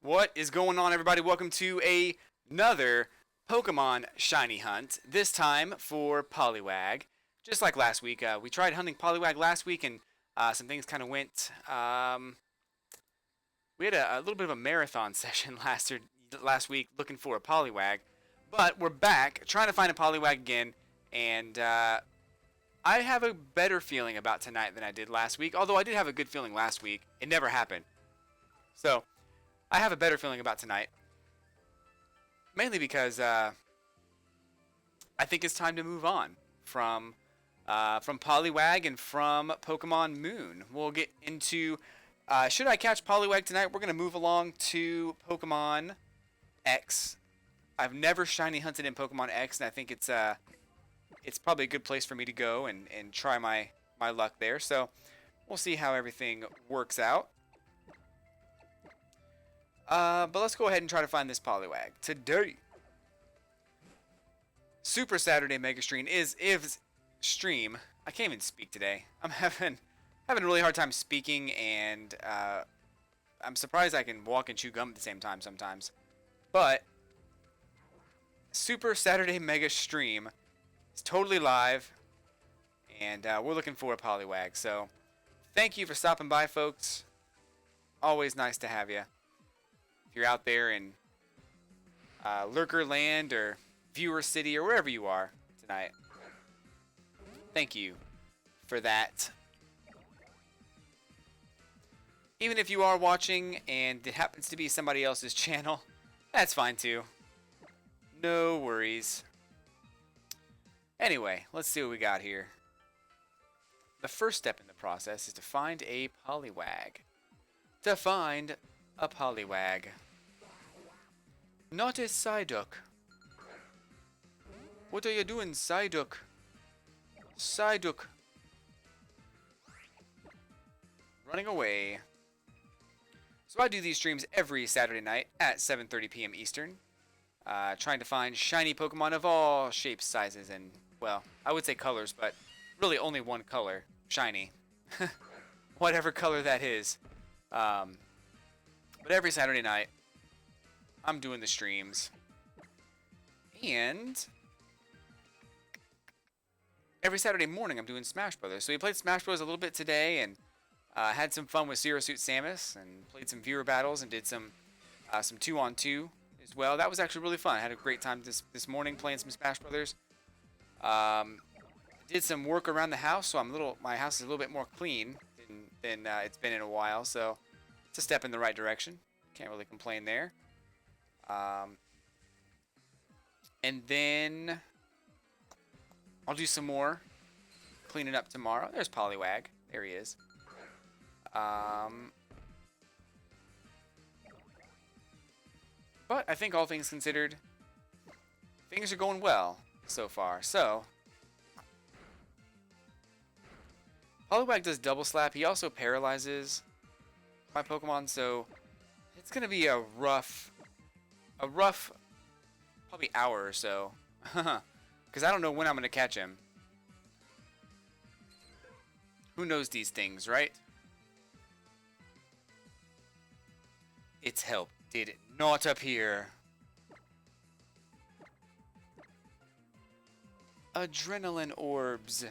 What is going on, everybody? Welcome to another Pokemon Shiny Hunt. This time for Poliwag. Just like last week, we tried hunting Poliwag last week, and some things kind of went. We had a little bit of a marathon session last week looking for a Poliwag, but we're back trying to find a Poliwag again, and I have a better feeling about tonight than I did last week. Although I did have a good feeling last week, it never happened. So I have a better feeling about tonight. Mainly because I think it's time to move on from Poliwag and from Pokemon Moon. We'll get into should I catch Poliwag tonight? We're going to move along to Pokemon X. I've never shiny hunted in Pokemon X, and I think it's probably a good place for me to go and try my luck there. So we'll see how everything works out. But let's go ahead and try to find this Poliwag today. Super Saturday Mega Stream is stream. I can't even speak today. I'm having a really hard time speaking, and I'm surprised I can walk and chew gum at the same time sometimes. But Super Saturday Mega Stream is totally live, and we're looking for a Poliwag. So thank you for stopping by, folks. Always nice to have you. If you're out there in Lurker Land or Viewer City or wherever you are tonight, thank you for that. Even if you are watching and it happens to be somebody else's channel, that's fine too. No worries. Anyway, let's see what we got here. The first step in the process is to find a Poliwag. To find a Poliwag. Not a Psyduck. What are you doing, Psyduck? Psyduck. Running away. So I do these streams every Saturday night at 7:30 p.m. Eastern. Trying to find shiny Pokemon of all shapes, sizes, and, well, I would say colors, but really only one color. Shiny. Whatever color that is. But every Saturday night, I'm doing the streams. And every Saturday morning, I'm doing Smash Brothers. So we played Smash Bros. A little bit today, and had some fun with Zero Suit Samus, and played some viewer battles, and did some 2-on-2 as well. That was actually really fun. I had a great time this morning playing some Smash Brothers. Did some work around the house, so my house is a little bit more clean than it's been in a while. So it's a step in the right direction. Can't really complain there. And then I'll do some more cleaning up tomorrow. There's Poliwag. There he is. But I think all things considered, things are going well so far. So Poliwag does double slap. He also paralyzes my Pokemon, so it's gonna be a rough probably hour or so, because I don't know when I'm gonna catch him. Who knows these things, right? Its help did not appear. Adrenaline orbs.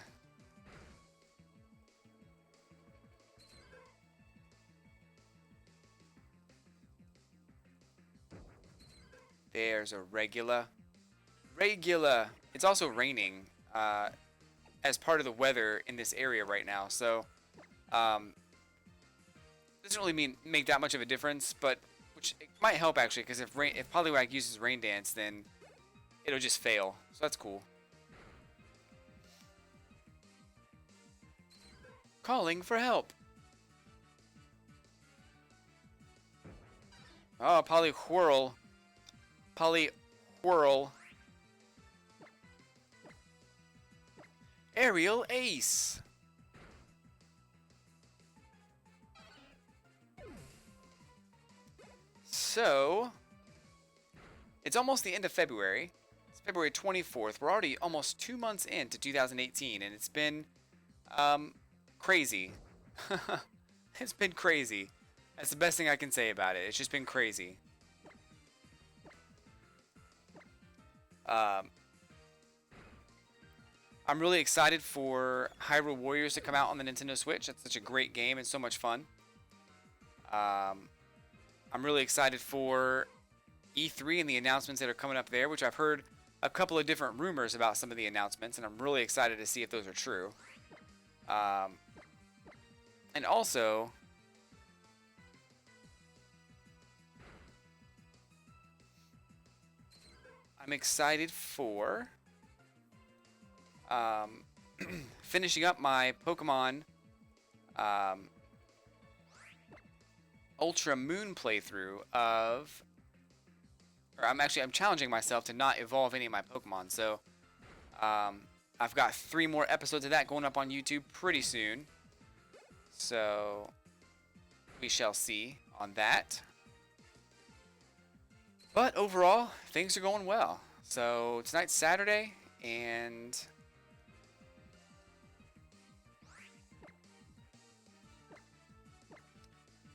There's a Regula. It's also raining as part of the weather in this area right now, so doesn't really make that much of a difference, but which it might help actually, because if Poliwag uses Rain Dance, then it'll just fail. So that's cool. Calling for help. Oh, Poliwhirl. Aerial Ace. So it's almost the end of February. It's February 24th. We're already almost 2 months into 2018, and it's been crazy. It's been crazy. That's the best thing I can say about it. It's just been crazy. Um, I'm really excited for Hyrule Warriors to come out on the Nintendo Switch. That's such a great game and so much fun. I'm really excited for E3 and the announcements that are coming up there, which I've heard a couple of different rumors about some of the announcements, and I'm really excited to see if those are true. And also, I'm excited for finishing up my Pokemon Ultra Moon playthrough of, or I'm challenging myself to not evolve any of my Pokemon. So I've got 3 more episodes of that going up on YouTube pretty soon. So we shall see on that. But overall, things are going well. So tonight's Saturday, and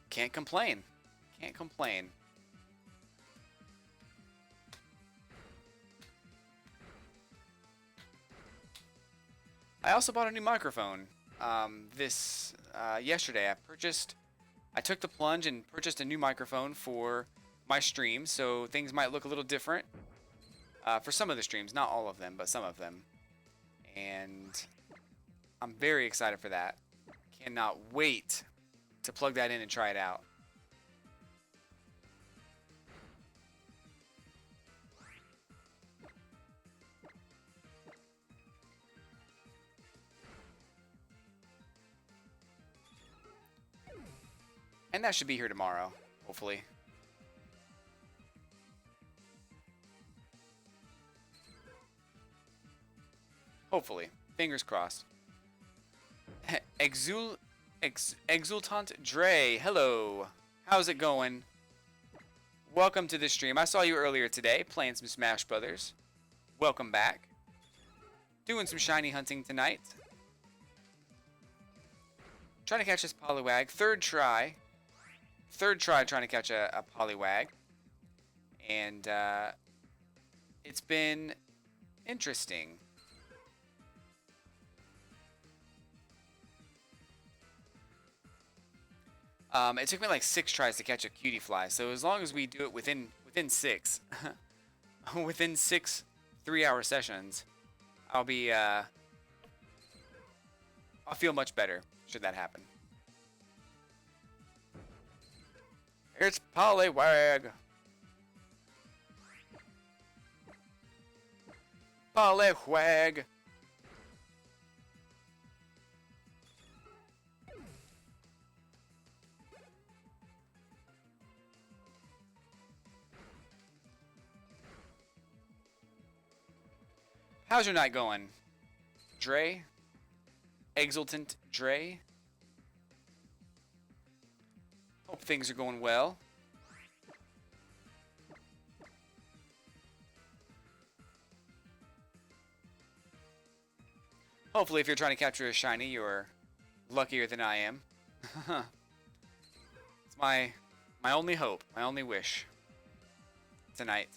can't complain. Can't complain. I also bought a new microphone. Yesterday I took the plunge and purchased a new microphone for my streams, so things might look a little different for some of the streams, not all of them, but some of them. And I'm very excited for that. Cannot wait to plug that in and try it out. And that should be here tomorrow, hopefully. Hopefully. Fingers crossed. Exultant Dre, hello. How's it going? Welcome to the stream. I saw you earlier today playing some Smash Brothers. Welcome back. Doing some shiny hunting tonight. Trying to catch this Poliwag. Third try trying to catch a Poliwag. And it's been interesting. It took me like 6 tries to catch a cutie fly, so as long as we do it within 6, within 6 3-hour sessions, I'll feel much better should that happen. It's Poliwag. Poliwag. How's your night going, Dre? Exultant Dre? Hope things are going well. Hopefully, if you're trying to capture a shiny, you're luckier than I am. It's my only hope, my only wish tonight.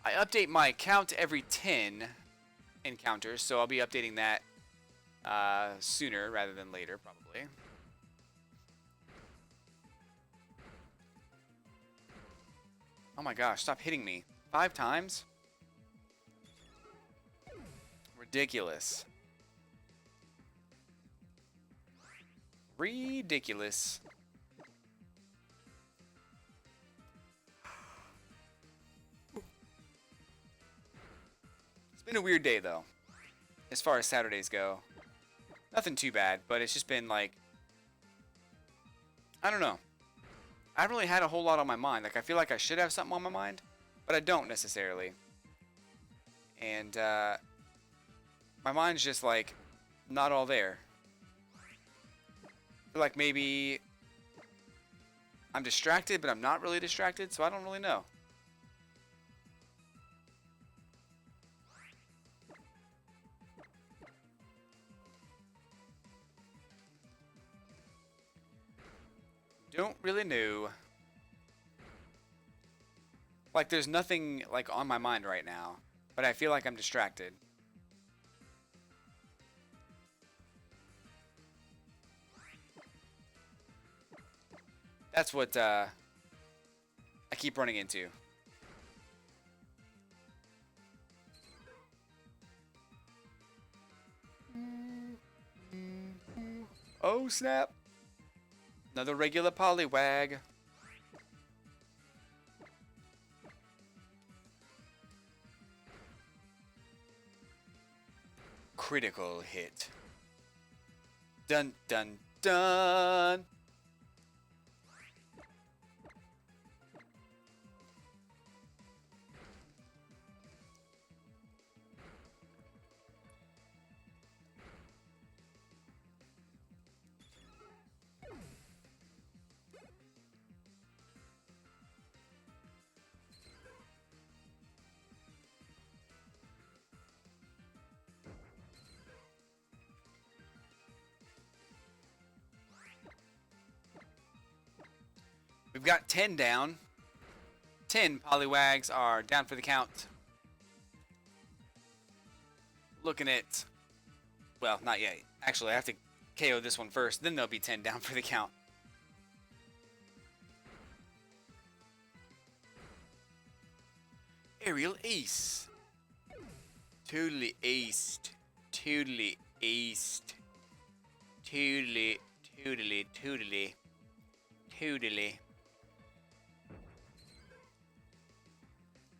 I update my account every 10 encounters, so I'll be updating that sooner rather than later, probably. Oh my gosh, stop hitting me. 5 times? Ridiculous. Ridiculous. It's been a weird day, though, as far as Saturdays go. Nothing too bad, but it's just been like, I don't know. I haven't really had a whole lot on my mind. Like, I feel like I should have something on my mind, but I don't necessarily. And my mind's just like not all there. I feel like maybe I'm distracted, but I'm not really distracted, so I don't really know. Don't really know. Like, there's nothing, like, on my mind right now. But I feel like I'm distracted. That's what, I keep running into. Oh, snap. Another regular Poliwag. Critical hit. Dun dun dun. We've got 10 down. 10 Poliwags are down for the count. Looking at... Well, not yet. Actually, I have to KO this one first. Then there'll be 10 down for the count. Aerial Ace. Totally aced. Totally aced. Totally, totally, totally. Totally.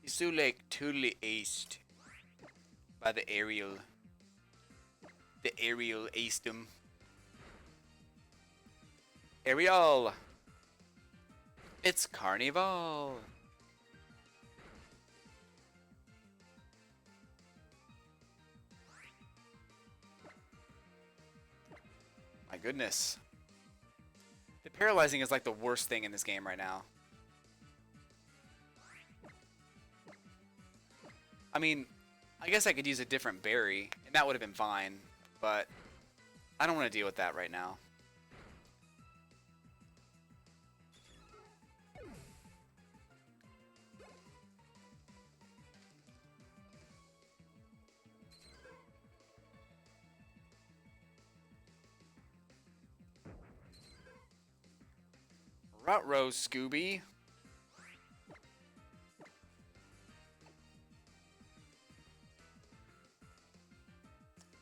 He's so like totally aced by the aerial. The aerial aced him. Aerial! It's Carnival! My goodness. The paralyzing is like the worst thing in this game right now. I mean, I guess I could use a different berry, and that would have been fine, but I don't want to deal with that right now. Ruh-roh, Scooby.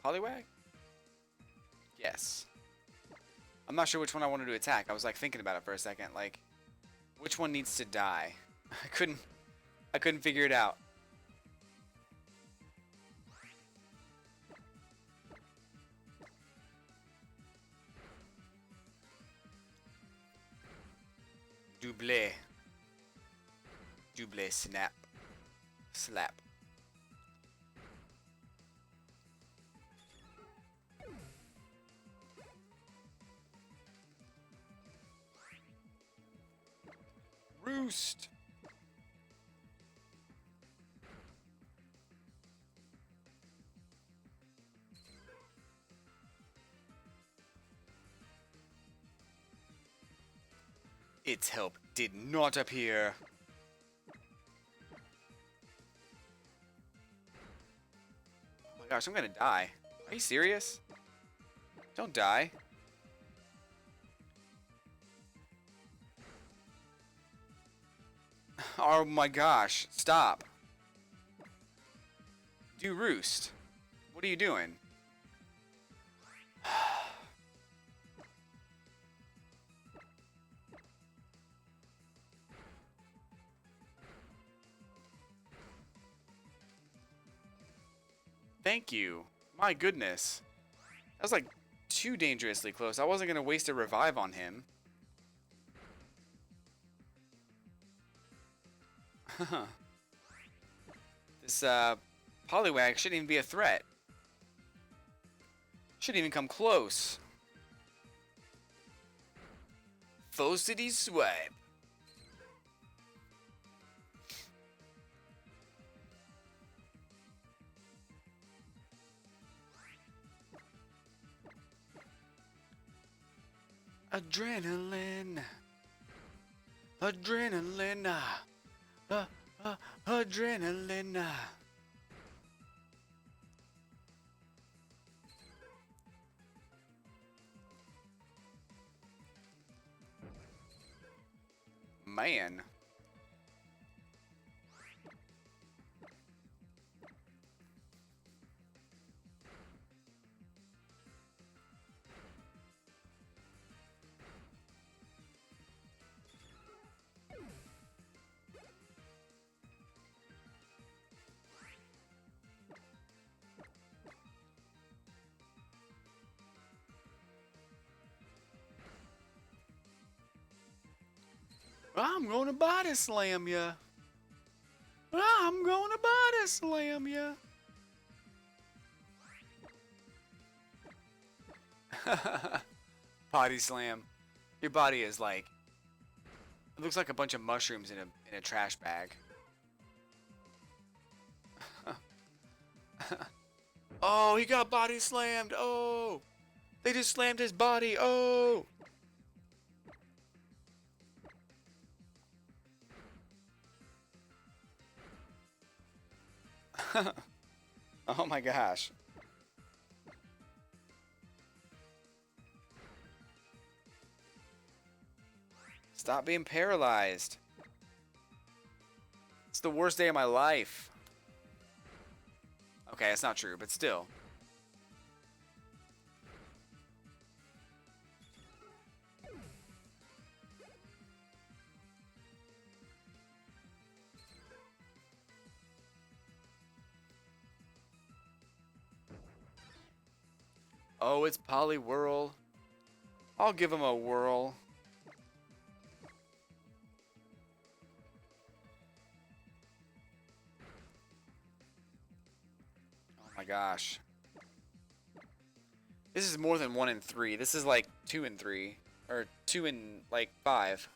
Poliwag? Yes. I'm not sure which one I wanted to attack. I was like thinking about it for a second. Like, which one needs to die? I couldn't figure it out. Double. Double snap. Slap. Roost. Its help did not appear. Oh my gosh, I'm gonna die. Are you serious? Don't die. Oh my gosh, stop. Do roost. What are you doing? Thank you. My goodness. That was like too dangerously close. I wasn't going to waste a revive on him. This Poliwag shouldn't even be a threat. Shouldn't even come close. Full City Swipe. Adrenaline. Adrenaline. Uh, Adrenaline. Man. I'm gonna body slam ya. I'm gonna body slam ya. Body slam. Your body is like, it looks like a bunch of mushrooms in a trash bag. Oh, he got body slammed. Oh, they just slammed his body. Oh. Oh my gosh. Stop being paralyzed. It's the worst day of my life. Okay, that's not true, but still. Oh, it's Poliwhirl. I'll give him a whirl. Oh my gosh. This is more than 1 in 3. This is like 2 in 3. Or 2 in like 5.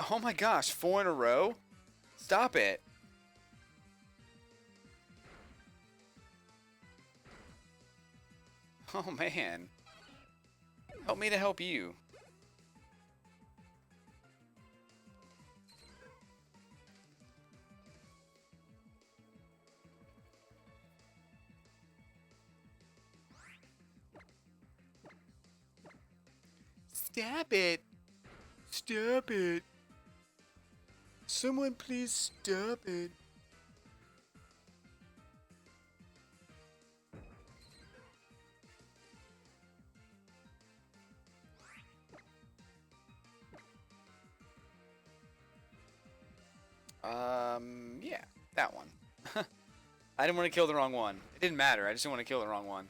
Oh my gosh, 4 in a row? Stop it. Oh man. Help me to help you. Stop it. Stop it. Someone please stop it. Yeah, that one. I didn't want to kill the wrong one. It didn't matter. I just didn't want to kill the wrong one.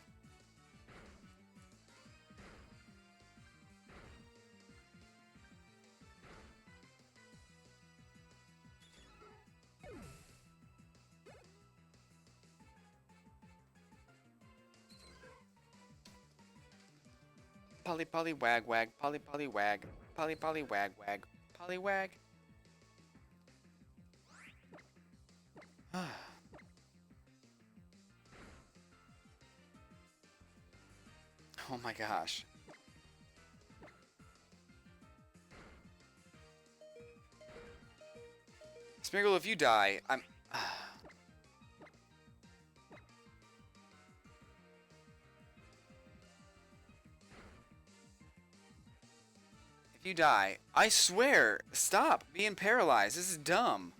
Polly polly wag wag, polly polly wag, polly polly wag wag, polly wag. Oh my gosh. Smeargle, if you die, I'm... If you die, I swear, stop being paralyzed. This is dumb.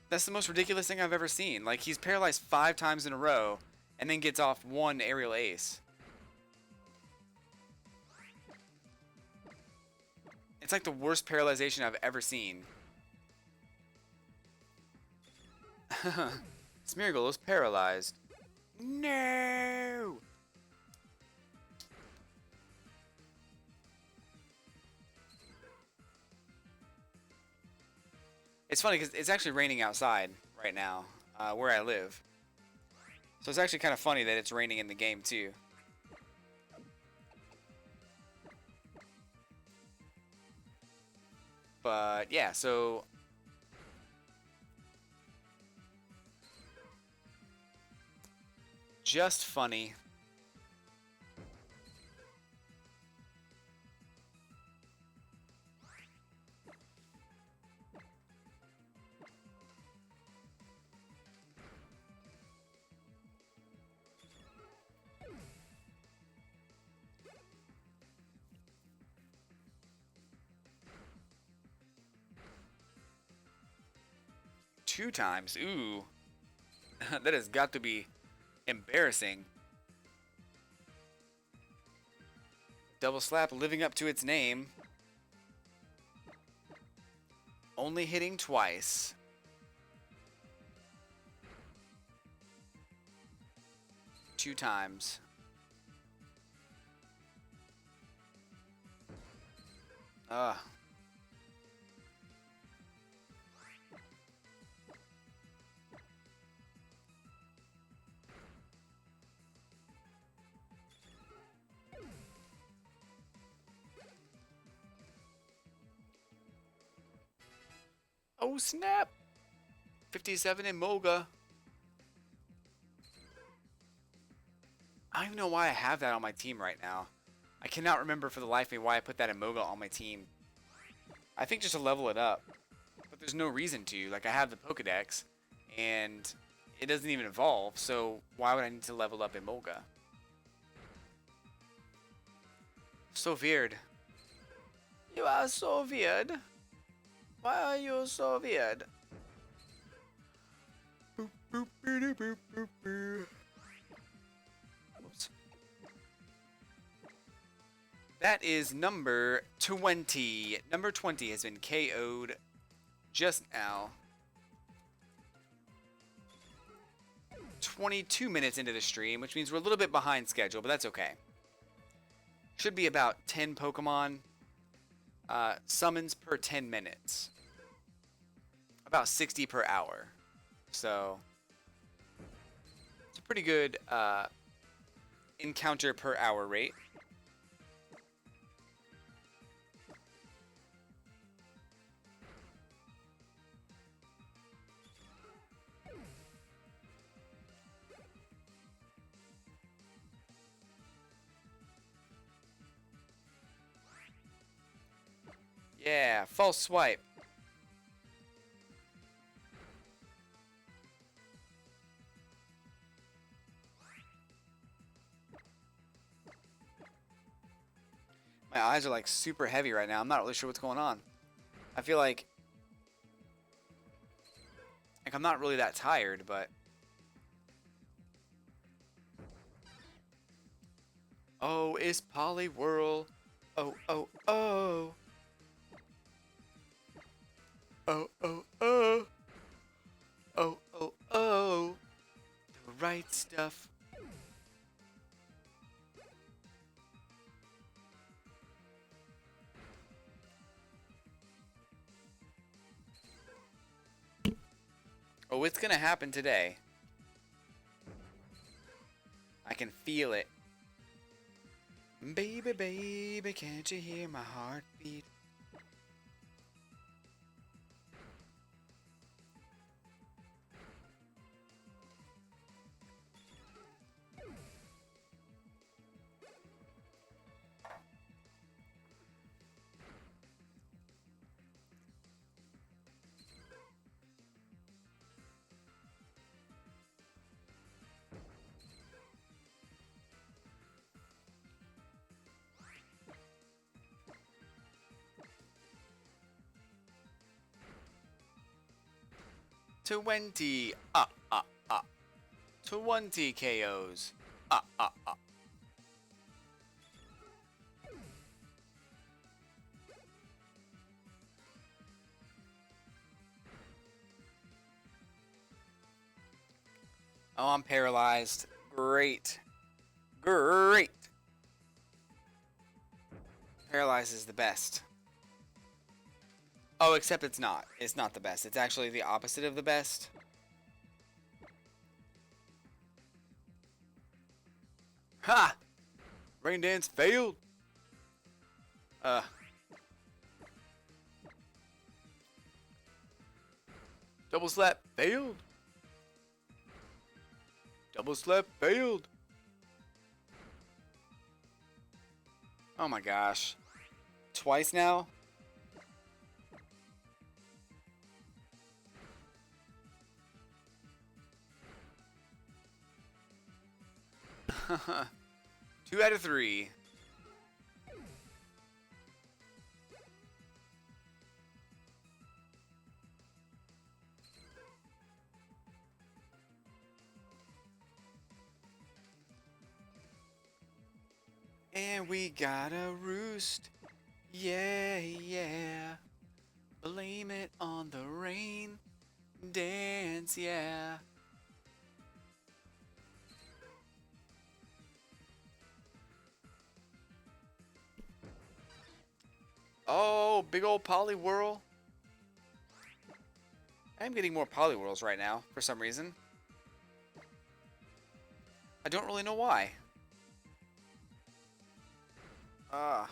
That's the most ridiculous thing I've ever seen. Like, he's paralyzed 5 times in a row, and then gets off 1 aerial ace. It's like the worst paralyzation I've ever seen. Smeargle is paralyzed. No! It's funny because it's actually raining outside right now, where I live. So it's actually kind of funny that it's raining in the game too. But yeah, so just funny. Two times. Ooh. That has got to be embarrassing. Double slap living up to its name. Only hitting twice. Two times. Ugh. Oh snap! 57 in Moga. I don't even know why I have that on my team right now. I cannot remember for the life of me why I put that in Moga on my team. I think just to level it up. But there's no reason to. Like, I have the Pokedex, and it doesn't even evolve, so why would I need to level up in Moga? So weird. You are so weird. Why are you so weird? Boop, boop, boop, boop, boop, boop. Oops. That is number 20. Number 20 has been KO'd just now. 22 minutes into the stream, which means we're a little bit behind schedule, but that's okay. Should be about 10 Pokemon summons per 10 minutes. About 60 per hour. So it's a pretty good encounter per hour rate. Yeah, false swipe. My eyes are like super heavy right now. I'm not really sure what's going on. I feel like I'm not really that tired, but oh, it's Poliwag. Oh, oh, oh. Oh, oh, oh. Oh, oh, oh. The right stuff. Oh, it's gonna happen today. I can feel it. Baby, baby, can't you hear my heartbeat? To 20. 20 KOs. Oh, I'm paralyzed. Great. Great. Paralyzed is the best. Oh, except it's not. It's not the best. It's actually the opposite of the best. Ha! Rain dance failed. Uh. Double slap failed. Double slap failed. Oh my gosh. Twice now? Two out of three. And we got a roost. Yeah, yeah. Blame it on the rain. Dance, yeah. Oh, big old Poliwhirl. I'm getting more Poliwhirls right now, for some reason. I don't really know why. Ah.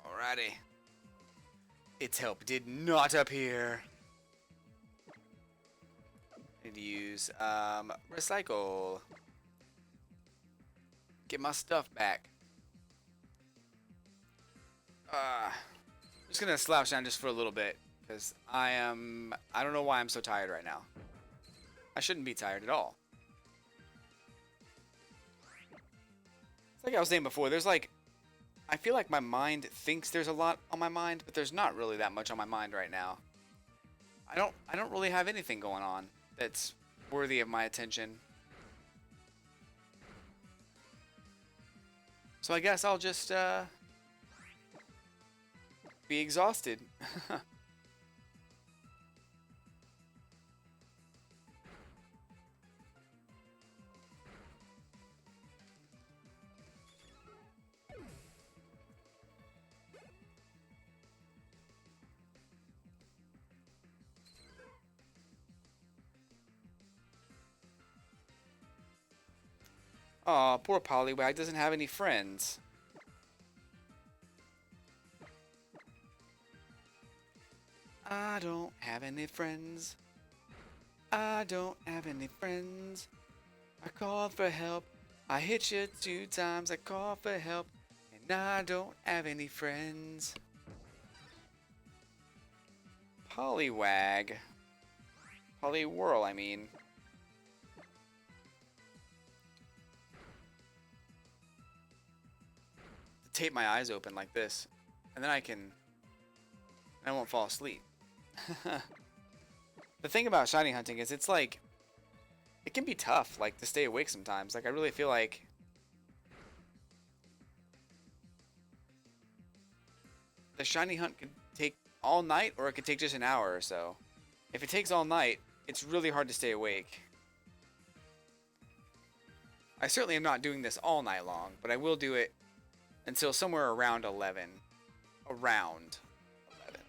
Alrighty. Its help did not appear. Need to use recycle. Get my stuff back. I'm just gonna slouch down just for a little bit because I don't know why I'm so tired right now. I shouldn't be tired at all. It's like I was saying before, there's like, I feel like my mind thinks there's a lot on my mind, but there's not really that much on my mind right now. I don't really have anything going on that's worthy of my attention. So I guess I'll just be exhausted. Aw, poor Poliwag doesn't have any friends. I don't have any friends. I don't have any friends. I called for help. I hit you 2 times. I called for help. And I don't have any friends. Poliwag. Poliwhirl, I mean. Tape my eyes open like this. And then I won't fall asleep. The thing about shiny hunting is it's like, it can be tough, like, to stay awake sometimes. Like, I really feel like the shiny hunt could take all night, or it could take just an hour or so. If it takes all night, it's really hard to stay awake. I certainly am not doing this all night long, but I will do it until somewhere around 11. Around 11.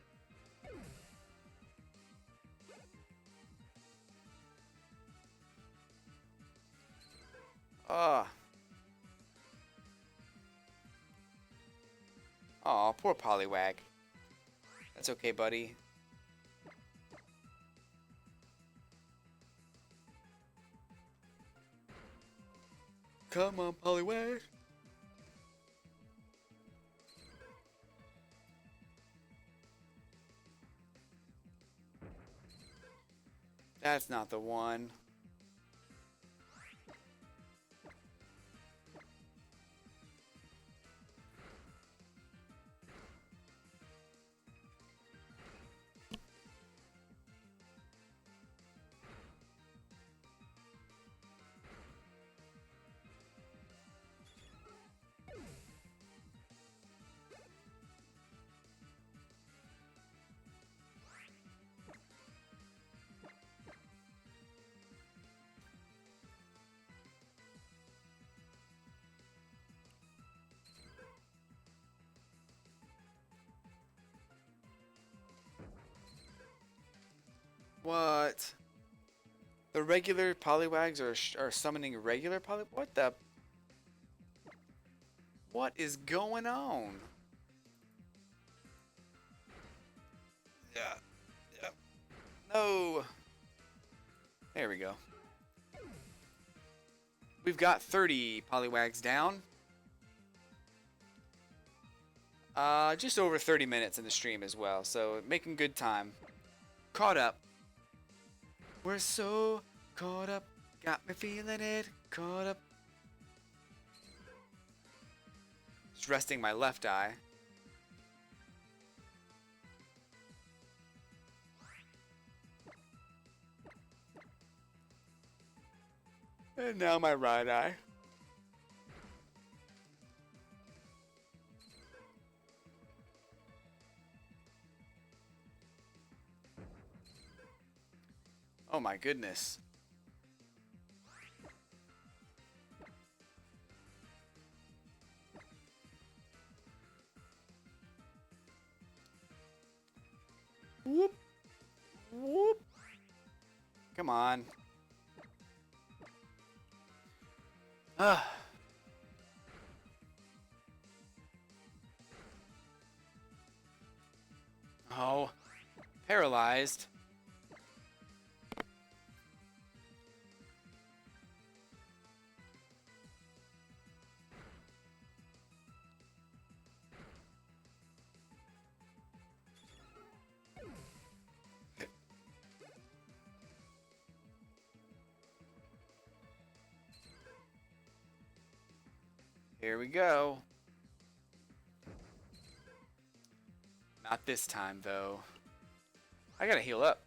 Ugh. Aw, poor Poliwag. That's okay, buddy. Come on, Poliwag. That's not the one. What? The regular Poliwags are summoning regular Poliwag? What the? What is going on? Yeah. Yeah. No. There we go. We've got 30 Poliwags down. Just over 30 minutes in the stream as well, so making good time. Caught up. We're so caught up. Got me feeling it. Caught up. Just resting my left eye. And now my right eye. Oh my goodness. Whoop. Whoop. Come on. Oh. Paralyzed. Here we go. Not this time, though. I gotta heal up.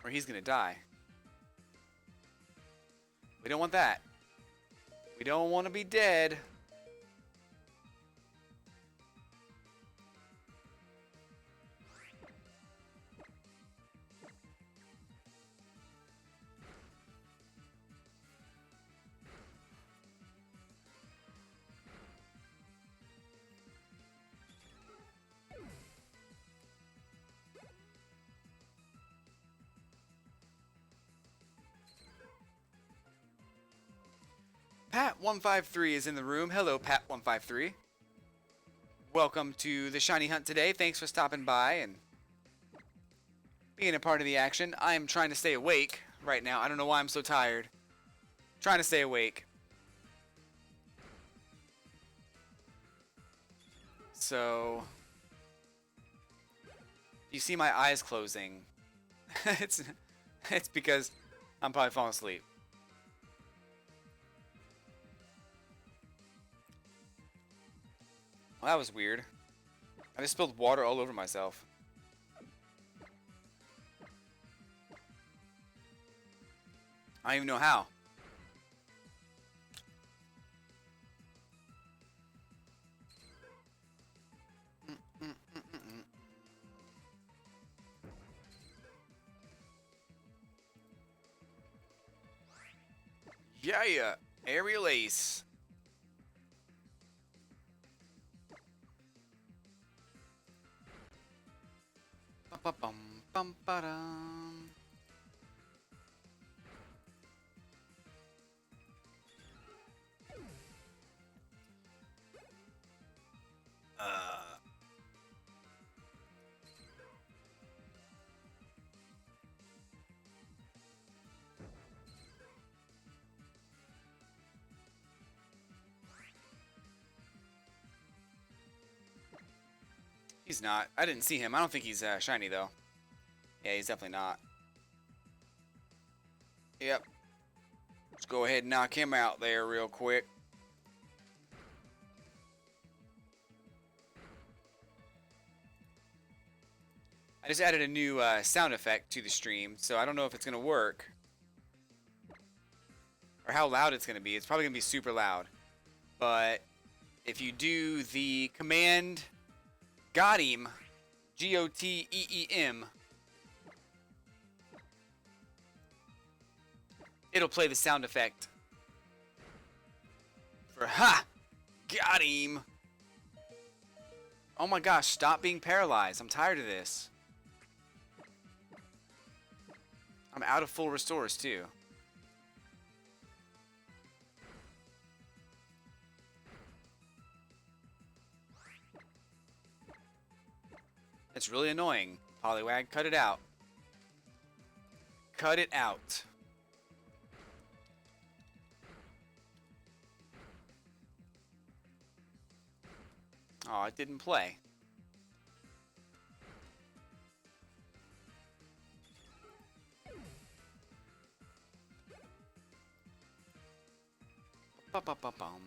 Or he's gonna die. We don't want that. We don't want to be dead. Pat153 is in the room. Hello, Pat153. Welcome to the Shiny Hunt today. Thanks for stopping by and being a part of the action. I am trying to stay awake right now. I don't know why I'm so tired. Trying to stay awake. So, you see my eyes closing. it's because I'm probably falling asleep. Well, that was weird. I just spilled water all over myself. I don't even know how. Yeah, aerial ace. Ba-bum, bum, ba-dum. He's not. I didn't see him. I don't think he's shiny, though. Yeah, he's definitely not. Yep. Let's go ahead and knock him out there real quick. I just added a new sound effect to the stream, so I don't know if it's going to work. Or how loud it's going to be. It's probably going to be super loud. But if you do the command got him, GOTEEM, it'll play the sound effect for ha! Got him! Oh my gosh, stop being paralyzed. I'm tired of this. I'm out of full restores too. It's really annoying. Poliwag, cut it out. Cut it out. Oh, it didn't play. Ba-ba-ba-bum.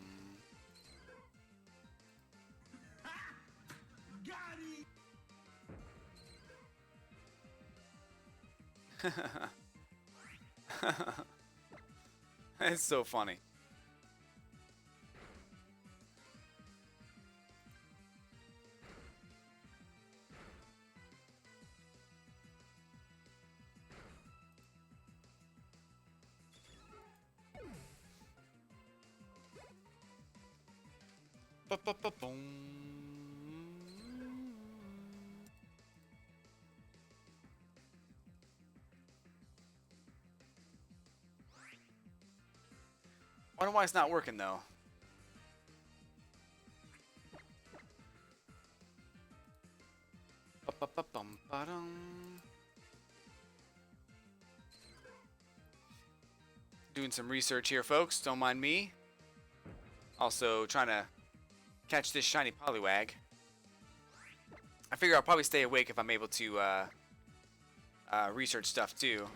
It's so funny. Ba-ba-ba-boom. Wonder why it's not working though. Ba-ba-ba-bum-ba-dum. Doing some research here, folks. Don't mind me. Also trying to catch this shiny Poliwag. I figure I'll probably stay awake if I'm able to research stuff too.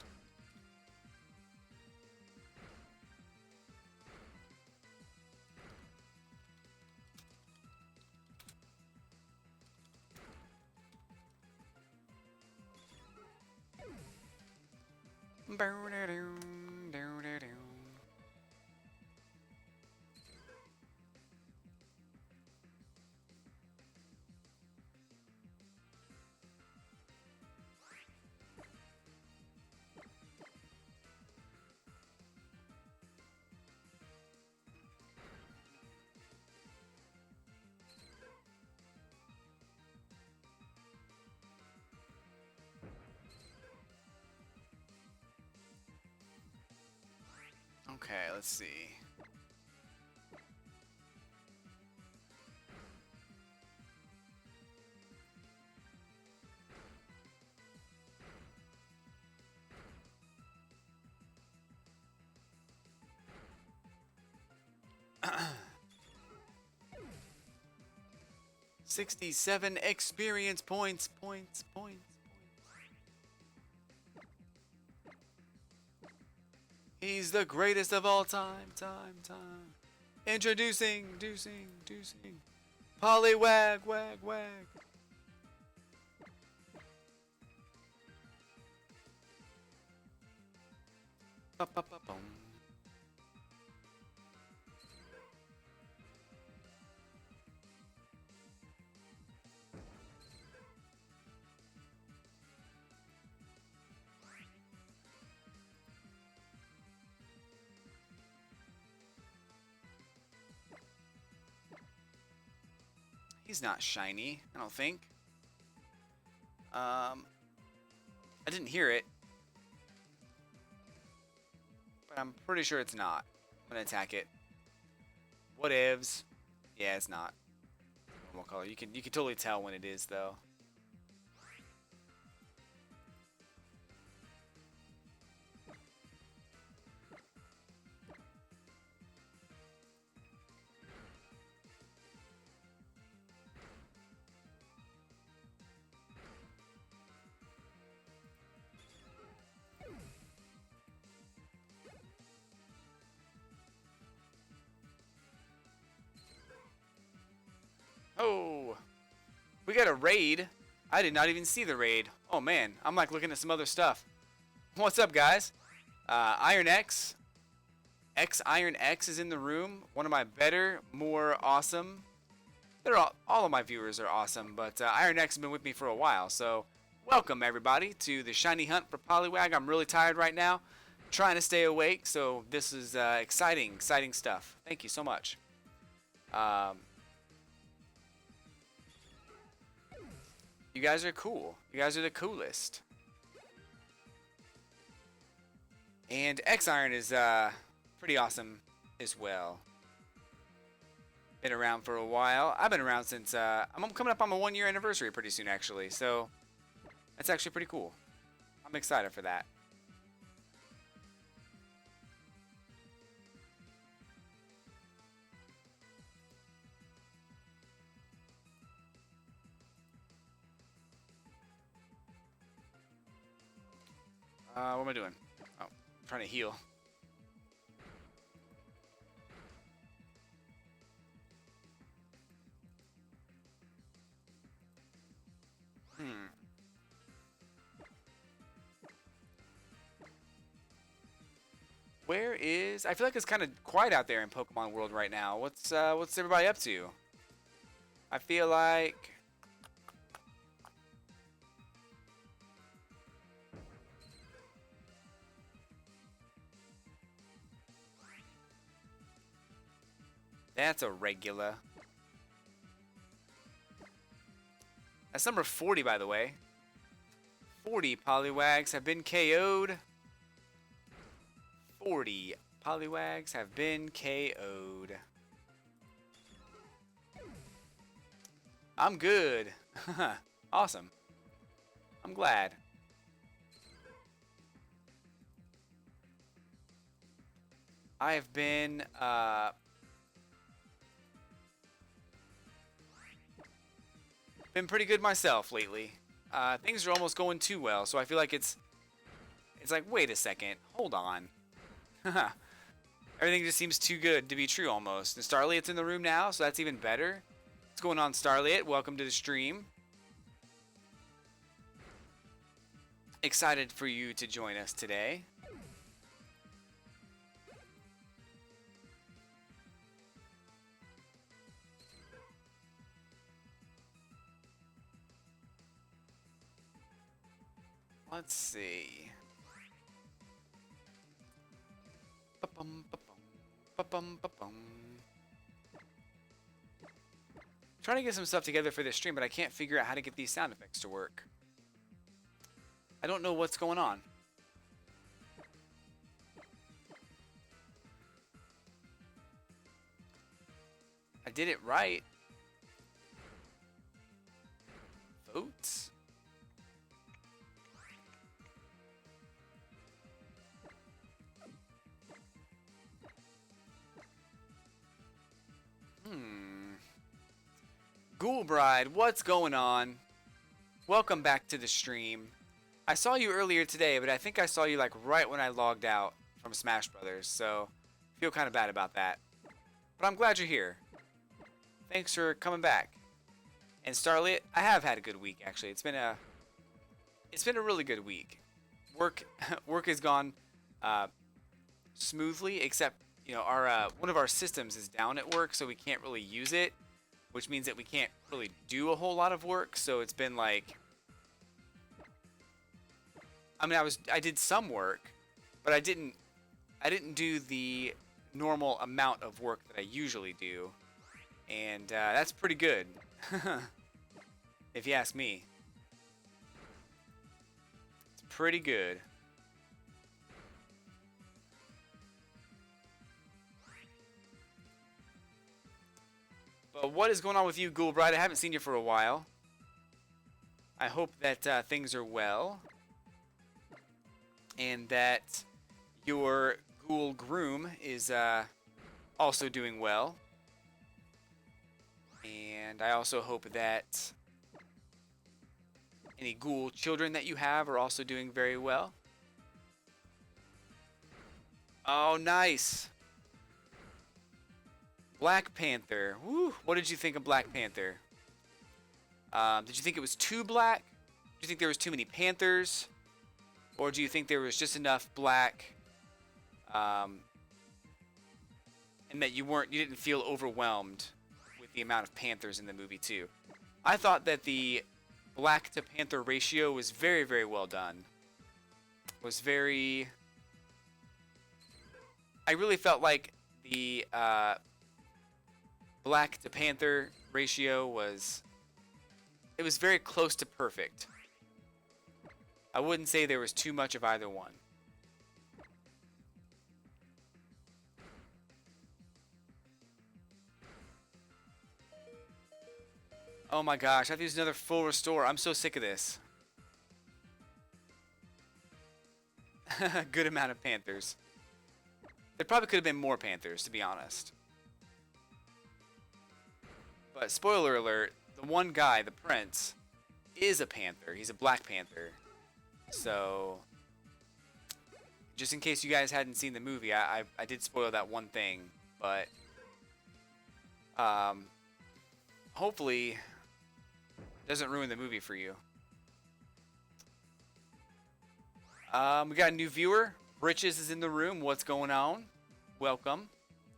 Okay, let's see. $67 experience points. He's the greatest of all time. Introducing. Poliwag, wag. Ba-ba-ba-bum. He's not shiny, I don't think. I didn't hear it, but I'm pretty sure it's not. I'm gonna attack it. Whatevs. Yeah, it's not. Normal color. You can totally tell when it is though. Oh, we got a raid. I did not even see the raid. Oh man, I'm like looking at some other stuff. What's up, guys? Iron X, Iron X is in the room. One of my better, more awesome. They're all of my viewers are awesome, but Iron X has been with me for a while. So welcome everybody to the shiny hunt for Poliwag. I'm really tired right now, trying to stay awake. So this is exciting stuff. Thank you so much. You guys are cool. You guys are the coolest. And X Iron is pretty awesome as well. Been around for a while. I've been around since I'm coming up on my 1 year anniversary pretty soon, actually. So that's actually pretty cool. I'm excited for that. What am I doing? Oh, I'm trying to heal. Hmm. Where is... I feel like it's kind of quiet out there in Pokemon World right now. What's everybody up to? I feel like... That's a regular. That's number 40, by the way. 40 Poliwags have been KO'd. 40 Poliwags have been KO'd. I'm good. Awesome. I'm glad. I have been pretty good myself lately. Things are almost going too well, so I feel like it's like, wait a second, hold on. Everything just seems too good to be true almost. And Starliet's in the room now, so that's even better. What's going on, Starliet? Welcome to the stream. Excited for you to join us today. Let's see. Ba-bum, ba-bum, ba-bum, ba-bum. Trying to get some stuff together for this stream, but I can't figure out how to get these sound effects to work. I don't know what's going on. I did it right. Votes? Ghoul Bride, what's going on? Welcome back to the stream. I saw you earlier today, but I think I saw you like right when I logged out from Smash Brothers, so I feel kind of bad about that. But I'm glad you're here. Thanks for coming back. And Starlit, I have had a good week actually. It's been a really good week. Work has gone smoothly, except our one of our systems is down at work, so we can't really use it, which means that we can't really do a whole lot of work. So it's been like, I mean, I did some work, but I didn't do the normal amount of work that I usually do, and that's pretty good, if you ask me. It's pretty good. But what is going on with you, Ghoul Bride? I haven't seen you for a while. I hope that things are well, and that your Ghoul Groom is also doing well. And I also hope that any Ghoul children that you have are also doing very well. Oh, nice. Black Panther. Woo. What did you think of Black Panther? Did you think it was too black? Do you think there was too many Panthers? Or do you think there was just enough black, and that you didn't feel overwhelmed with the amount of Panthers in the movie too? I thought that the black to Panther ratio was very, very well done. I really felt like the black to Panther ratio was very close to perfect. I wouldn't say there was too much of either one. Oh my gosh, I have to use another full restore. I'm so sick of this. Good amount of Panthers. There probably could have been more Panthers, to be honest. But spoiler alert, the one guy, the prince, is a Panther. He's a Black Panther. So, just in case you guys hadn't seen the movie, I did spoil that one thing. But, hopefully, it doesn't ruin the movie for you. We got a new viewer. Britches is in the room. What's going on? Welcome.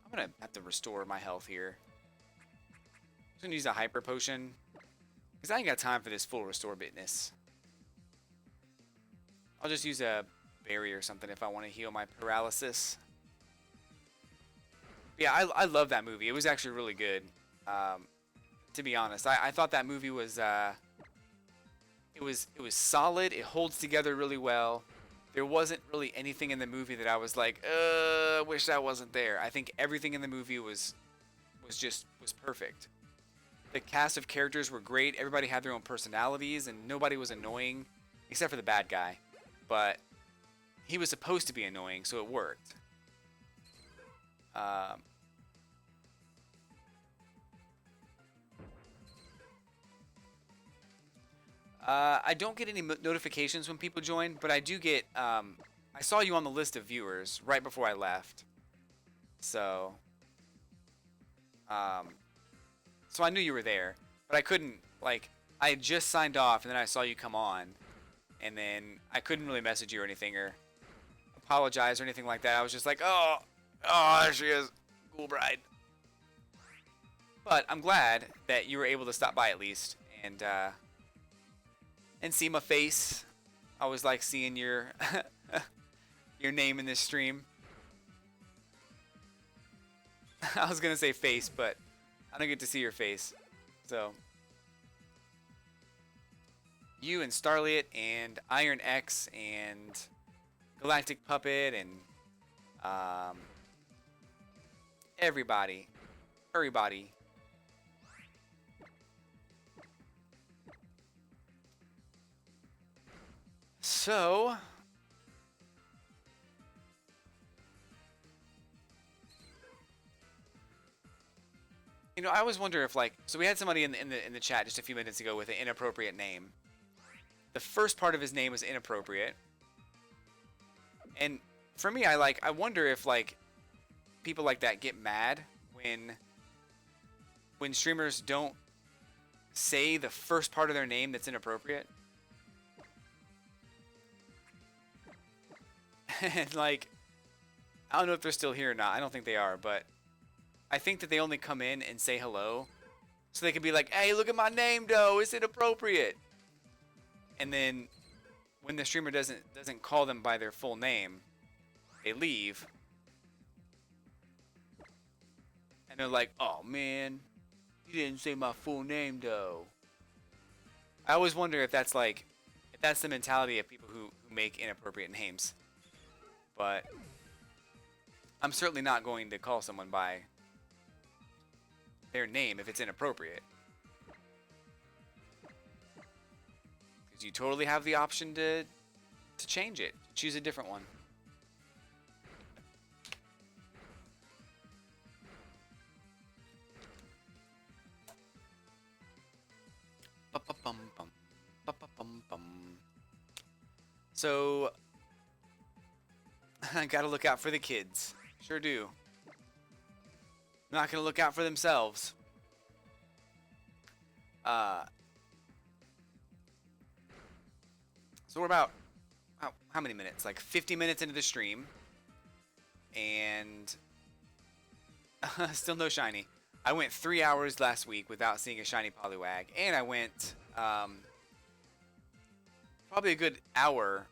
I'm going to have to restore my health here. I'm going to use a hyper potion. Because I ain't got time for this full restore business. I'll just use a berry or something if I want to heal my paralysis. Yeah, I love that movie. It was actually really good. To be honest, I thought that movie was it was solid. It holds together really well. There wasn't really anything in the movie that I was like, wish that wasn't there. I think everything in the movie was perfect. The cast of characters were great. Everybody had their own personalities, and nobody was annoying, except for the bad guy. But he was supposed to be annoying, so it worked. I don't get any notifications when people join, but I do get, I saw you on the list of viewers right before I left. So, so I knew you were there, but I couldn't, like, I had just signed off, and then I saw you come on, and then I couldn't really message you or anything, or apologize or anything like that. I was just like, oh, there she is, cool bride. But I'm glad that you were able to stop by at least, and see my face. I always like seeing your your name in this stream. I was gonna say face, but I don't get to see your face. So you and Starlight and Iron X and Galactic Puppet and everybody. So, you know, I always wonder if, like, so we had somebody in the chat just a few minutes ago with an inappropriate name. The first part of his name was inappropriate, and for me, I wonder if, like, people like that get mad when streamers don't say the first part of their name that's inappropriate. And, like, I don't know if they're still here or not. I don't think they are, but I think that they only come in and say hello so they can be like, hey, look at my name, though. It's inappropriate. And then when the streamer doesn't call them by their full name, they leave. And they're like, oh, man, you didn't say my full name, though. I always wonder if that's, like, if that's the mentality of people who make inappropriate names. But I'm certainly not going to call someone by their name if it's inappropriate. Because you totally have the option to change it. Choose a different one. So I gotta look out for the kids. Sure do. Not gonna look out for themselves. So we're about how many minutes? Like 50 minutes into the stream, and still no shiny. I went 3 hours last week without seeing a shiny Poliwag, and I went probably a good hour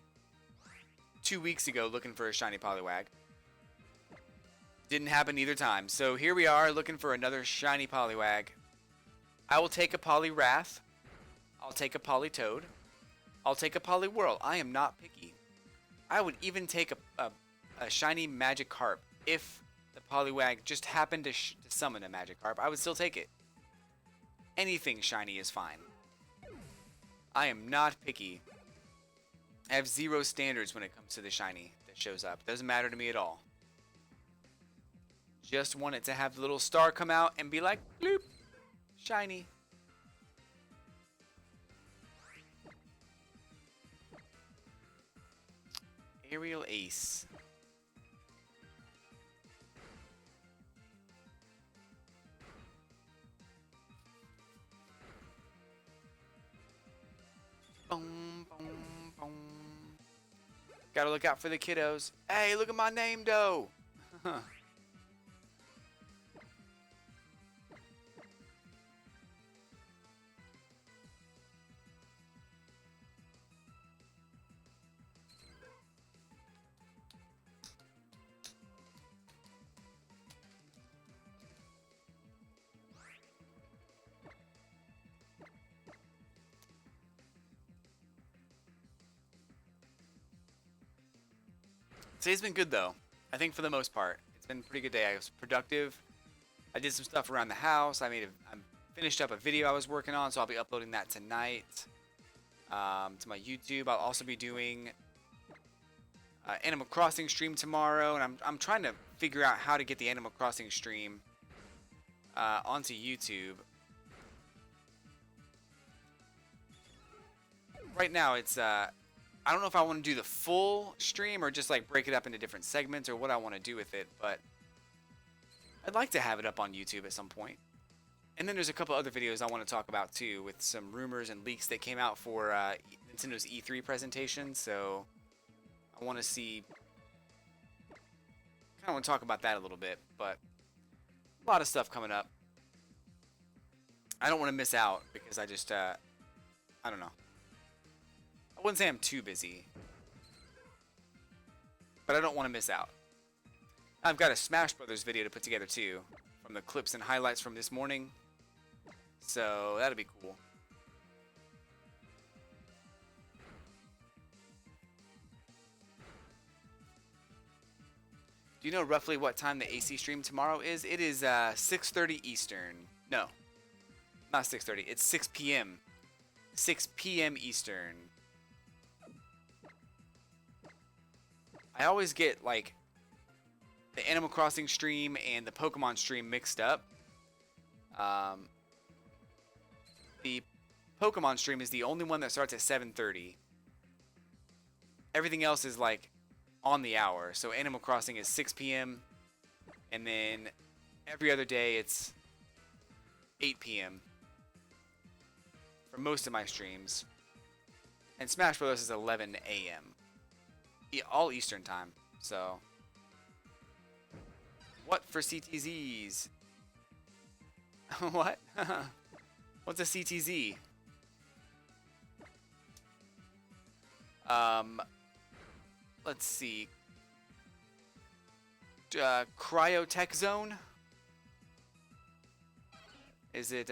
2 weeks ago looking for a shiny Poliwag. Didn't happen either time. So here we are looking for another shiny Poliwag. I will take a Poliwrath. I'll take a Politoad. I'll take a Poliwhirl. I am not picky. I would even take a shiny Magikarp if the Poliwag just happened to summon a Magikarp. I would still take it. Anything shiny is fine. I am not picky. I have zero standards when it comes to the shiny that shows up. Doesn't matter to me at all. Just want it to have the little star come out and be like, bloop, shiny. Aerial Ace. Boom, boom, boom. Gotta look out for the kiddos. Hey, look at my name, though. Today's been good, though. I think for the most part. It's been a pretty good day. I was productive. I did some stuff around the house. I finished up a video I was working on, so I'll be uploading that tonight to my YouTube. I'll also be doing Animal Crossing stream tomorrow, and I'm trying to figure out how to get the Animal Crossing stream onto YouTube. Right now, it's I don't know if I want to do the full stream or just like break it up into different segments or what I want to do with it, but I'd like to have it up on YouTube at some point. And then there's a couple other videos I want to talk about too, with some rumors and leaks that came out for Nintendo's E3 presentation. So I want to see, kind of want to talk about that a little bit, but a lot of stuff coming up. I don't want to miss out because I just, I don't know. I wouldn't say I'm too busy, but I don't want to miss out. I've got a Smash Brothers video to put together too, from the clips and highlights from this morning, so that'll be cool. Do you know roughly what time the AC stream tomorrow is? It is 6:30 Eastern. No, not 6:30. It's 6 p.m. 6 p.m. Eastern. I always get like the Animal Crossing stream and the Pokemon stream mixed up. The Pokemon stream is the only one that starts at 7:30. Everything else is like on the hour. So Animal Crossing is 6 p.m. and then every other day it's 8 p.m. for most of my streams. And Smash Bros. Is 11 a.m. All Eastern time. So, what for CTZs? What? What's a CTZ? Let's see. Cryotech Zone? Is it,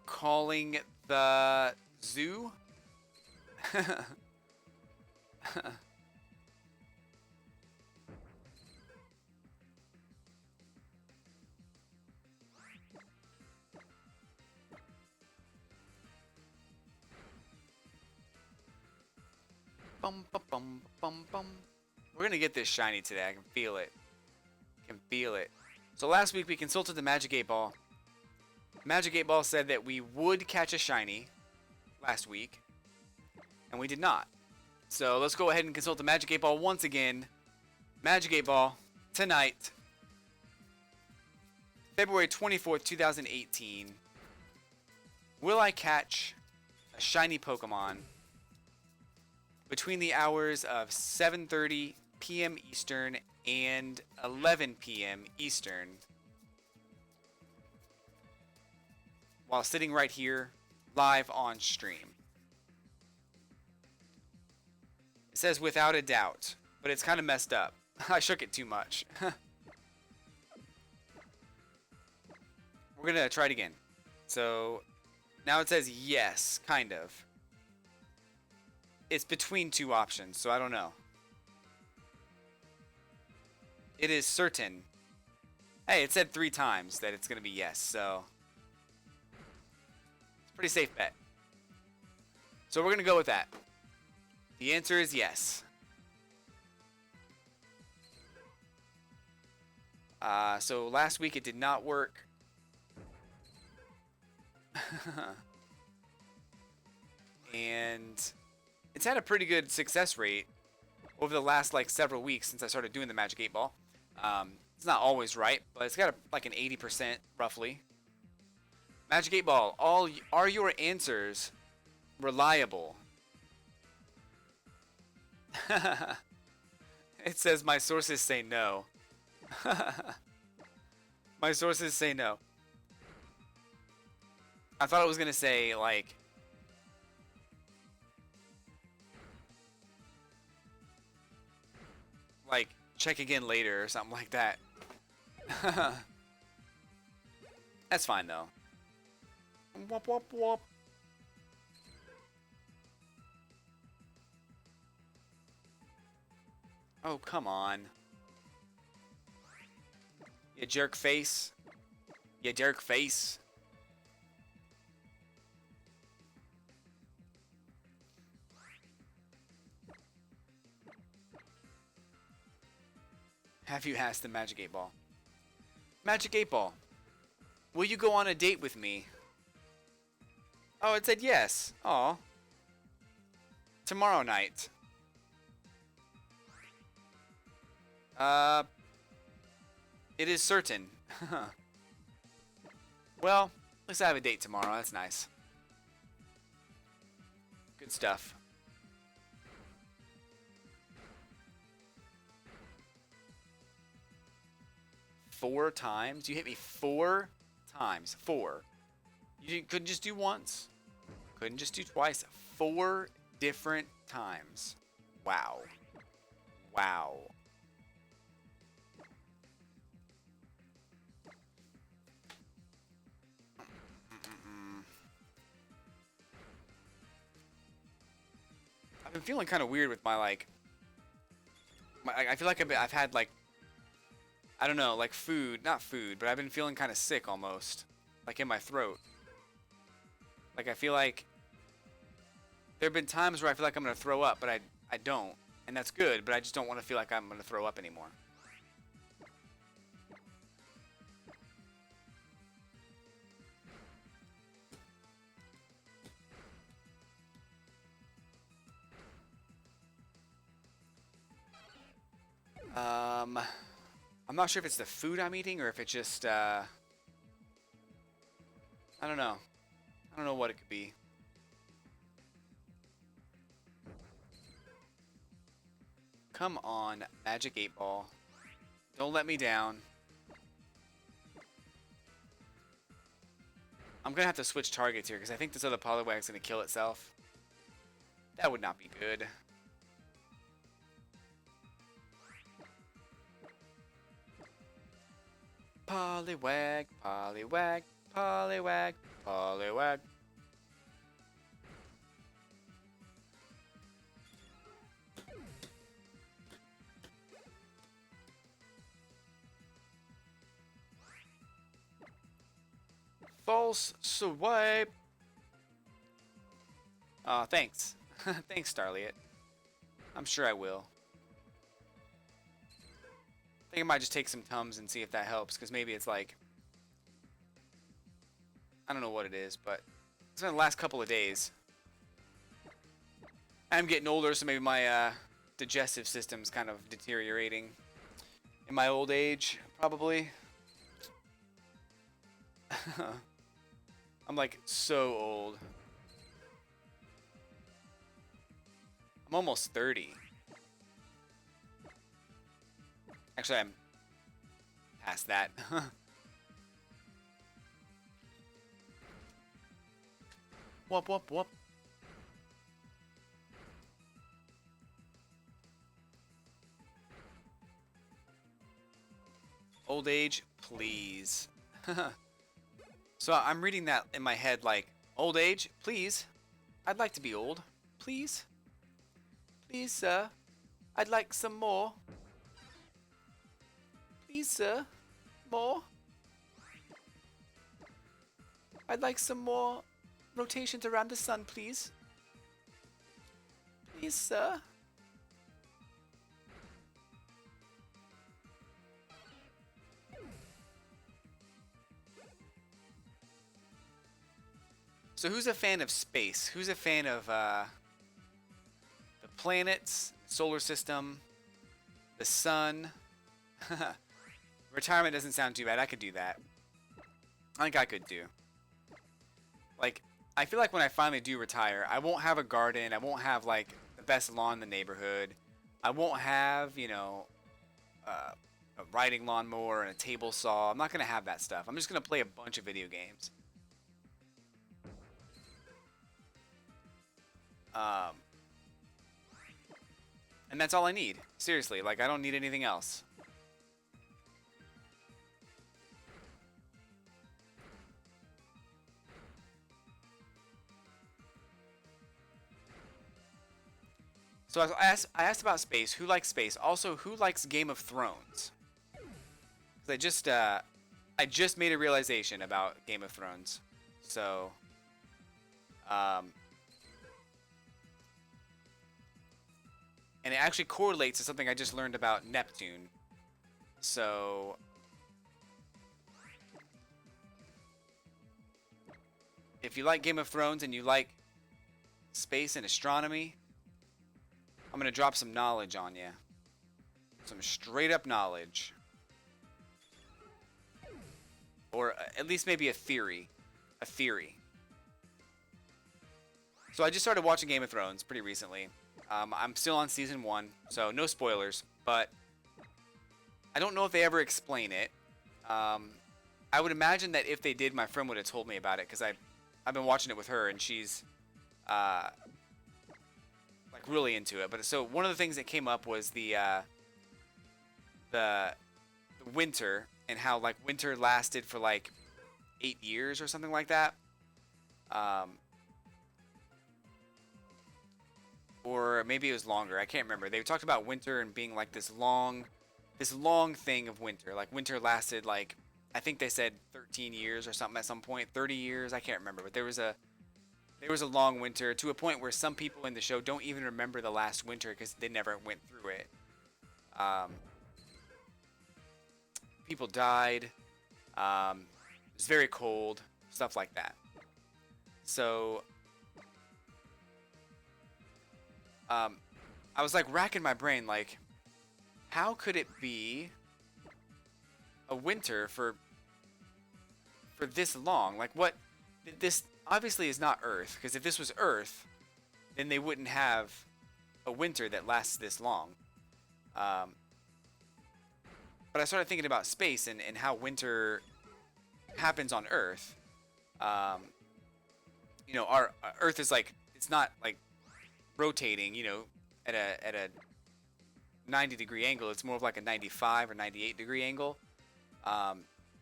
calling the zoo? Bum, bum, bum, bum, bum. We're gonna get this shiny today. I can feel it. I can feel it. So last week we consulted the Magic 8 Ball. Magic 8 Ball said that we would catch a shiny last week, and we did not. So let's go ahead and consult the Magic 8 Ball once again. Magic 8 Ball, tonight, February 24th, 2018. Will I catch a shiny Pokemon between the hours of 7:30 p.m. Eastern and 11 p.m. Eastern, while sitting right here live on stream? It says without a doubt, but it's kind of messed up. I shook it too much. We're gonna try it again. So now it says yes, kind of. It's between two options, so I don't know. It is certain Hey, it said 3 times that it's going to be yes, so it's a pretty safe bet. So we're going to go with that. The answer is yes. So last week it did not work. And it's had a pretty good success rate over the last like several weeks since I started doing the Magic 8 Ball. It's not always right, but it's got like an 80% roughly. Magic 8 Ball, are your answers reliable? It says my sources say no. My sources say no. I thought it was gonna say like check again later or something like that. That's fine though. Wop wop wop. Oh, come on. You jerk face. You jerk face. Have you asked the Magic 8 Ball? Magic 8 Ball, will you go on a date with me? Oh, it said yes. Aw. Tomorrow night. It is certain. Well, at least I have a date tomorrow. That's nice. Good stuff. Four times? You hit me 4 times. 4. You couldn't just do once. Couldn't just do twice. 4 different times. Wow. Wow. I've been feeling kind of weird with my like. I feel like I've had like. I don't know, like food, not food, but I've been feeling kind of sick almost, like in my throat. Like I feel like there have been times where I feel like I'm gonna throw up, but I don't, and that's good. But I just don't want to feel like I'm gonna throw up anymore. I'm not sure if it's the food I'm eating or if it's just I don't know. I don't know what it could be. Come on, Magic 8 Ball. Don't let me down. I'm going to have to switch targets here because I think this other Poliwag's going to kill itself. That would not be good. Poliwag, Poliwag, Poliwag, Poliwag. False swipe. Aw, thanks. Thanks, Starliet. I'm sure I will. I think I might just take some Tums and see if that helps, because maybe it's like... I don't know what it is, but it's been the last couple of days. I'm getting older, so maybe my digestive system's kind of deteriorating. In my old age, probably. I'm like so old. I'm almost 30. Actually, I'm past that. Whoop, whoop, whoop. Old age, please. So I'm reading that in my head like, old age, please. I'd like to be old. Please. Please, sir. I'd like some more. Please, sir. more. I'd like some more rotations around the sun, please. Please, sir. So who's a fan of space? Who's a fan of the planets, solar system, the sun? Retirement doesn't sound too bad. I could do that. I think I could do. Like, I feel like when I finally do retire, I won't have a garden. I won't have, like, the best lawn in the neighborhood. I won't have, you know, a riding lawnmower and a table saw. I'm not going to have that stuff. I'm just going to play a bunch of video games. And that's all I need. Seriously, like, I don't need anything else. So I asked about space. Who likes space? Also, who likes Game of Thrones? 'Cause I just made a realization about Game of Thrones. So, and it actually correlates to something I just learned about Neptune. So, if you like Game of Thrones and you like space and astronomy, I'm going to drop some knowledge on you. Some straight up knowledge. Or at least maybe a theory. A theory. So I just started watching Game of Thrones pretty recently. I'm still on season 1, so no spoilers. But I don't know if they ever explain it. I would imagine that if they did, my friend would have told me about it. Because I've been watching it with her, and she's like really into it. But so one of the things that came up was the winter, and how like winter lasted for like 8 years or something like that. Or maybe it was longer. I can't remember. They talked about winter and being like this long thing of winter. Like winter lasted like, I think they said 13 years or something at some point. 30 years. I can't remember. But there was a long winter, to a point where some people in the show don't even remember the last winter because they never went through it. People died. It was very cold. Stuff like that. So I was like racking my brain, like, how could it be a winter for this long? Like, what? This obviously is not Earth, because if this was Earth, then they wouldn't have a winter that lasts this long. But I started thinking about space and how winter happens on Earth. You know, our Earth is like, it's not like rotating, you know, at a 90-degree angle. It's more of like a 95 or 98-degree angle.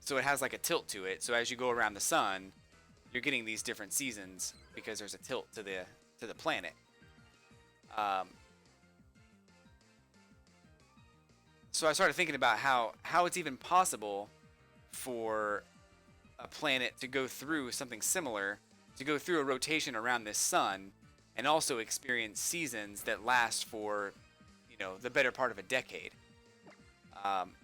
So it has like a tilt to it. So as you go around the sun, you're getting these different seasons because there's a tilt to the planet. So I started thinking about how it's even possible for a planet to go through something similar, to go through a rotation around this sun, and also experience seasons that last for, you know, the better part of a decade. And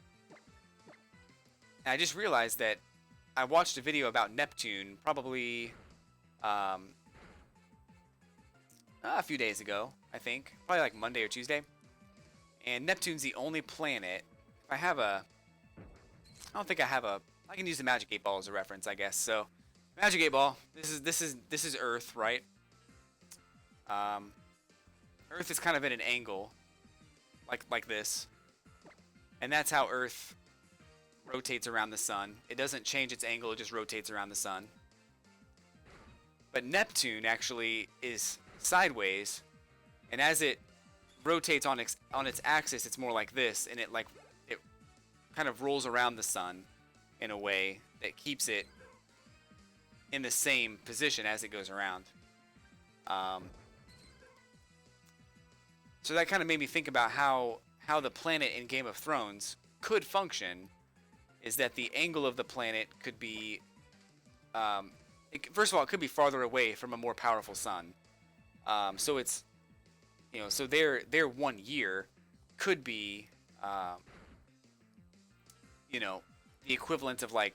I just realized that I watched a video about Neptune probably a few days ago, I think. Probably like Monday or Tuesday. And Neptune's the only planet. If I have I don't think I have I can use the Magic 8 Ball as a reference, I guess. So, Magic 8 Ball. This is Earth, right? Earth is kind of at an angle, like this, and that's how Earth rotates around the sun. It doesn't change its angle; it just rotates around the sun. But Neptune actually is sideways, and as it rotates on its axis, it's more like this, and it kind of rolls around the sun in a way that keeps it in the same position as it goes around. So that kind of made me think about how the planet in Game of Thrones could function, is that the angle of the planet could be, first of all, it could be farther away from a more powerful sun. So it's, so their 1 year could be, you know, the equivalent of like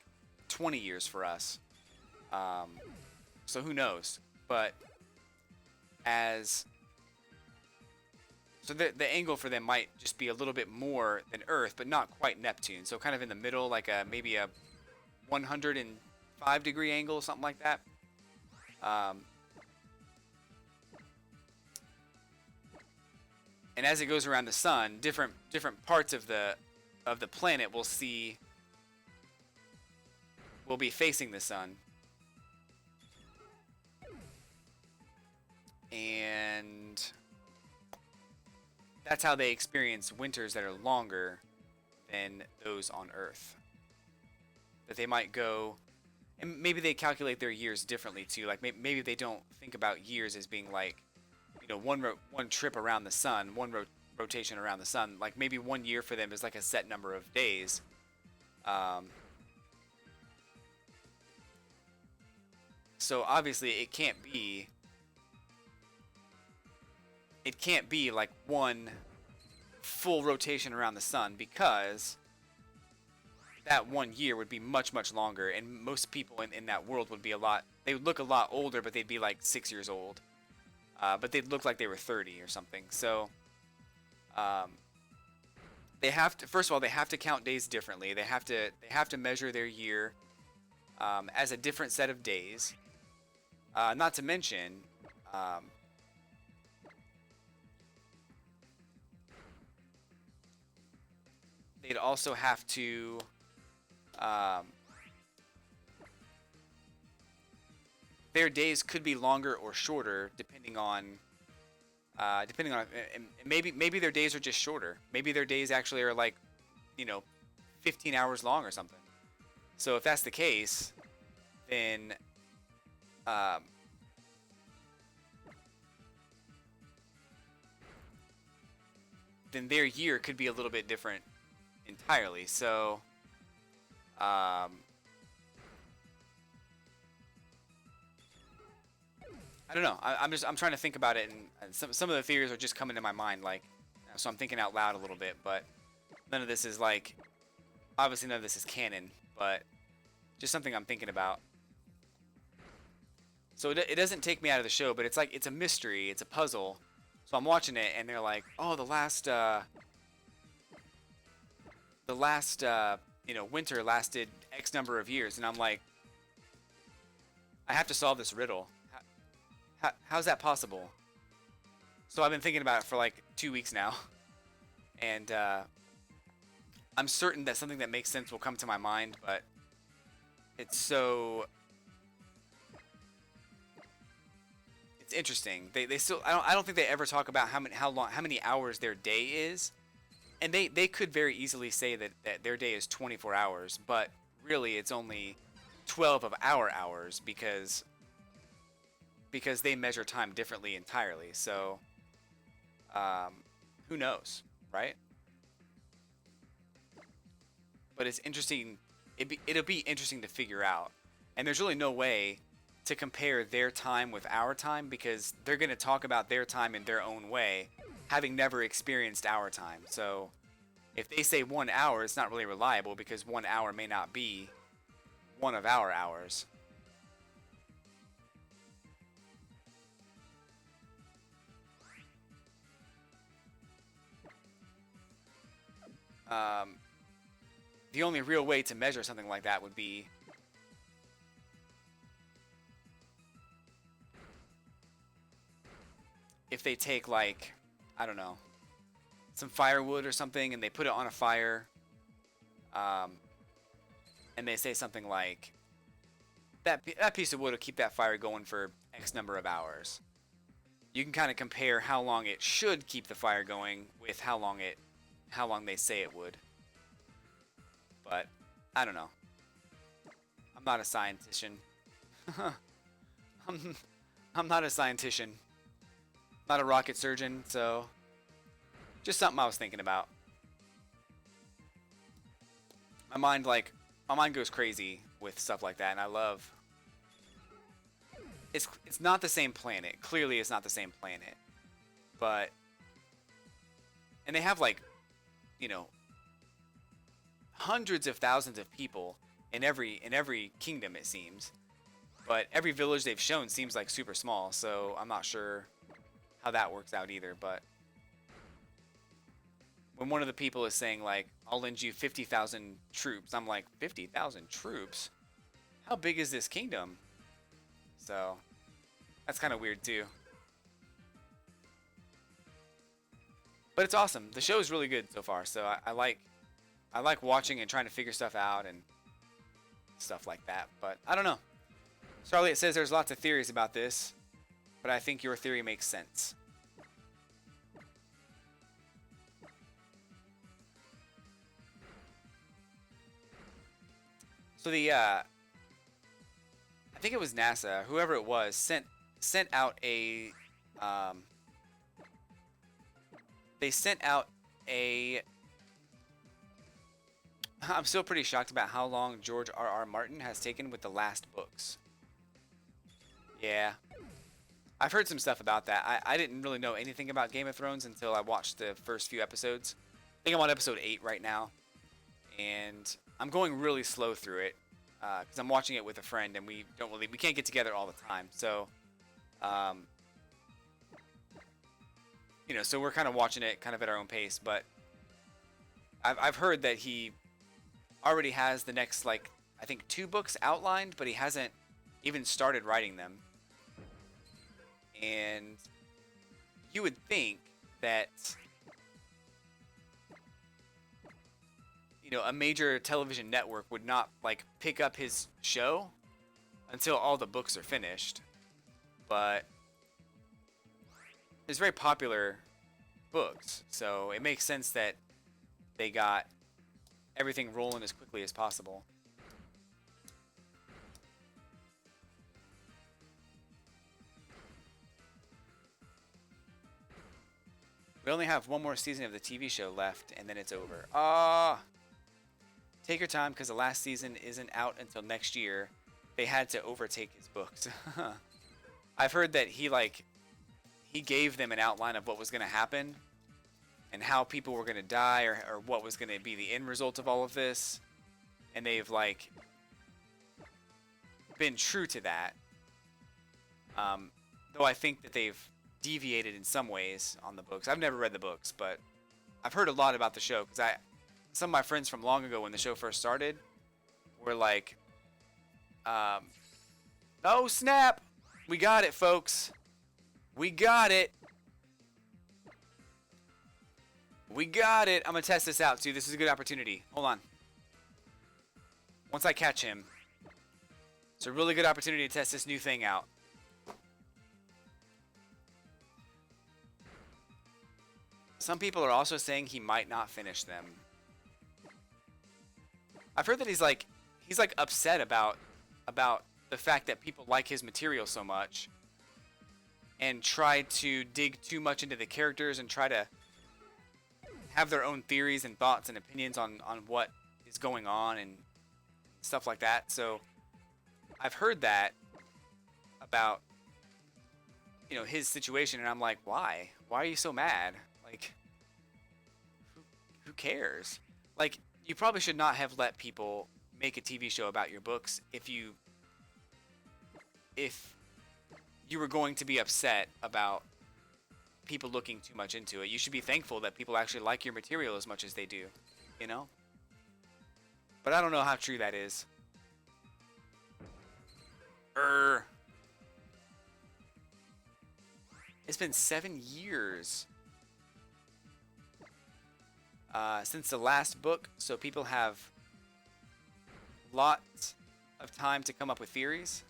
20 years for us. So who knows? But as so the angle for them might just be a little bit more than Earth, but not quite Neptune. So kind of in the middle, like maybe a 105-degree angle, something like that. And as it goes around the sun, different parts of the planet will be facing the sun. And that's how they experience winters that are longer than those on Earth. That they might go, and maybe they calculate their years differently too. Like maybe they don't think about years as being like, one trip around the sun, one rotation around the sun. Like maybe 1 year for them is like a set number of days. So obviously it can't be like one full rotation around the sun, because that 1 year would be much, much longer, and most people in that world would they would look a lot older, but they'd be like 6 years old. But they'd look like they were 30 or something. So they have to, first of all, they have to count days differently. They have to measure their year as a different set of days. Not to mention, they'd also have to their days could be longer or shorter depending on maybe their days are just shorter. Maybe their days actually are like 15 hours long or something. So if that's the case, then their year could be a little bit different entirely. So I don't know. I'm trying to think about it, and some of the theories are just coming to my mind, like, so I'm thinking out loud a little bit. But none of this is like, obviously none of this is canon, but just something I'm thinking about. So it doesn't take me out of the show, but it's like it's a mystery, it's a puzzle. So I'm watching it, and they're like, oh, the last winter lasted X number of years, and I'm like, I have to solve this riddle. How's that possible? So I've been thinking about it for like 2 weeks now, and I'm certain that something that makes sense will come to my mind, but it's interesting. They still, I don't think they ever talk about how many hours their day is, and they could very easily say that their day is 24 hours, but really it's only 12 of our hours because they measure time differently entirely. So who knows, right? But it's interesting. It'll be interesting to figure out, and there's really no way to compare their time with our time, because they're going to talk about their time in their own way, having never experienced our time. So if they say 1 hour, it's not really reliable, because 1 hour may not be one of our hours. The only real way to measure something like that would be if they take, like, I don't know, some firewood or something, and they put it on a fire, and they say something like, that piece of wood will keep that fire going for X number of hours. You can kind of compare how long it should keep the fire going with how long they say it would. But I don't know. I'm not a scientician. I'm not a scientician. Not a rocket surgeon, so just something I was thinking about. My mind like my mind goes crazy with stuff like that, and I love. It's not the same planet. Clearly, it's not the same planet, but and they have like, you know, hundreds of thousands of people in every kingdom it seems, but every village they've shown seems like super small. So I'm not sure how that works out either. But when one of the people is saying like, "I'll lend you 50,000 troops," I'm like, 50,000 troops? How big is this kingdom? So that's kind of weird too. But it's awesome. The show is really good so far. So I like watching and trying to figure stuff out and stuff like that. But I don't know. Starlight says there's lots of theories about this, but I think your theory makes sense. So I think it was NASA, whoever it was, sent out a they sent out a I'm still pretty shocked about how long George R.R. Martin has taken with the last books. Yeah. I've heard some stuff about that. I didn't really know anything about Game of Thrones until I watched the first few episodes. I think I'm on episode 8 right now. And I'm going really slow through it. Because I'm watching it with a friend and we can't get together all the time. So, so we're kind of watching it kind of at our own pace. But I've heard that he already has the next, like, I think 2 books outlined, but he hasn't even started writing them. And you would think that, a major television network would not, like, pick up his show until all the books are finished. But it's very popular books, so it makes sense that they got everything rolling as quickly as possible. We only have one more season of the TV show left, and then it's over. Take your time, because the last season isn't out until next year. They had to overtake his books. I've heard that he gave them an outline of what was going to happen, and how people were going to die, or what was going to be the end result of all of this. And they've, like, been true to that. Though I think that they've deviated in some ways on the books. I've never read the books, but I've heard a lot about the show, because some of my friends from long ago when the show first started were like, oh snap, we got it, folks, we got it, I'm gonna test this out too. This is a good opportunity. Hold on. Once I catch him, it's a really good opportunity to test this new thing out. Some people are also saying he might not finish them. I've heard that he's like upset about the fact that people like his material so much and try to dig too much into the characters and try to have their own theories and thoughts and opinions on what is going on and stuff like that. So I've heard that about his situation, and I'm like, why are you so mad? Like, who cares? Like, you probably should not have let people make a TV show about your books if you were going to be upset about people looking too much into it. You should be thankful that people actually like your material as much as they do, But I don't know how true that is. It's been 7 years since the last book, so people have lots of time to come up with theories.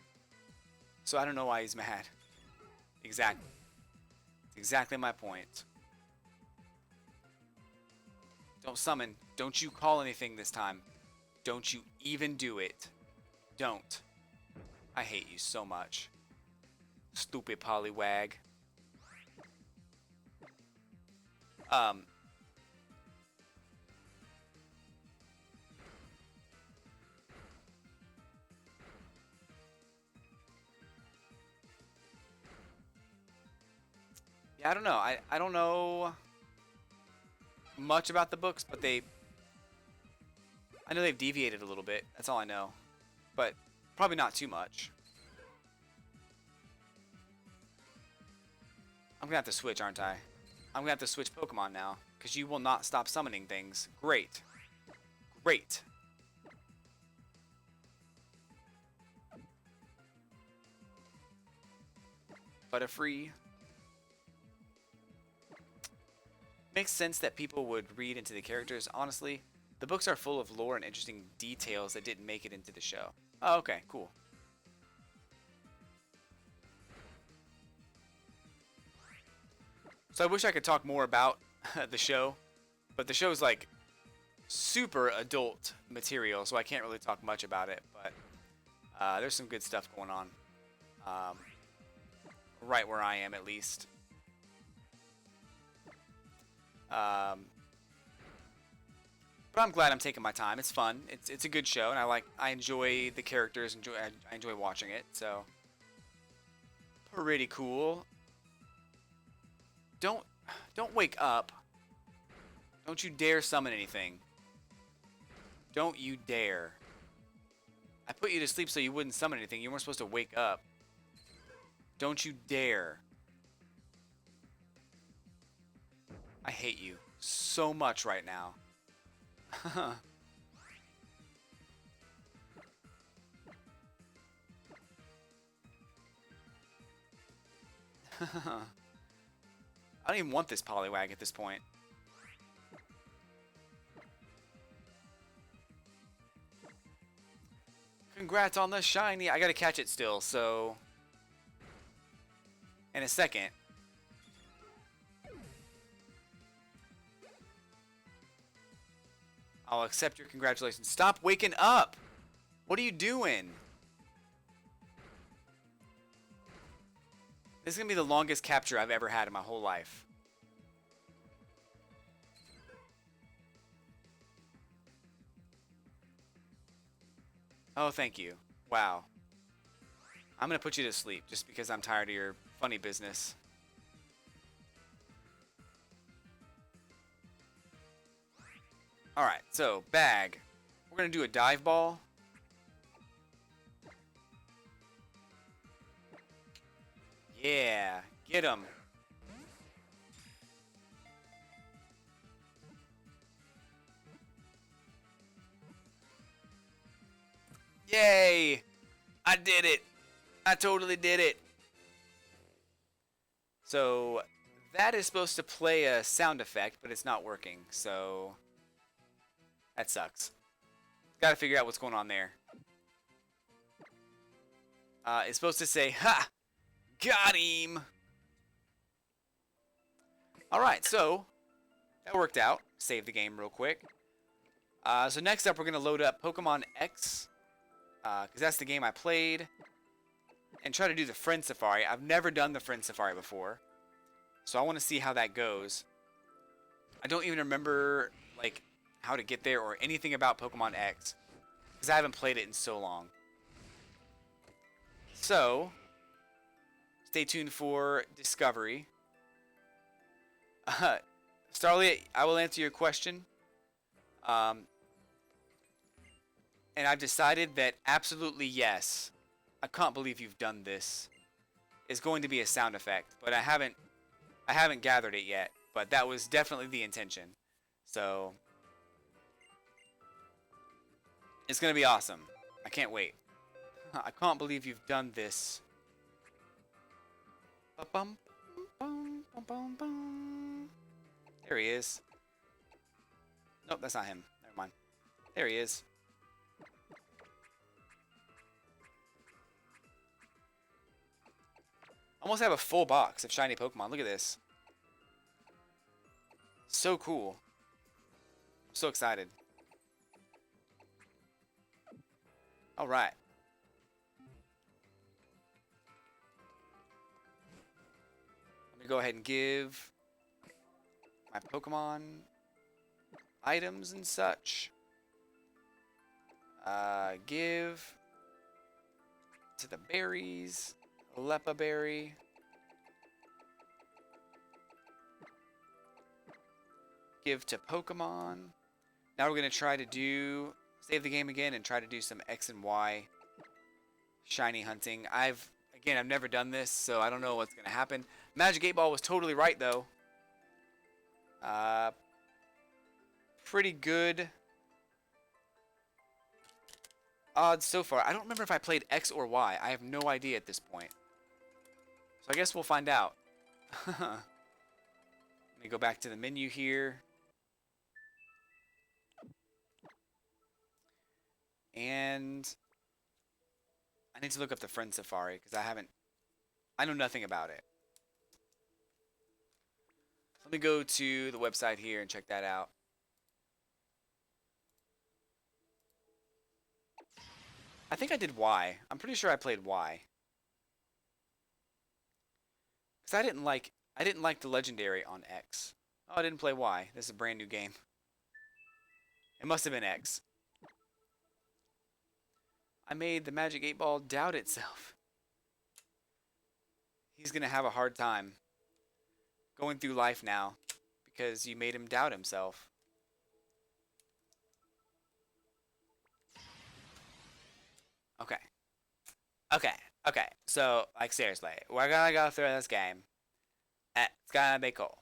So I don't know why he's mad. Exactly. Exactly my point. Don't summon. Don't you call anything this time. Don't you even do it. Don't. I hate you so much. Stupid Poliwag. Yeah, I don't know. I don't know much about the books, but I know they've deviated a little bit. That's all I know. But probably not too much. I'm gonna have to switch, aren't I? I'm gonna have to switch Pokemon now, because you will not stop summoning things. Great. Great. Butterfree. Makes sense that people would read into the characters. Honestly, the books are full of lore and interesting details that didn't make it into the show. Oh, okay, cool. So I wish I could talk more about the show, but the show's like super adult material, so I can't really talk much about it. But there's some good stuff going on, um, right where I am at least. But I'm glad I'm taking my time. It's fun. It's a good show, and I enjoy the characters. I enjoy watching it. So pretty cool. Don't don't wake up. Don't you dare summon anything. Don't you dare. I put you to sleep so you wouldn't summon anything. You weren't supposed to wake up. Don't you dare. I hate you so much right now. I don't even want this Poliwag at this point. Congrats on the shiny. I gotta catch it still, so... In a second. I'll accept your congratulations. Stop waking up! What are you doing? This is gonna be the longest capture I've ever had in my whole life. Oh, thank you. Wow. I'm gonna put you to sleep just because I'm tired of your funny business. Alright, so, bag. We're gonna do a dive ball. Yeah, get him. Yay! I did it! I totally did it! So, that is supposed to play a sound effect, but it's not working, so... That sucks. Gotta figure out what's going on there. It's supposed to say, ha! Got him! Alright, so... That worked out. Save the game real quick. So next up, we're going to load up Pokemon X. Because that's the game I played. And try to do the Friend Safari. I've never done the Friend Safari before. So I want to see how that goes. I don't even remember, like, how to get there or anything about Pokemon X. Because I haven't played it in so long. So, stay tuned for Discovery. Starlight, I will answer your question. And I've decided that absolutely yes. I can't believe you've done this. Is going to be a sound effect, but I haven't gathered it yet. But that was definitely the intention. So it's gonna be awesome. I can't wait. I can't believe you've done this. There he is. Nope, that's not him. Never mind. There he is. Almost have a full box of shiny Pokemon. Look at this. So cool. I'm so excited. Alright. Let me go ahead and give my Pokemon items and such. Give to the berries. Lepa berry. give to Pokemon. Now we're going to try to save the game again and try to do some X and Y shiny hunting. I've never done this, so I don't know what's going to happen. Magic 8 Ball was totally right, though. Pretty good odds so far. I don't remember if I played X or Y. I have no idea at this point. So I guess we'll find out. Let me go back to the menu here. And I need to look up the Friend Safari because I know nothing about it. So let me go to the website here and check that out. I think I did Y. I'm pretty sure I played Y. Because I didn't like the legendary on X. Oh, I didn't play Y. This is a brand new game. It must have been X. I made the Magic 8 Ball doubt itself. He's going to have a hard time going through life now because you made him doubt himself. Okay. Okay. So, like, seriously, we're going to go through this game. It's going to be cool.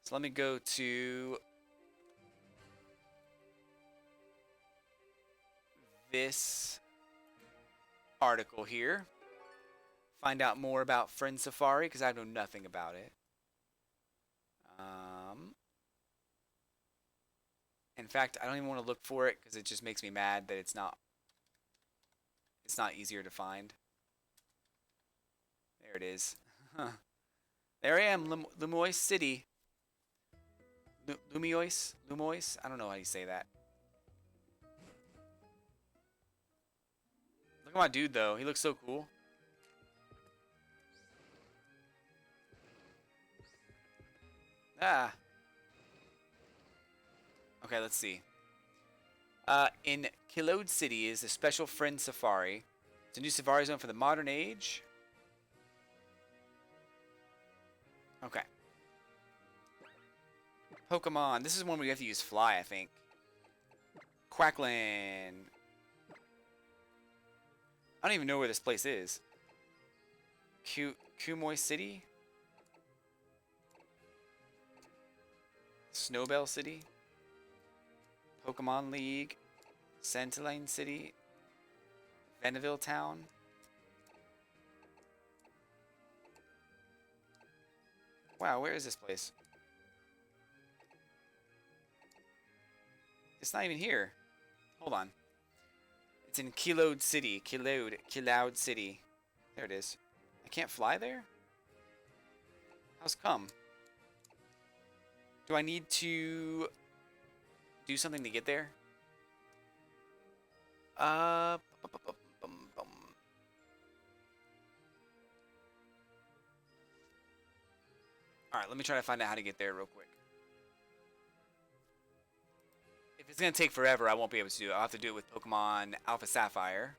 So let me go to this article here. Find out more about Friend Safari because I know nothing about it. In fact, I don't even want to look for it because it just makes me mad that it's not easier to find. There it is. There I am, Lumois City. Lumois? I don't know how you say that. Look at my dude, though. He looks so cool. Ah. Okay, let's see. In Kilode City is a special Friend Safari. It's a new safari zone for the modern age. Okay. Pokemon. This is one where you have to use Fly, I think. Quackland. I don't even know where this place is. Kumoy City? Snowbell City? Pokemon League? Centilane City? Veneville Town? Wow, where is this place? It's not even here. Hold on. It's in Kilode City. Kilode City. There it is. I can't fly there? How's come? Do I need to do something to get there? Alright, let me try to find out how to get there real quick. If it's going to take forever, I won't be able to do it. I'll have to do it with Pokemon Alpha Sapphire.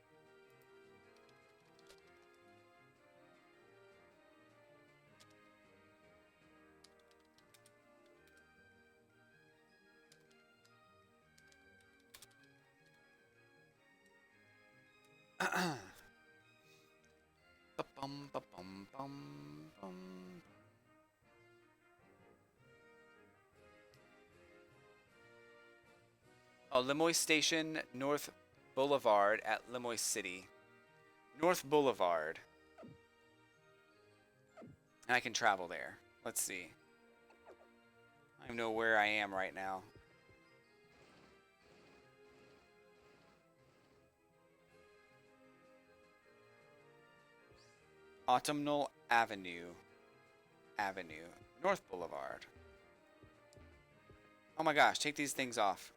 Oh, Lemoyne Station, North Boulevard at Lemoyne City. North Boulevard. And I can travel there. Let's see. I don't know where I am right now. Autumnal Avenue. North Boulevard. Oh my gosh, take these things off.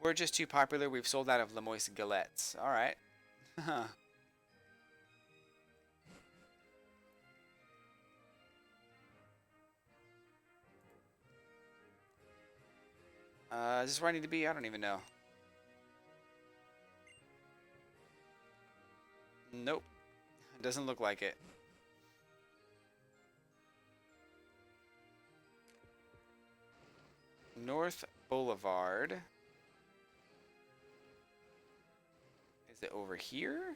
We're just too popular. We've sold out of Lemoyne Galettes. Alright. Is this where I need to be? I don't even know. Nope. It doesn't look like it. North Boulevard. Is it over here?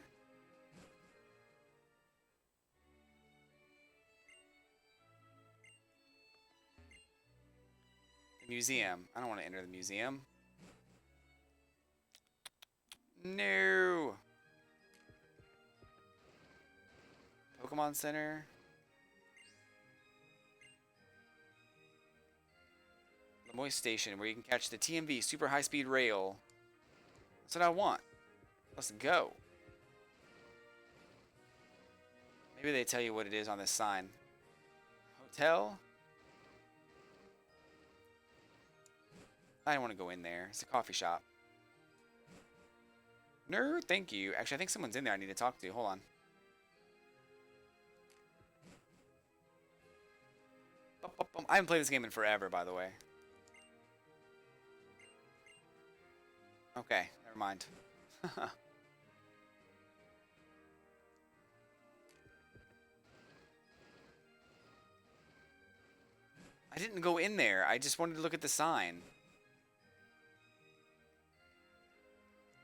The museum. I don't want to enter the museum. No. Pokemon Center. Lemoyne Station, where you can catch the TMV Super High Speed Rail. That's what I want. Let's go. Maybe they tell you what it is on this sign. Hotel? I don't want to go in there. It's a coffee shop. No, thank you. Actually, I think someone's in there I need to talk to. Hold on. I haven't played this game in forever, by the way. Okay, never mind. I didn't go in there. I just wanted to look at the sign.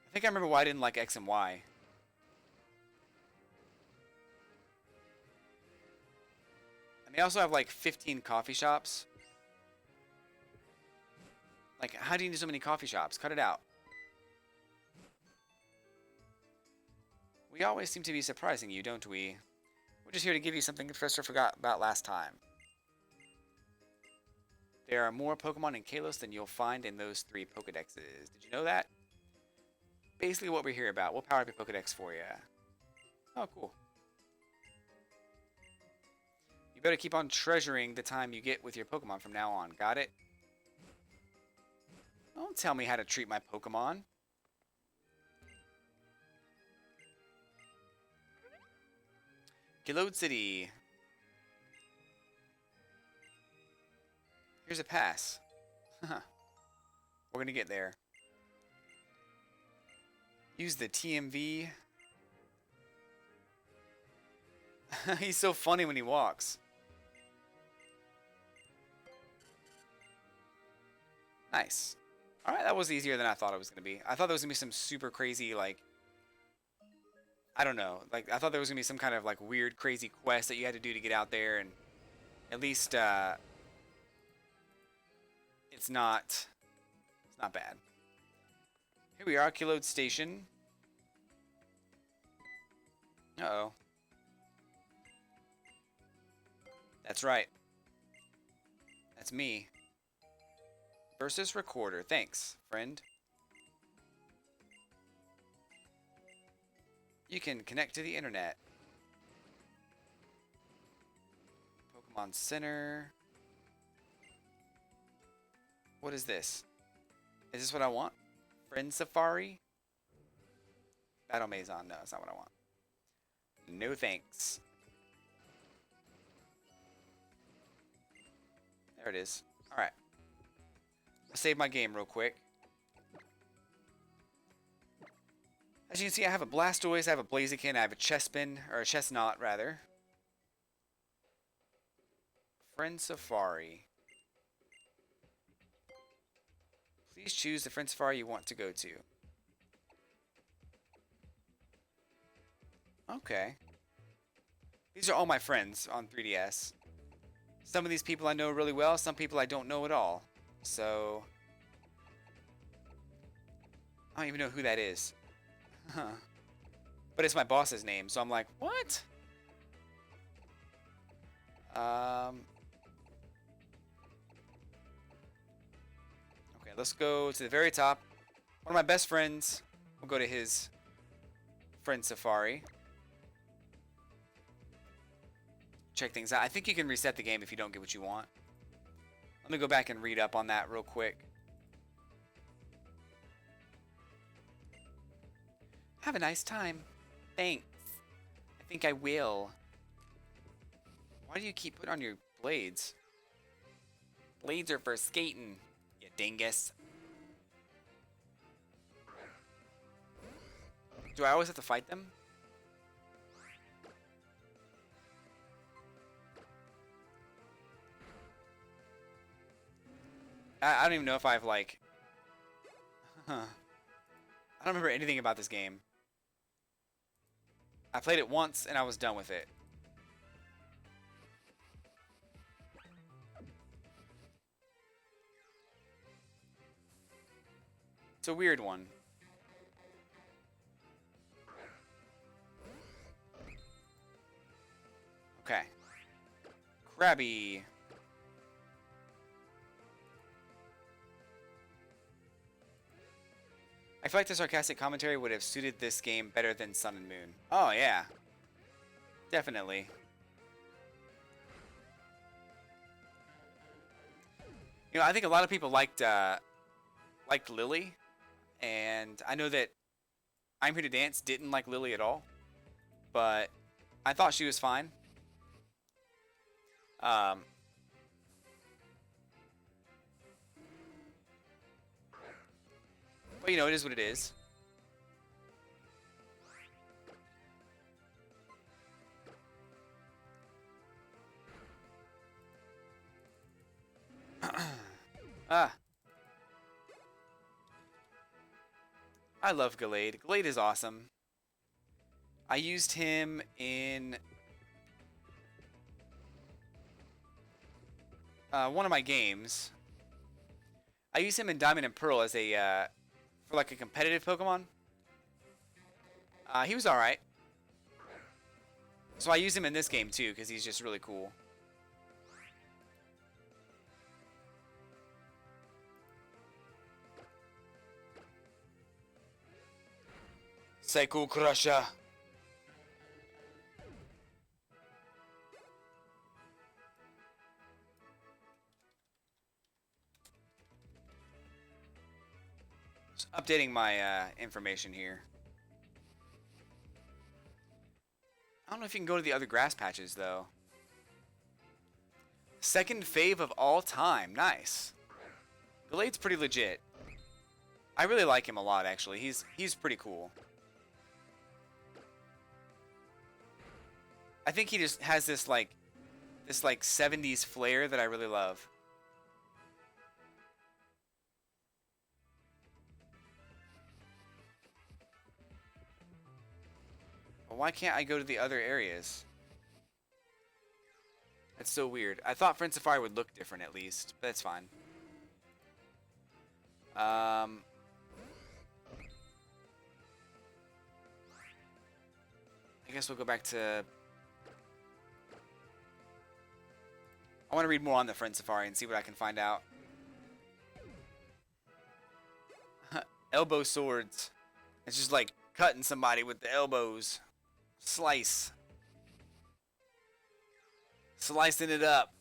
I think I remember why I didn't like X and Y. And they also have like 15 coffee shops. Like, how do you need so many coffee shops? Cut it out. We always seem to be surprising you, don't we? We're just here to give you something the professor forgot about last time. There are more Pokemon in Kalos than you'll find in those 3 Pokedexes. Did you know that? Basically what we're here about. We'll power up your Pokedex for you. Oh, cool. You better keep on treasuring the time you get with your Pokemon from now on. Got it? Don't tell me how to treat my Pokemon. Gilode City. Here's a pass. We're gonna get there. Use the TMV. He's so funny when he walks. Nice. Alright, that was easier than I thought it was gonna be. I thought there was gonna be some super crazy, like, I don't know. Like, I thought there was gonna be some kind of like weird, crazy quest that you had to do to get out there, and at least it's not bad. Here we are, Kilode Station. Uh-oh. That's right. That's me. Versus recorder. Thanks, friend. You can connect to the internet. Pokemon Center. What is this? Is this what I want? Friend Safari? Battle Maison. No, that's not what I want. No thanks. There it is. Alright. I'll save my game real quick. As you can see, I have a Blastoise, I have a Blaziken, I have a Chespin, or a Chestnut, rather. Friend Safari. Please choose the Friend Safari you want to go to. Okay. These are all my friends on 3DS. Some of these people I know really well, some people I don't know at all. So, I don't even know who that is. Huh. But it's my boss's name, so I'm like, what? Okay, let's go to the very top. One of my best friends. We'll go to his Friend Safari. Check things out. I think you can reset the game if you don't get what you want. Let me go back and read up on that real quick. Have a nice time. Thanks. I think I will. Why do you keep putting on your blades? Blades are for skating, you dingus. Do I always have to fight them? I don't even know if I've like... Huh. I don't remember anything about this game. I played it once and I was done with it. It's a weird one. Okay. Krabby. I feel like the sarcastic commentary would have suited this game better than Sun and Moon. Oh, yeah. Definitely. You know, I think a lot of people liked Lily, and I know that I'm Here to Dance didn't like Lily at all, but I thought she was fine. Um, but you know, it is what it is. Ah, I love Gallade. Gallade is awesome. I used him in one of my games. I used him in Diamond and Pearl as a for like a competitive Pokemon. He was all right. So I use him in this game too because he's just really cool. Psycho Crusher. Just updating my information here. I don't know if you can go to the other grass patches though. Second fave of all time. Nice. Gallade's pretty legit. I really like him a lot actually. He's pretty cool. I think he just has this like 70s flair that I really love. Why can't I go to the other areas? That's so weird. I thought Friend Safari would look different at least, but that's fine. I guess we'll go back to... I want to read more on the Friend Safari and see what I can find out. Elbow swords. It's just like cutting somebody with the elbows. Slice. Slicing it up.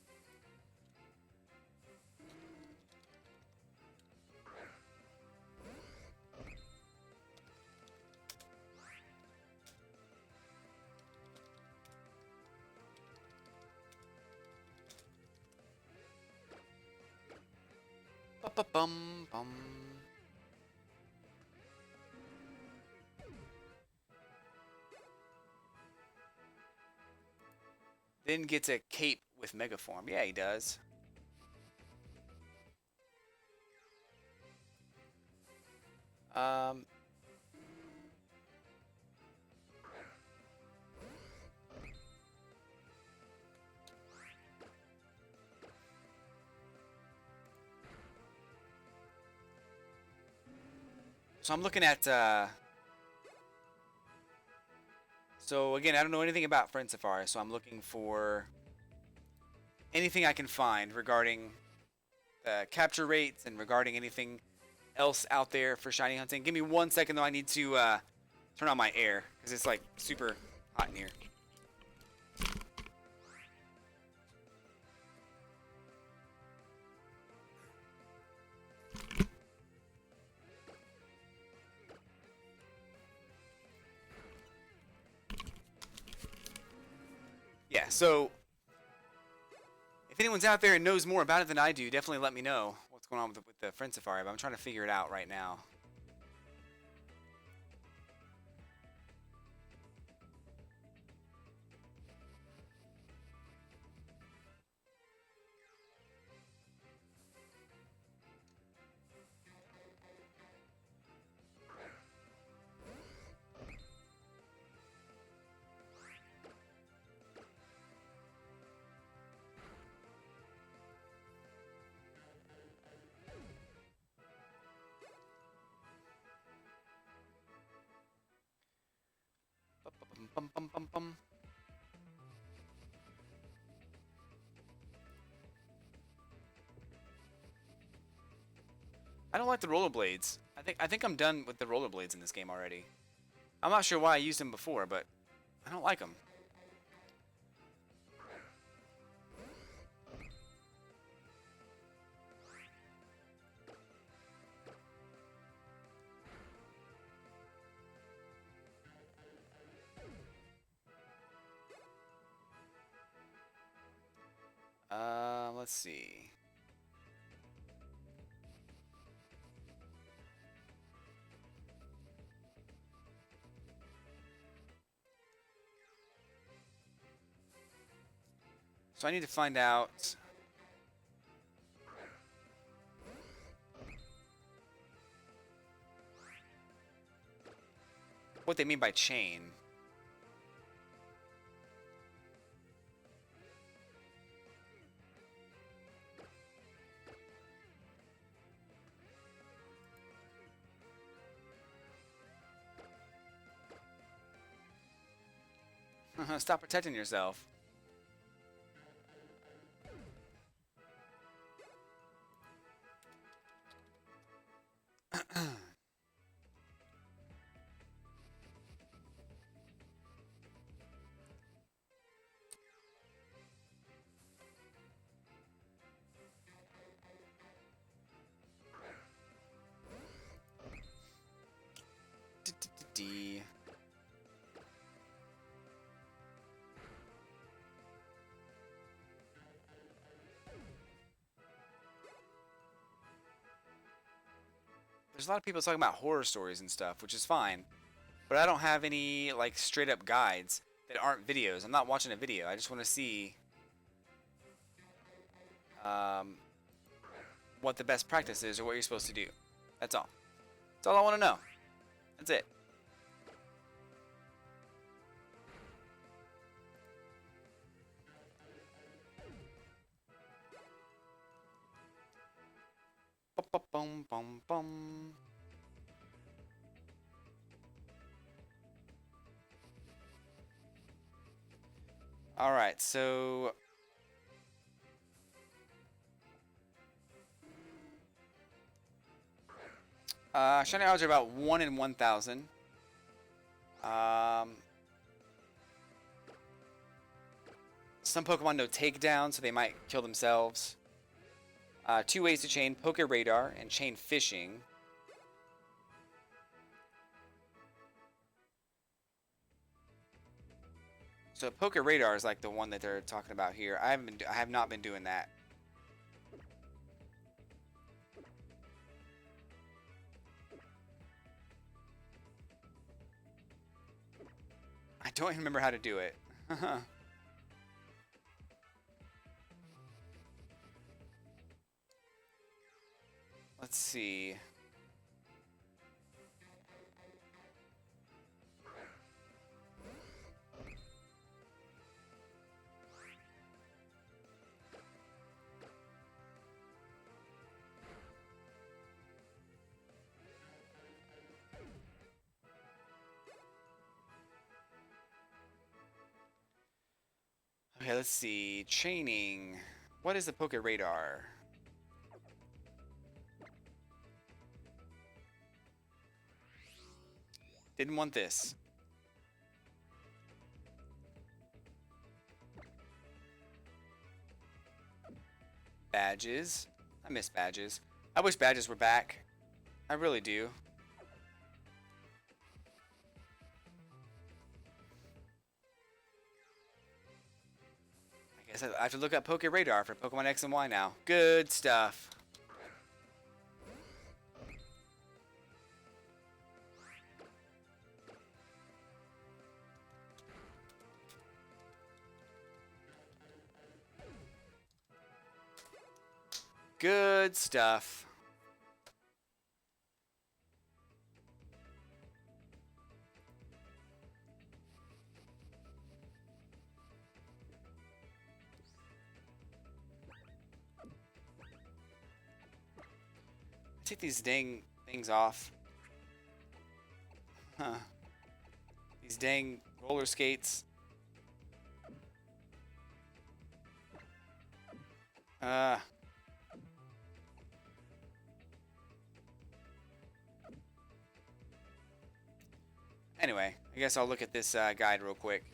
Ba-ba-bum-bum. Then gets a cape with Megaform. Yeah, he does. Um, so I'm looking at... So again, I don't know anything about Friend Safari, so I'm looking for anything I can find regarding capture rates and regarding anything else out there for shiny hunting. Give me 1 second though. I need to turn on my air because it's like super hot in here. Yeah, so if anyone's out there and knows more about it than I do, definitely let me know what's going on with the Friend Safari, but I'm trying to figure it out right now. Bum, bum, bum, bum. I don't like the rollerblades. I think I'm done with the rollerblades in this game already. I'm not sure why I used them before, but I don't like them. Let's see. So I need to find out what they mean by chain. Stop protecting yourself. D. There's a lot of people talking about horror stories and stuff, which is fine. But I don't have any like straight up guides that aren't videos. I'm not watching a video. I just want to see um, what the best practice is or what you're supposed to do. That's all. That's all I want to know. That's it. Bum, bum, bum. All right, so shiny odds are about 1 in 1,000. Some Pokemon know takedown, so they might kill themselves. 2 ways to chain: Poke Radar and Chain Fishing. So Poke Radar is like the one that they're talking about here. I have not been doing that. I don't even remember how to do it. Let's see. Okay, let's see. Chaining. What is the Poke Radar? Didn't want this. Badges. I miss badges. I wish badges were back. I really do. I guess I have to look up Poke Radar for Pokemon X and Y now. Good stuff. Good stuff. Take these dang things off. Huh. These dang Roller skates. Uh, anyway, I guess I'll look at this guide real quick.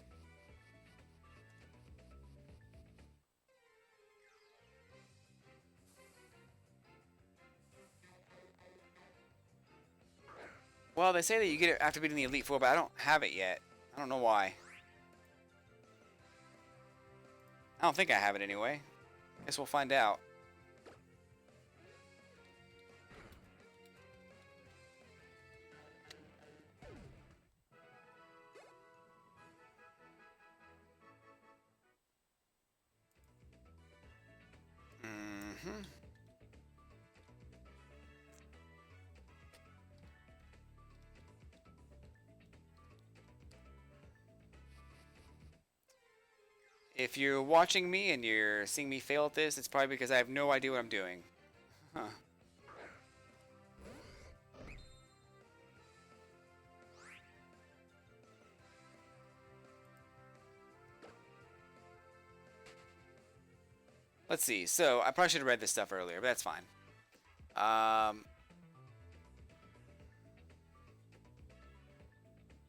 Well, they say that you get it after beating the Elite Four, but I don't have it yet. I don't know why. I don't think I have it anyway. Guess we'll find out. Mm-hmm. If you're watching me and you're seeing me fail at this, it's probably because I have no idea what I'm doing. Huh. Let's see. So, I probably should have read this stuff earlier, but that's fine.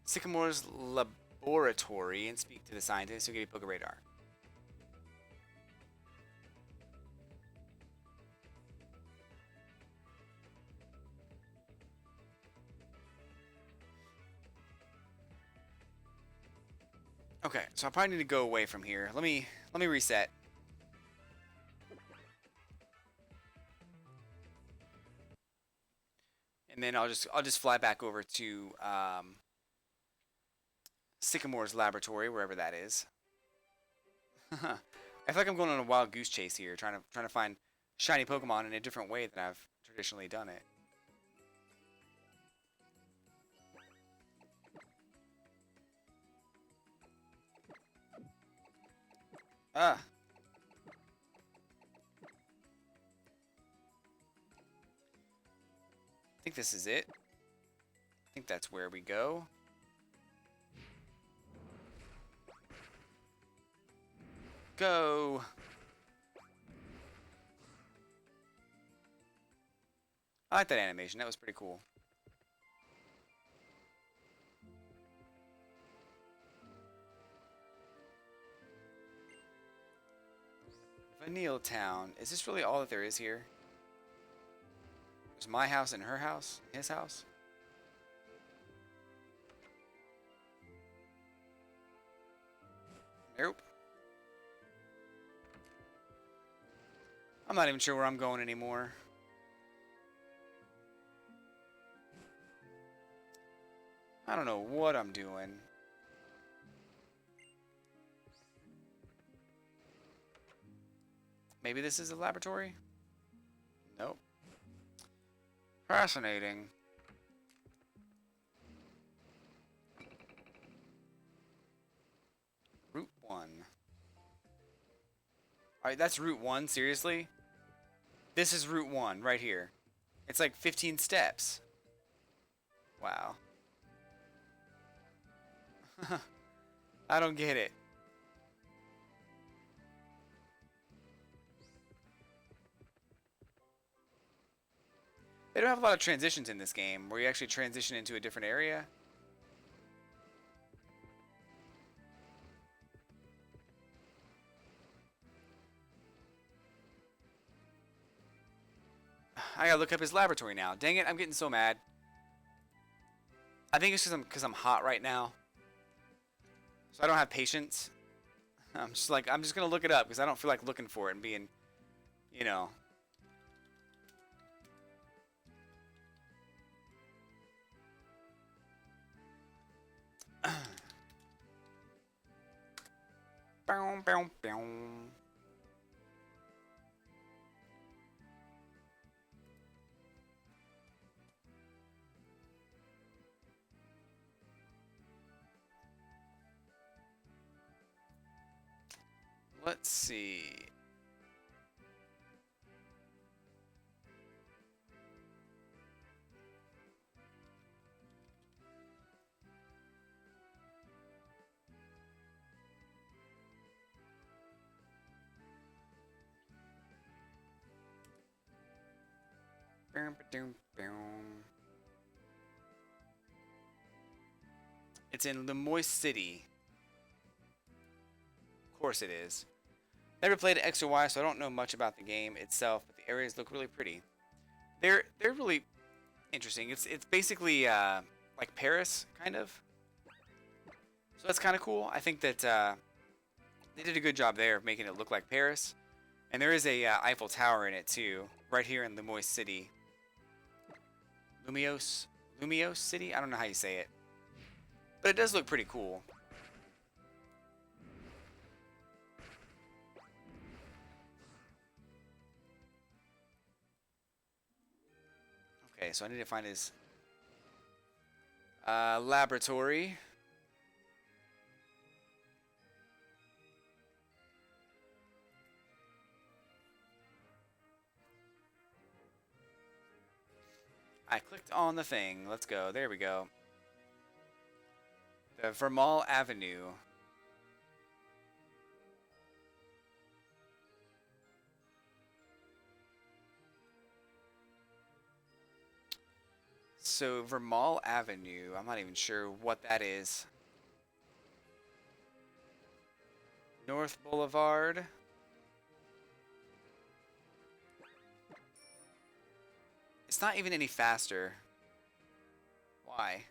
Sycamore's laboratory and speak to the scientist who gave you Poke Radar. Okay, so I probably need to go away from here. Let me reset. And then I'll just fly back over to Sycamore's laboratory, wherever that is. I feel like I'm going on a wild goose chase here, trying to find shiny Pokemon in a different way than I've traditionally done it. Ah. I think this is it. I think that's where we go. Go. I like that animation. That was pretty cool. Vanille Town. Is this really all that there is here? There's my house and her house? His house? Nope. I'm not even sure where I'm going anymore. I don't know what I'm doing. Maybe this is a laboratory? Nope. Fascinating. Route 1. Alright, that's Route 1, seriously? This is Route 1, right here. It's like 15 steps. Wow. I don't get it. They don't have a lot of transitions in this game, where you actually transition into a different area. I gotta look up his laboratory now. Dang it, I'm getting so mad. I think it's just because I'm hot right now. So I don't have patience. I'm just gonna look it up because I don't feel like looking for it and being, you know. Bow, bow, bow. Let's see. It's in Lemoyne City. Of course it is. Never played X or Y, so I don't know much about the game itself, but the areas look really pretty. They're really interesting. It's basically like Paris, kind of. So that's kind of cool. I think that they did a good job there of making it look like Paris. And there is a Eiffel Tower in it too, right here in Lemoyne City. Lumios City? I don't know how you say it. But it does look pretty cool. Okay, so I need to find his laboratory. I clicked on the thing. Let's go. There we go. The Vermal Avenue. So Vermal Avenue, I'm not even sure what that is. North Boulevard. It's not even any faster. Why?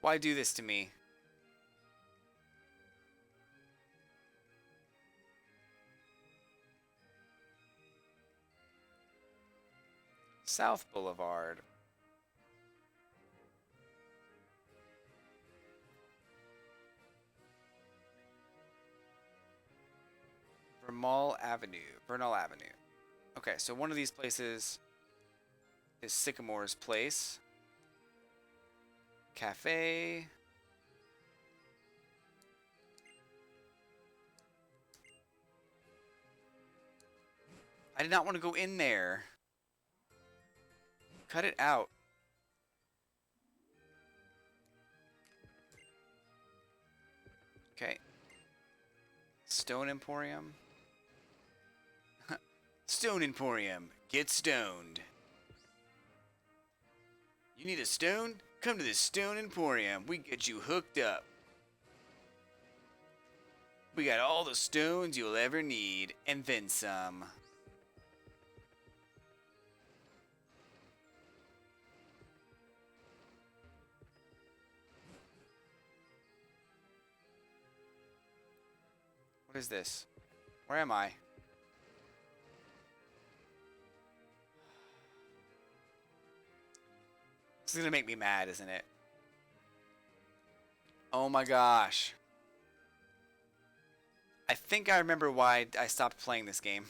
Why do this to me? South Boulevard. Vermal Avenue. Vernal Avenue. Okay, so one of these places is Sycamore's place. Cafe. I did not want to go in there. Cut it out. Okay. Stone Emporium. Stone Emporium. Get stoned. You need a stone? Come to the Stone Emporium. We get you hooked up. We got all the stones you'll ever need, and then some. What is this? Where am I? This is gonna make me mad, isn't it? Oh my gosh. I think I remember why I stopped playing this game.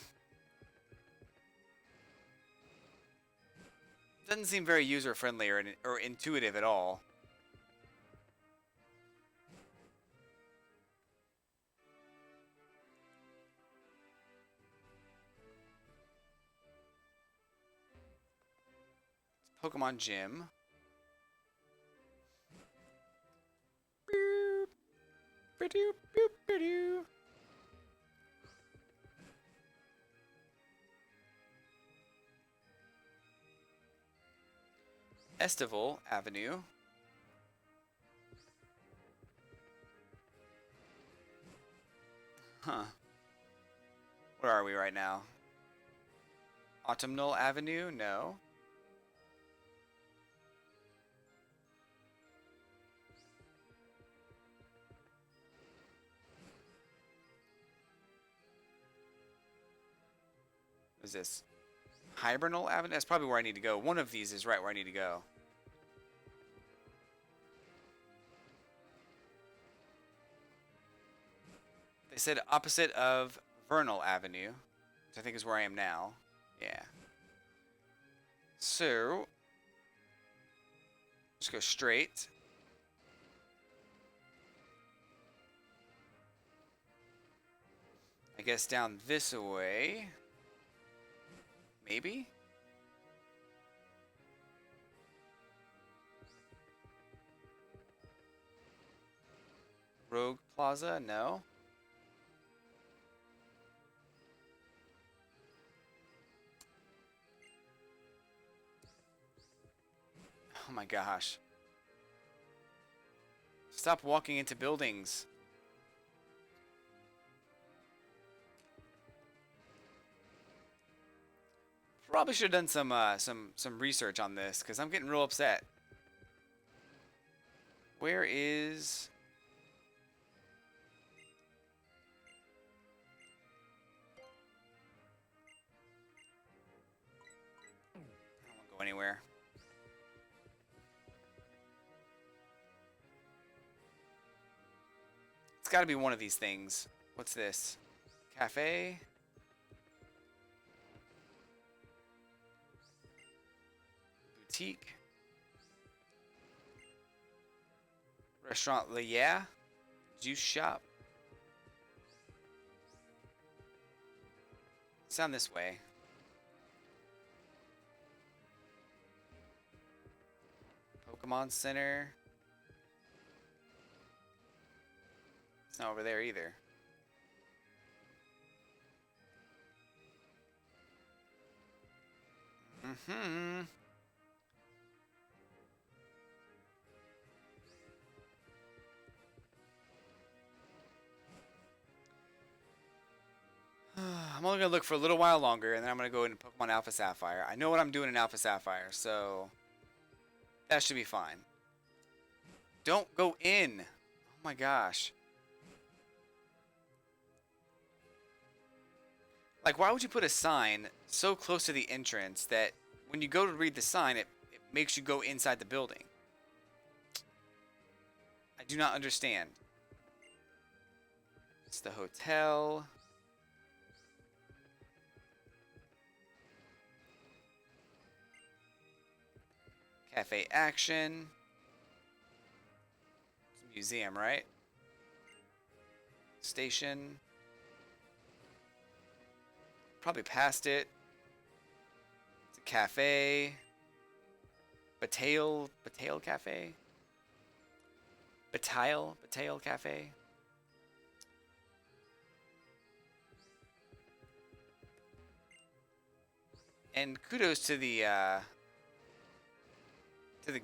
Doesn't seem very user-friendly or intuitive at all. Pokemon Gym. Estival Avenue. Huh. Where are we right now? Autumnal Avenue? No. What is this? Hibernal Avenue? That's probably where I need to go. One of these is right where I need to go. They said opposite of Vernal Avenue, which I think is where I am now. Yeah. So, just go straight. I guess down this way. Maybe? Rogue Plaza? No. Oh my gosh. Stop walking into buildings. Probably should have done some research on this because I'm getting real upset. Where is... I don't want to go anywhere. It's got to be one of these things. What's this? Cafe? Boutique? Restaurant Yeah? Juice shop? It's down this way. Pokemon Center. It's not over there either. Mm-hmm. I'm only going to look for a little while longer, and then I'm going to go into Pokemon Alpha Sapphire. I know what I'm doing in Alpha Sapphire, so that should be fine. Don't go in. Oh my gosh. Like, why would you put a sign so close to the entrance that when you go to read the sign, it makes you go inside the building? I do not understand. It's the hotel. Cafe Action. It's a museum, right? Station. Probably past it. It's a cafe. Bataille Cafe. Bataille Cafe. And kudos to the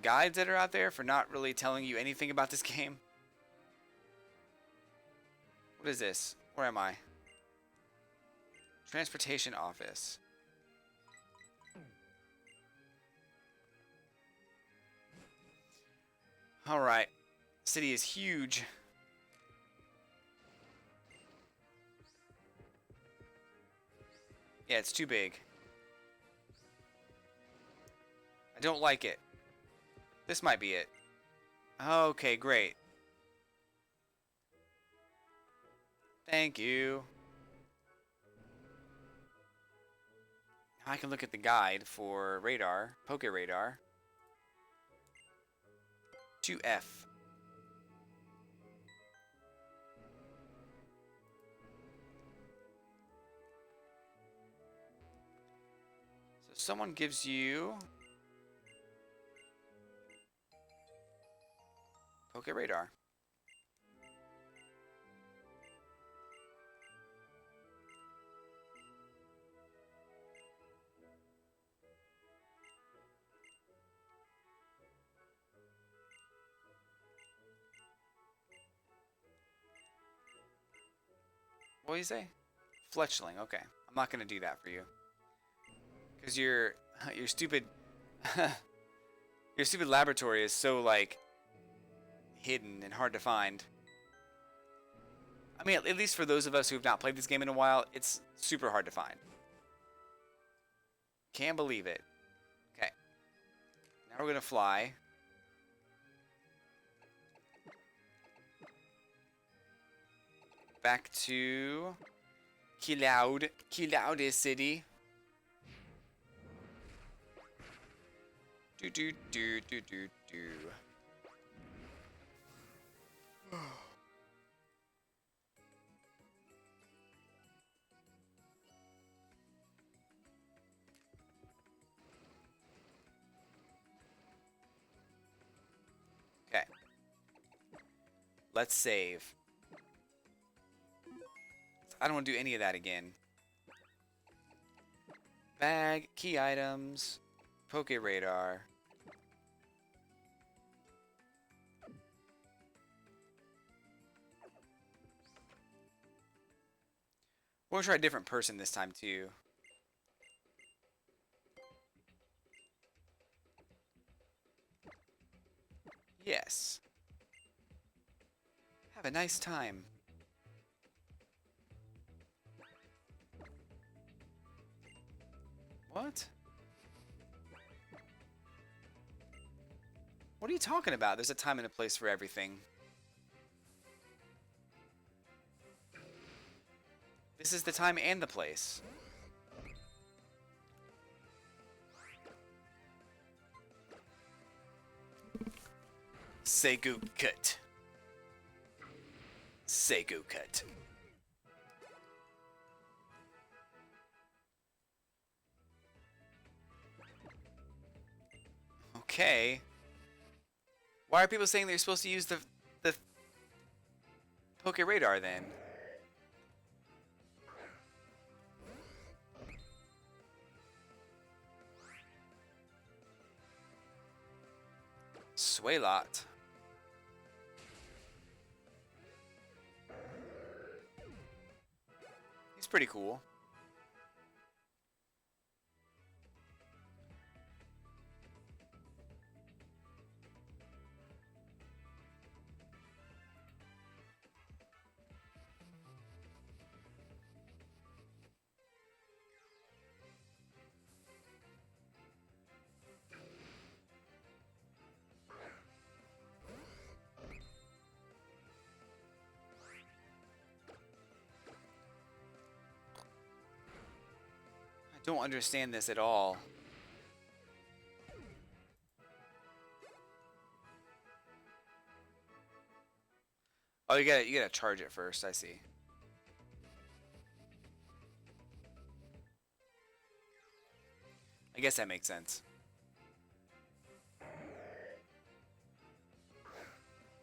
guides that are out there for not really telling you anything about this game. What is this? Where am I? Transportation office. Alright. City is huge. Yeah, it's too big. I don't like it. This might be it. Okay, great. Thank you. Now I can look at the guide for radar, Poke Radar. 2F. So someone gives you Poke Radar. What do you say? Fletchling. Okay, I'm not gonna do that for you, cause your stupid your stupid laboratory is so like hidden and hard to find. I mean, at least for those of us who have not played this game in a while, it's super hard to find. Can't believe it. Okay, now we're gonna fly. Back to Cloud City. Do do do do do do. Okay. Let's save. I don't want to do any of that again. Bag, key items, Poke Radar. We're gonna try a different person this time too. Yes. Have a nice time. What? What are you talking about? There's a time and a place for everything. This is the time and the place. Seigu cut. Seigu cut. Okay. Why are people saying they're supposed to use the Poke Radar then? Swaylot. He's pretty cool. I don't understand this at all. Oh, you gotta charge it first, I see. I guess that makes sense.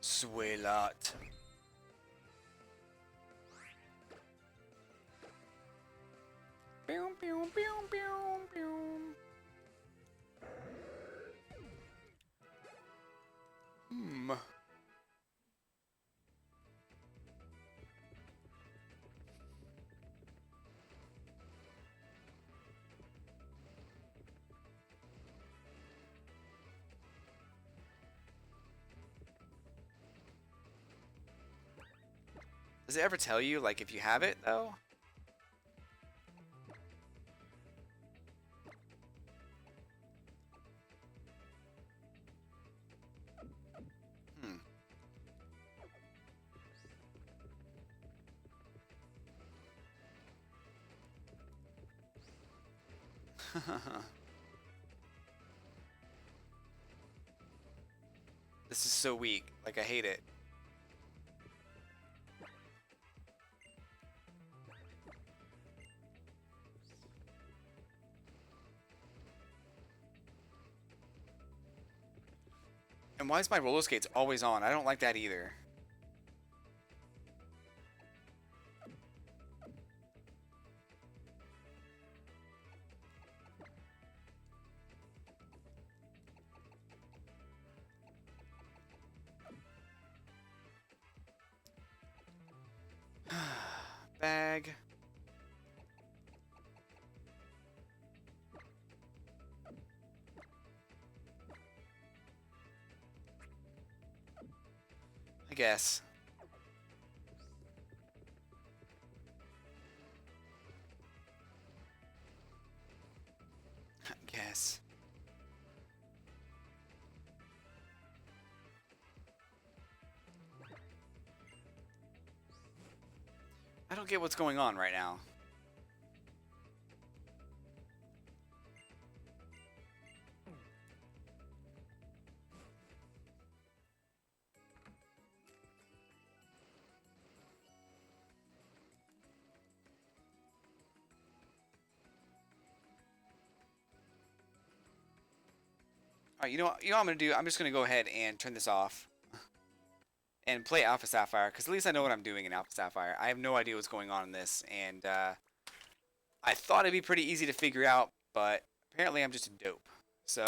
Swaylot. Hmm. Does it ever tell you, like, if you have it, though? Hmm. This is so weak. Like, I hate it. And why is my roller skates always on? I don't like that either. Bag. I guess. I guess. I don't get what's going on right now. Alright, you know what I'm gonna do? I'm just gonna go ahead and turn this off and play Alpha Sapphire, because at least I know what I'm doing in Alpha Sapphire. I have no idea what's going on in this, and I thought it'd be pretty easy to figure out, but apparently I'm just a dope. So,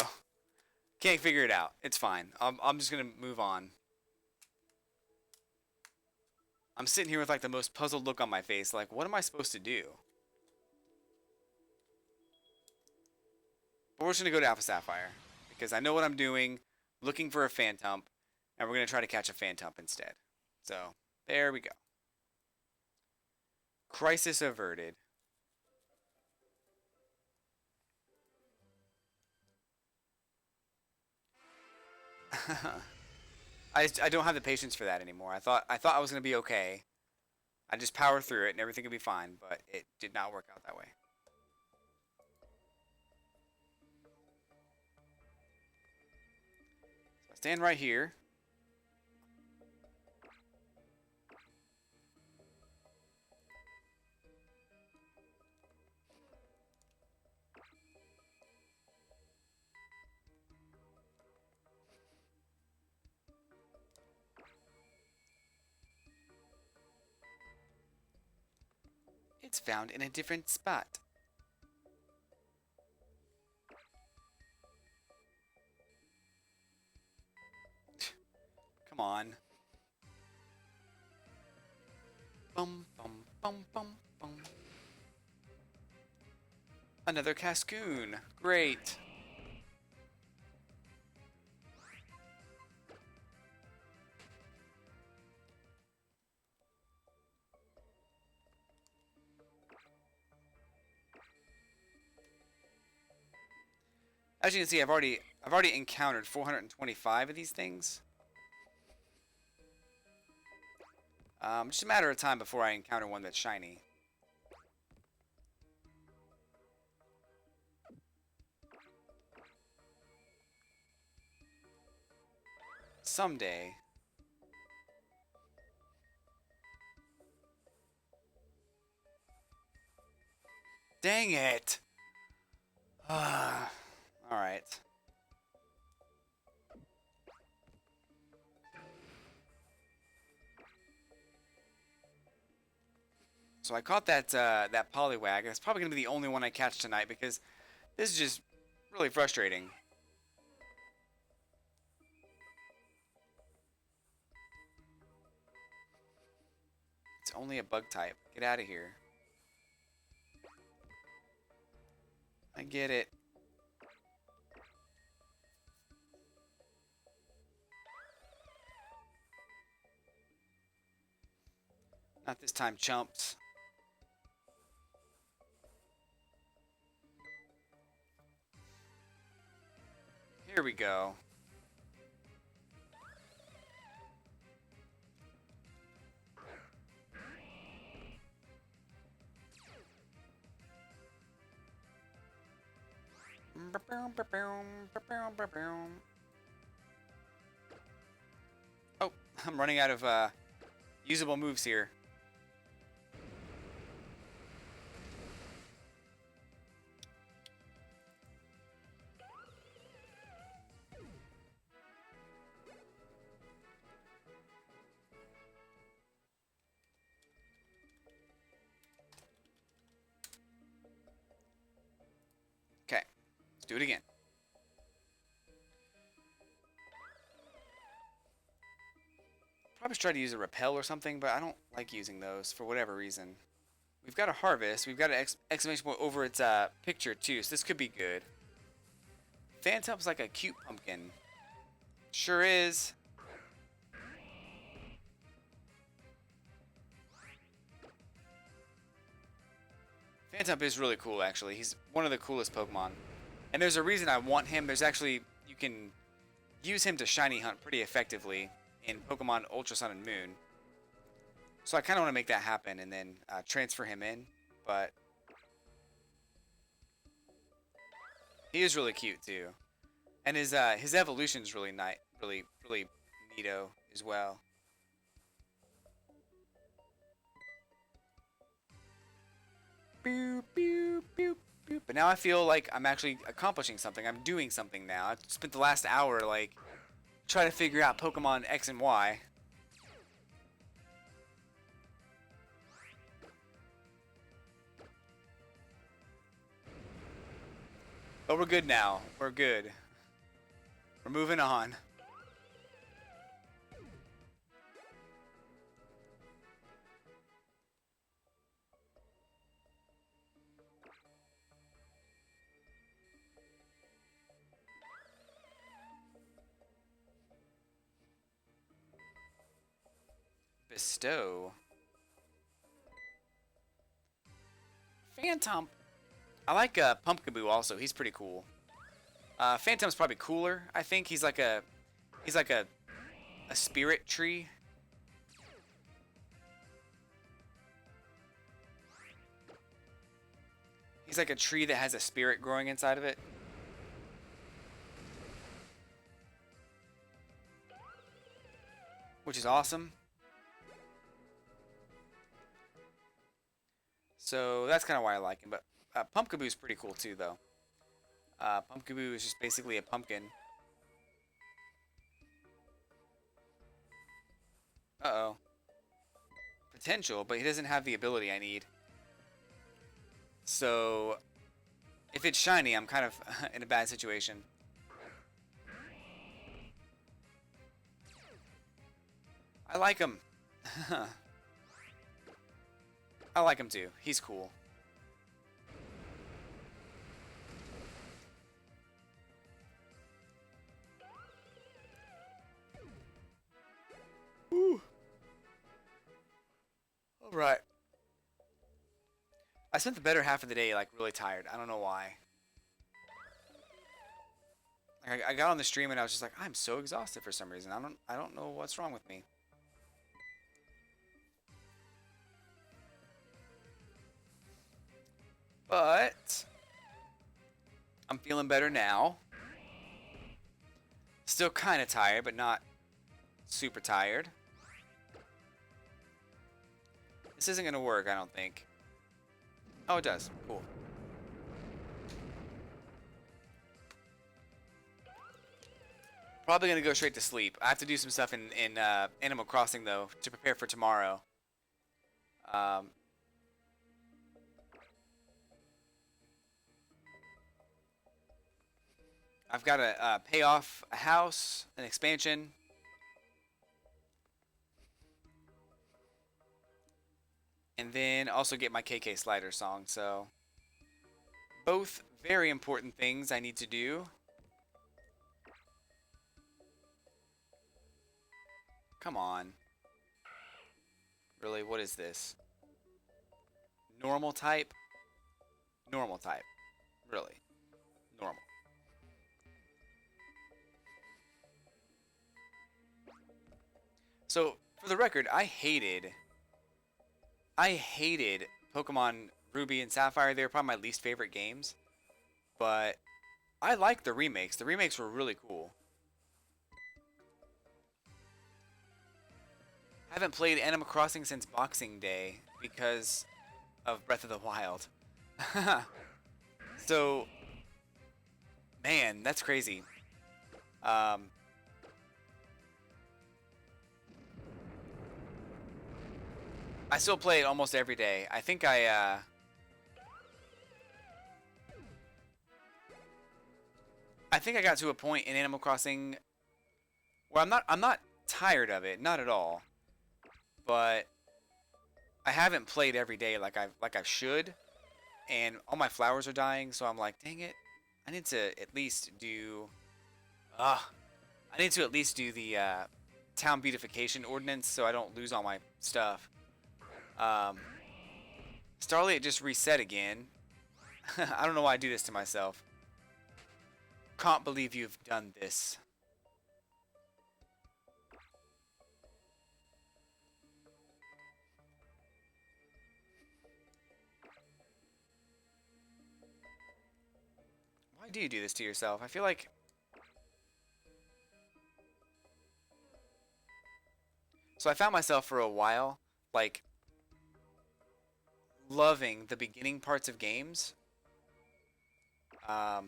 can't figure it out. It's fine. I'm just gonna move on. I'm sitting here with like the most puzzled look on my face. Like, what am I supposed to do? But we're just going to go to Alpha Sapphire. Because I know what I'm doing. Looking for a Phantump. And we're going to try to catch a Phantump instead. So, there we go. Crisis averted. I don't have the patience for that anymore. I thought I was going to be okay. I just power through it and everything would be fine, but it did not work out that way. So I stand right here. It's found in a different spot. Come on. Bum, bum, bum, bum, bum. Another Cascoon. Great. As you can see, I've already encountered 425 of these things. Just a matter of time before I encounter one that's shiny. Someday. Dang it! Alright. So I caught that Poliwag. It's probably going to be the only one I catch tonight because this is just really frustrating. It's only a bug type. Get out of here. I get it. Not this time, chumps. Here we go. Oh, I'm running out of usable moves here. Okay, let's do it again. Probably should try to use a repel or something, but I don't like using those for whatever reason. We've got a harvest. We've got an exclamation point over its picture too, so this could be good. Phantump's like a cute pumpkin. Sure is. Phantump is really cool, actually. He's one of the coolest Pokemon. And there's a reason I want him. There's actually, you can use him to shiny hunt pretty effectively in Pokemon Ultra Sun and Moon. So I kind of want to make that happen and then transfer him in. But he is really cute too. And his evolution is really nice, really neato as well. Boop, boop, boop, boop. But now I feel like I'm actually accomplishing something. I'm doing something now. I spent the last hour like trying to figure out Pokemon X and Y. But we're good now. We're good. We're moving on. Bestow. Phantump. I like Pumpkaboo also. He's pretty cool. Phantump's probably cooler. I think he's like a spirit tree. He's like a tree that has a spirit growing inside of it. Which is awesome. So that's kind of why I like him. But Pumpkaboo's pretty cool too, though. Pumpkaboo is just basically a pumpkin. Uh-oh. Potential, but he doesn't have the ability I need. So, if it's shiny, I'm kind of in a bad situation. I like him. I like him too. He's cool. Woo. All right. I spent the better half of the day like really tired. I don't know why. Like, I got on the stream and I was just like, I'm so exhausted for some reason. I don't know what's wrong with me. But I'm feeling better now. Still kind of tired, but not super tired. This isn't going to work, I don't think. Oh, it does. Cool. Probably going to go straight to sleep. I have to do some stuff in Animal Crossing, though, to prepare for tomorrow. I've got to pay off a house, an expansion. And then also get my KK Slider song. So, both very important things I need to do. Come on. Really, what is this? Normal type? Normal type. Really. Normal. So, for the record, I hated Pokemon Ruby and Sapphire. They were probably my least favorite games. But I liked the remakes. The remakes were really cool. I haven't played Animal Crossing since Boxing Day because of Breath of the Wild. So, man, that's crazy. I still play it almost every day. I think I got to a point in Animal Crossing where I'm not tired of it, not at all. But I haven't played every day like I should, and all my flowers are dying, so I'm like, dang it, I need to at least do the town beautification ordinance so I don't lose all my stuff. Starlight just reset again. I don't know why I do this to myself. Can't believe you've done this. Why do you do this to yourself? I feel like... So I found myself for a while, like, loving the beginning parts of games. So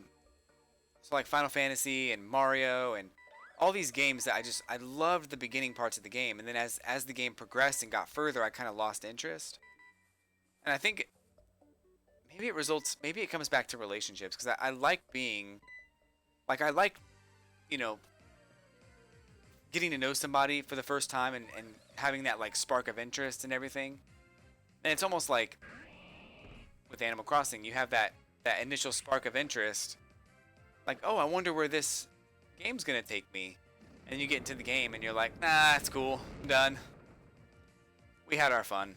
like Final Fantasy and Mario and all these games that I loved the beginning parts of the game, and then as the game progressed and got further, I kind of lost interest. And I think maybe it comes back to relationships, because I like being, like, I like, you know, getting to know somebody for the first time and having that like spark of interest and everything. And it's almost like with Animal Crossing, you have that initial spark of interest, like, oh, I wonder where this game's gonna take me. And you get into the game and you're like, nah, it's cool, I'm done. We had our fun.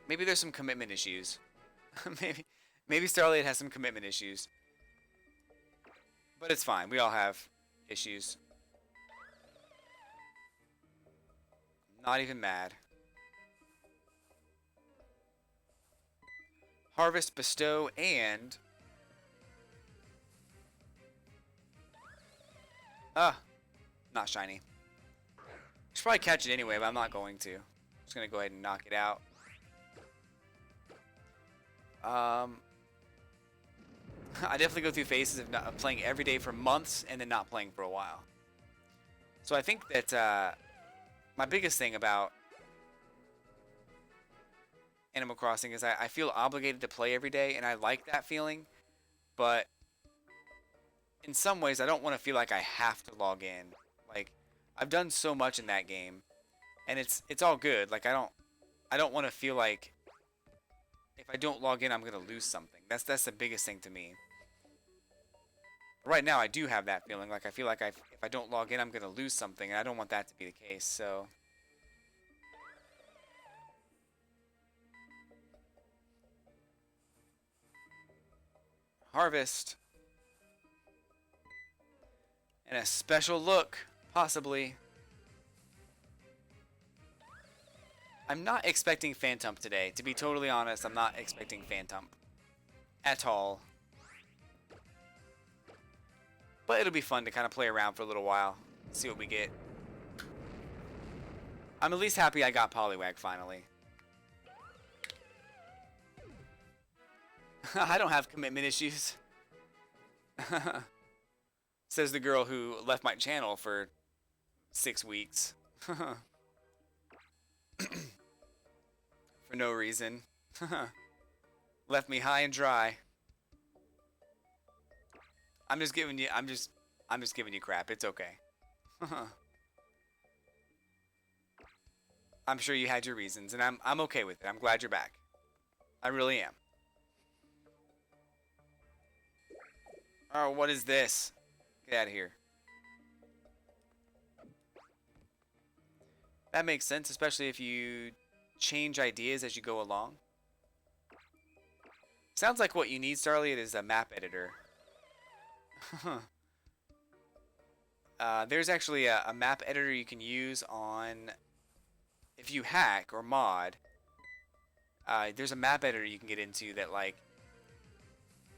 Maybe there's some commitment issues. maybe Starlight has some commitment issues. But it's fine. We all have issues. Not even mad. Harvest, bestow, and... not shiny. Should probably catch it anyway, but I'm not going to. I'm just going to go ahead and knock it out. I definitely go through phases of playing every day for months and then not playing for a while. So I think that my biggest thing about Animal Crossing is I feel obligated to play every day, and I like that feeling. But in some ways, I don't want to feel like I have to log in. Like, I've done so much in that game, and it's all good. Like, I don't want to feel like if I don't log in, I'm gonna lose something. That's the biggest thing to me. Right now, I do have that feeling. Like, I feel like if I don't log in, I'm gonna lose something, and I don't want that to be the case. So, harvest, and a special look, possibly. I'm not expecting Phantump today. To be totally honest, I'm not expecting Phantump at all. But it'll be fun to kind of play around for a little while, see what we get. I'm at least happy I got Poliwag finally. I don't have commitment issues. Says the girl who left my channel for 6 weeks. For no reason. Left me high and dry. I'm just giving you crap. It's okay. I'm sure you had your reasons, and I'm okay with it. I'm glad you're back. I really am. Oh, what is this? Get out of here. That makes sense, especially if you change ideas as you go along. Sounds like what you need, Starlight, is a map editor. There's actually a map editor you can use on... If you hack or mod, there's a map editor you can get into that, like,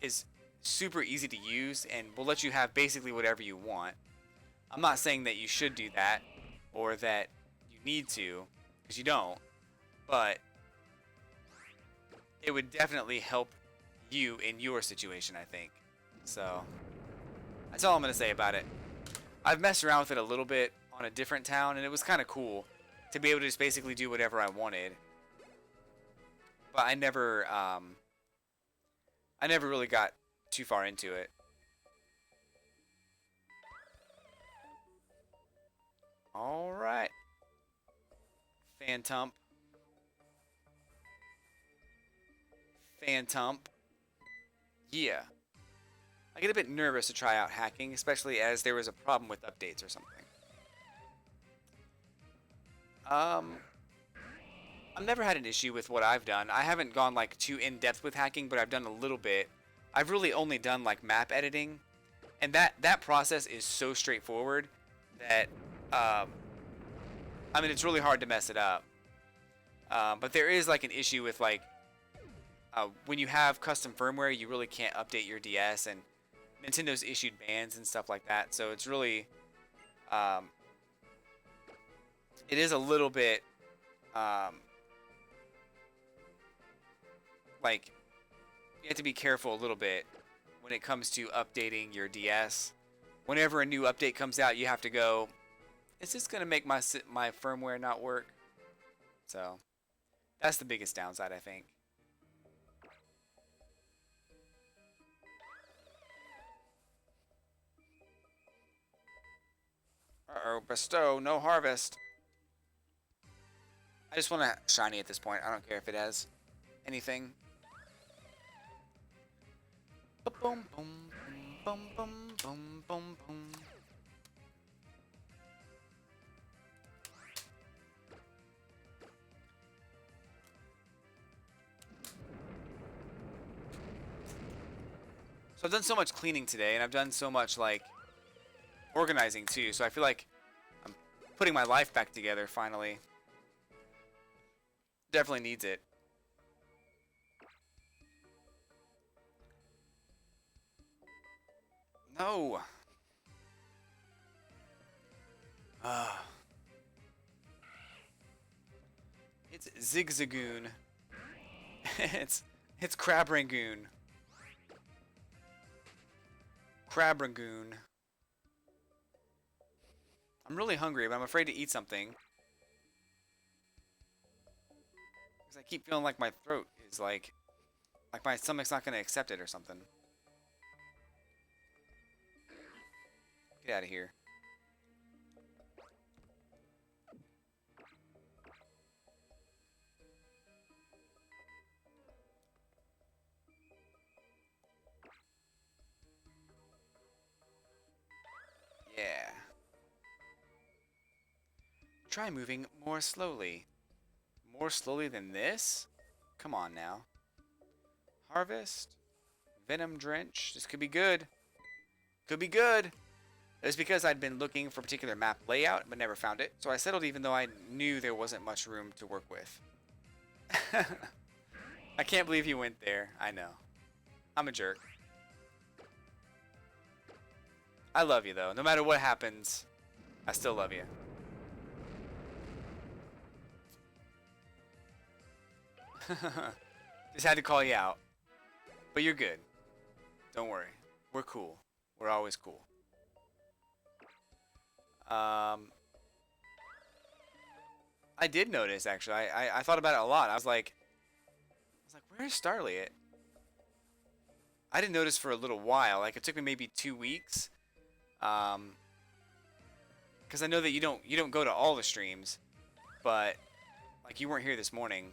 is super easy to use and will let you have basically whatever you want. I'm not saying that you should do that or that you need to, because you don't, but it would definitely help you in your situation, I think. So that's all I'm going to say about it. I've messed around with it a little bit on a different town, and it was kind of cool to be able to just basically do whatever I wanted. But I never really got too far into it. All right, Phantump. Yeah. I get a bit nervous to try out hacking, especially as there was a problem with updates or something. I've never had an issue with what I've done. I haven't gone like too in-depth with hacking, but I've done a little bit. I've really only done like map editing, and that process is so straightforward that I mean, it's really hard to mess it up. But there is like an issue with like when you have custom firmware, you really can't update your DS, and Nintendo's issued bans and stuff like that. So it's really it is a little bit like you have to be careful a little bit when it comes to updating your DS. Whenever a new update comes out, you have to go, is this going to make my firmware not work? So that's the biggest downside, I think. Uh-oh, bestow, no harvest. I just want a shiny at this point. I don't care if it has anything. Boom, boom, boom, boom, boom, boom, boom. So I've done so much cleaning today, and I've done so much, like, organizing, too. So I feel like I'm putting my life back together, finally. Definitely needs it. No! Ah. It's Zigzagoon. it's Crab Rangoon. Crab Rangoon. I'm really hungry, but I'm afraid to eat something. Because I keep feeling like my throat is like my stomach's not going to accept it or something. Get out of here. Yeah. Try moving more slowly. More slowly than this? Come on now. Harvest. Venom Drench. This could be good. Could be good. It was because I'd been looking for a particular map layout, but never found it. So I settled even though I knew there wasn't much room to work with. I can't believe you went there. I know. I'm a jerk. I love you, though. No matter what happens, I still love you. Just had to call you out. But you're good. Don't worry. We're cool. We're always cool. I did notice, actually. I thought about it a lot. I was like, where's Starlight? I didn't notice for a little while. Like, it took me maybe 2 weeks. Because I know that you don't go to all the streams, but like you weren't here this morning.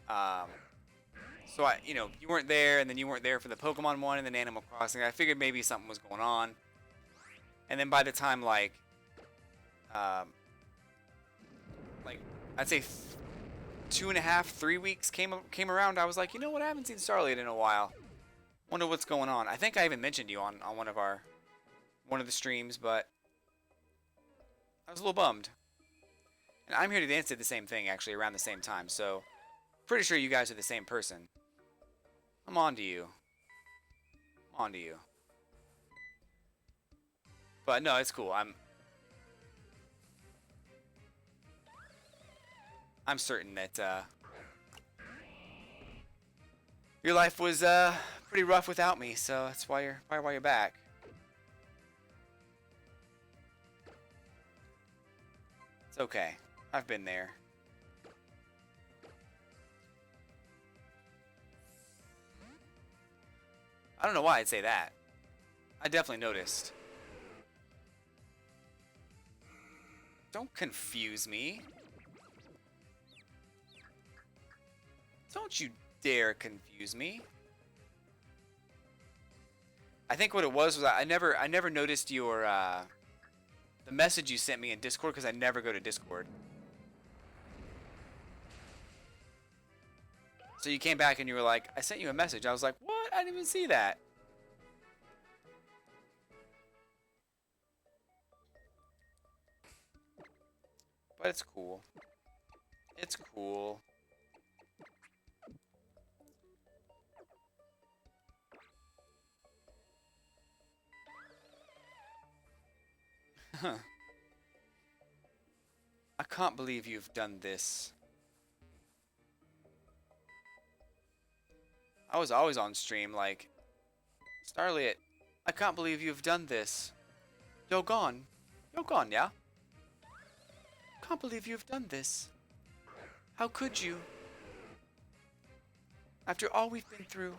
So you weren't there, and then you weren't there for the Pokemon one and then Animal Crossing. I figured maybe something was going on. And then by the time like I'd say 2.5, 3 weeks came around, I was like, you know what? I haven't seen Starlight in a while. Wonder what's going on. I think I even mentioned you on one of the streams, but I was a little bummed. And I'm Here to Dance did the same thing actually around the same time, so pretty sure you guys are the same person. I'm on to you. I'm on to you. But no, it's cool. I'm certain that your life was pretty rough without me, so that's why you're back. It's okay. I've been there. I don't know why I'd say that. I definitely noticed. Don't confuse me. Don't you dare confuse me. I think what it was I never noticed your the message you sent me in Discord because I never go to Discord. So you came back and you were like, I sent you a message. I was like, what? I didn't even see that. But it's cool. It's cool. Huh. I can't believe you've done this. I was always on stream like, Starlight, I can't believe you've done this. You're gone. You're gone, yeah? Can't believe you've done this. How could you? After all we've been through.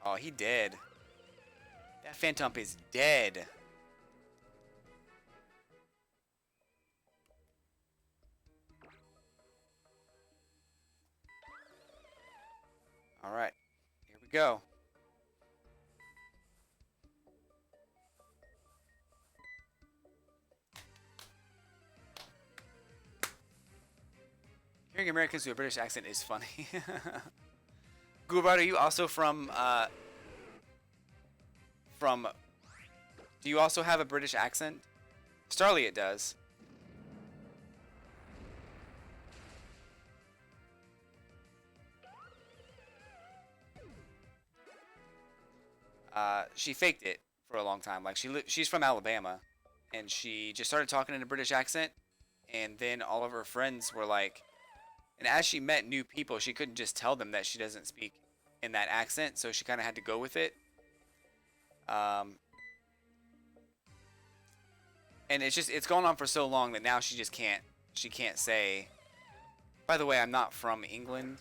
Oh, he dead. That Phantump is dead. Alright. Here we go. Hearing Americans do a British accent is funny. Gulbart, are you also from? Do you also have a British accent? Starlight does. She faked it for a long time. Like she's from Alabama, and she just started talking in a British accent, and then all of her friends were like, and as she met new people, she couldn't just tell them that she doesn't speak in that accent, so she kind of had to go with it. Um, and it's gone on for so long that now she can't say. By the way, I'm not from England,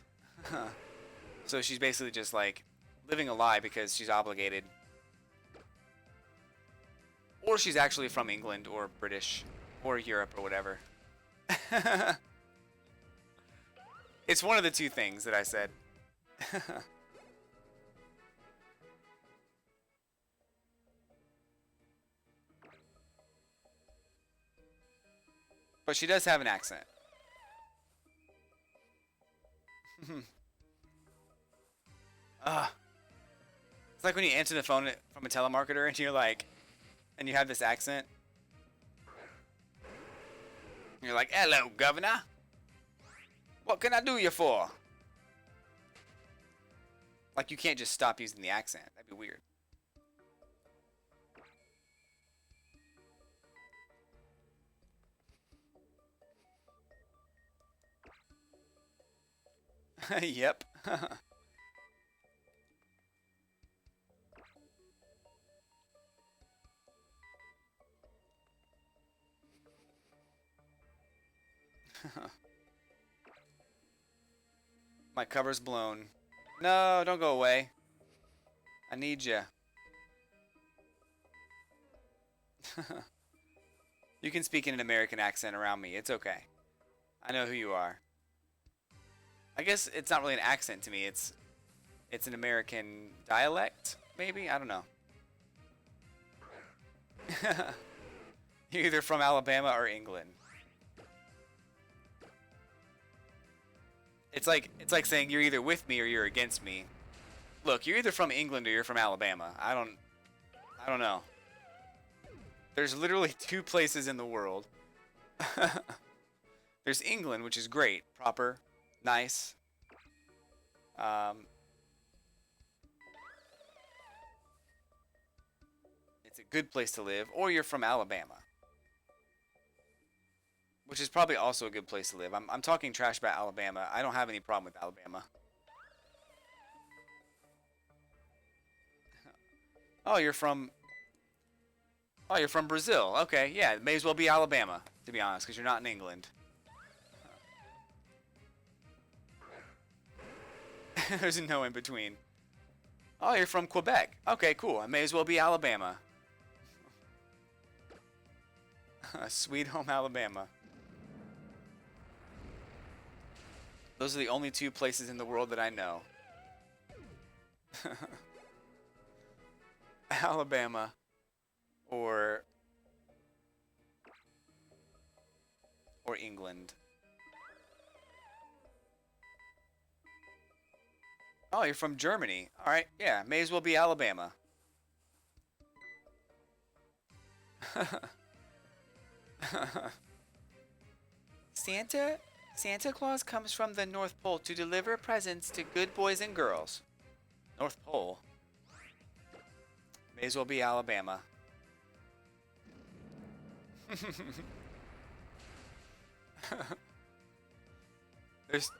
so she's basically just like living a lie because she's obligated, or she's actually from England or British or Europe or whatever. It's one of the two things that I said. But she does have an accent. Ugh. It's like when you answer the phone from a telemarketer and you're like, and you have this accent. You're like, hello, governor. What can I do you for? Like, you can't just stop using the accent. That'd be weird. Yep. My cover's blown. No, don't go away. I need you. You can speak in an American accent around me. It's okay. I know who you are. I guess it's not really an accent to me. It's an American dialect, maybe? I don't know. You're either from Alabama or England. It's like saying you're either with me or you're against me. Look, you're either from England or you're from Alabama. I don't know. There's literally two places in the world. There's England, which is great, proper, nice. Um, it's a good place to live, or you're from Alabama, which is probably also a good place to live. I'm talking trash about Alabama. I don't have any problem with Alabama. Oh, you're from Oh, you're from Brazil. Okay, yeah, it may as well be Alabama, to be honest, because you're not in England. There's no in between. Oh, you're from Quebec. Okay, cool. It may as well be Alabama. Sweet home Alabama. Those are the only two places in the world that I know. Alabama or England. Oh, you're from Germany. All right. Yeah, may as well be Alabama. Santa Santa Claus comes from the North Pole to deliver presents to good boys and girls. North Pole. May as well be Alabama. There's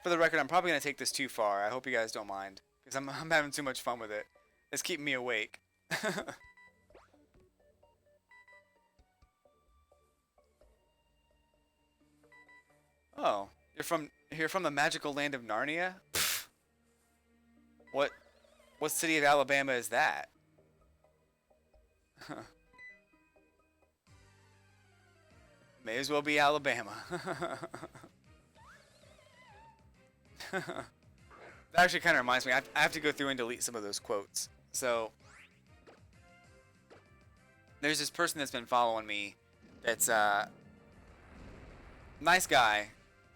For the record, I'm probably going to take this too far. I hope you guys don't mind. Because I'm having too much fun with it. It's keeping me awake. Oh, you're from the magical land of Narnia? Pfft. What what city of Alabama is that? May as well be Alabama. That actually kind of reminds me. I have to go through and delete some of those quotes. So there's this person that's been following me. That's nice guy,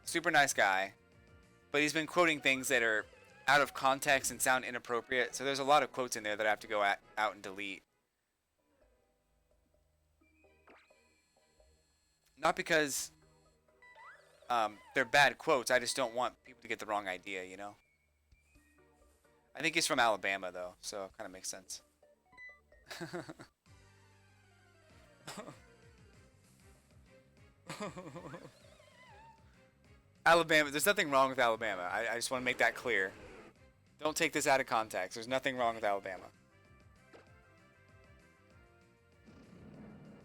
super nice guy, but he's been quoting things that are out of context and sound inappropriate. So there's a lot of quotes in there that I have to go out and delete. Not because they're bad quotes. I just don't want people to get the wrong idea, you know? I think he's from Alabama, though, so it kind of makes sense. Alabama, there's nothing wrong with Alabama. I just want to make that clear. Don't take this out of context. There's nothing wrong with Alabama.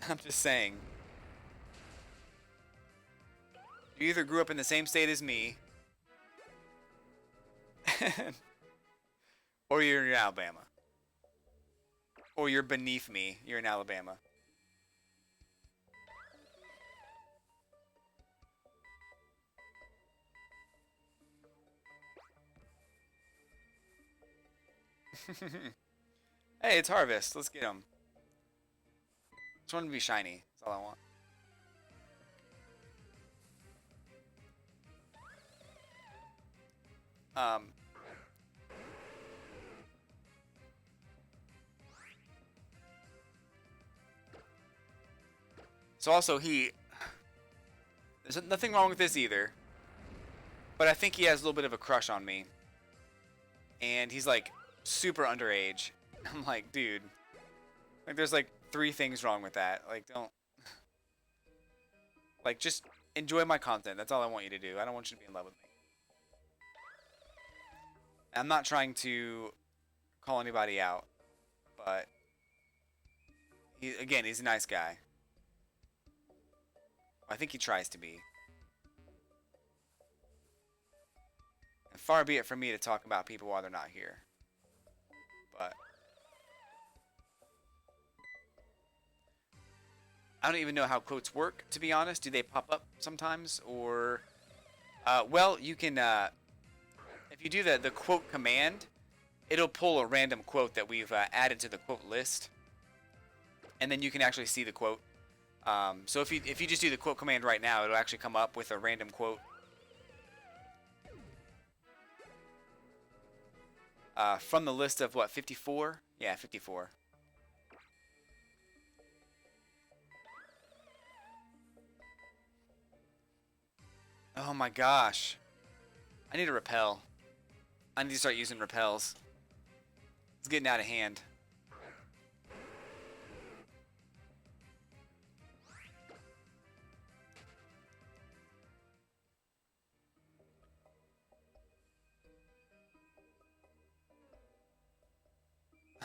I'm just saying. You either grew up in the same state as me, or you're in Alabama. Or you're beneath me. You're in Alabama. Hey, it's harvest. Let's get them. Just want to be shiny. That's all I want. Um. So also there's nothing wrong with this either. But I think he has a little bit of a crush on me. And he's like super underage. I'm like, dude. Like there's like 3 things wrong with that. Like don't like just enjoy my content. That's all I want you to do. I don't want you to be in love with me. I'm not trying to call anybody out, but again, he's a nice guy. I think he tries to be. And far be it from me to talk about people while they're not here. But I don't even know how quotes work, to be honest. Do they pop up sometimes? Or, well, you can, if you do the quote command, it'll pull a random quote that we've added to the quote list. And then you can actually see the quote. So if you just do the quote command right now, it'll actually come up with a random quote. From the list of what, 54? Yeah, 54. Oh my gosh. I need a repel. I need to start using repels. It's getting out of hand.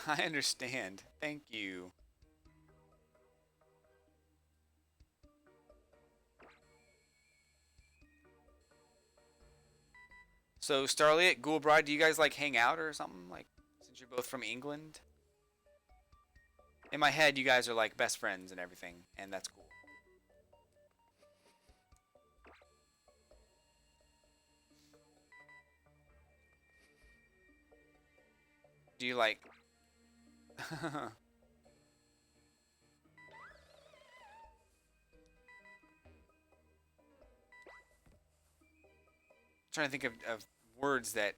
I understand. Thank you. So, Starlight, Ghoulbride, do you guys like hang out or something? Like, since you're both from England? In my head, you guys are like best friends and everything, and that's cool. Do you like... trying to think of words that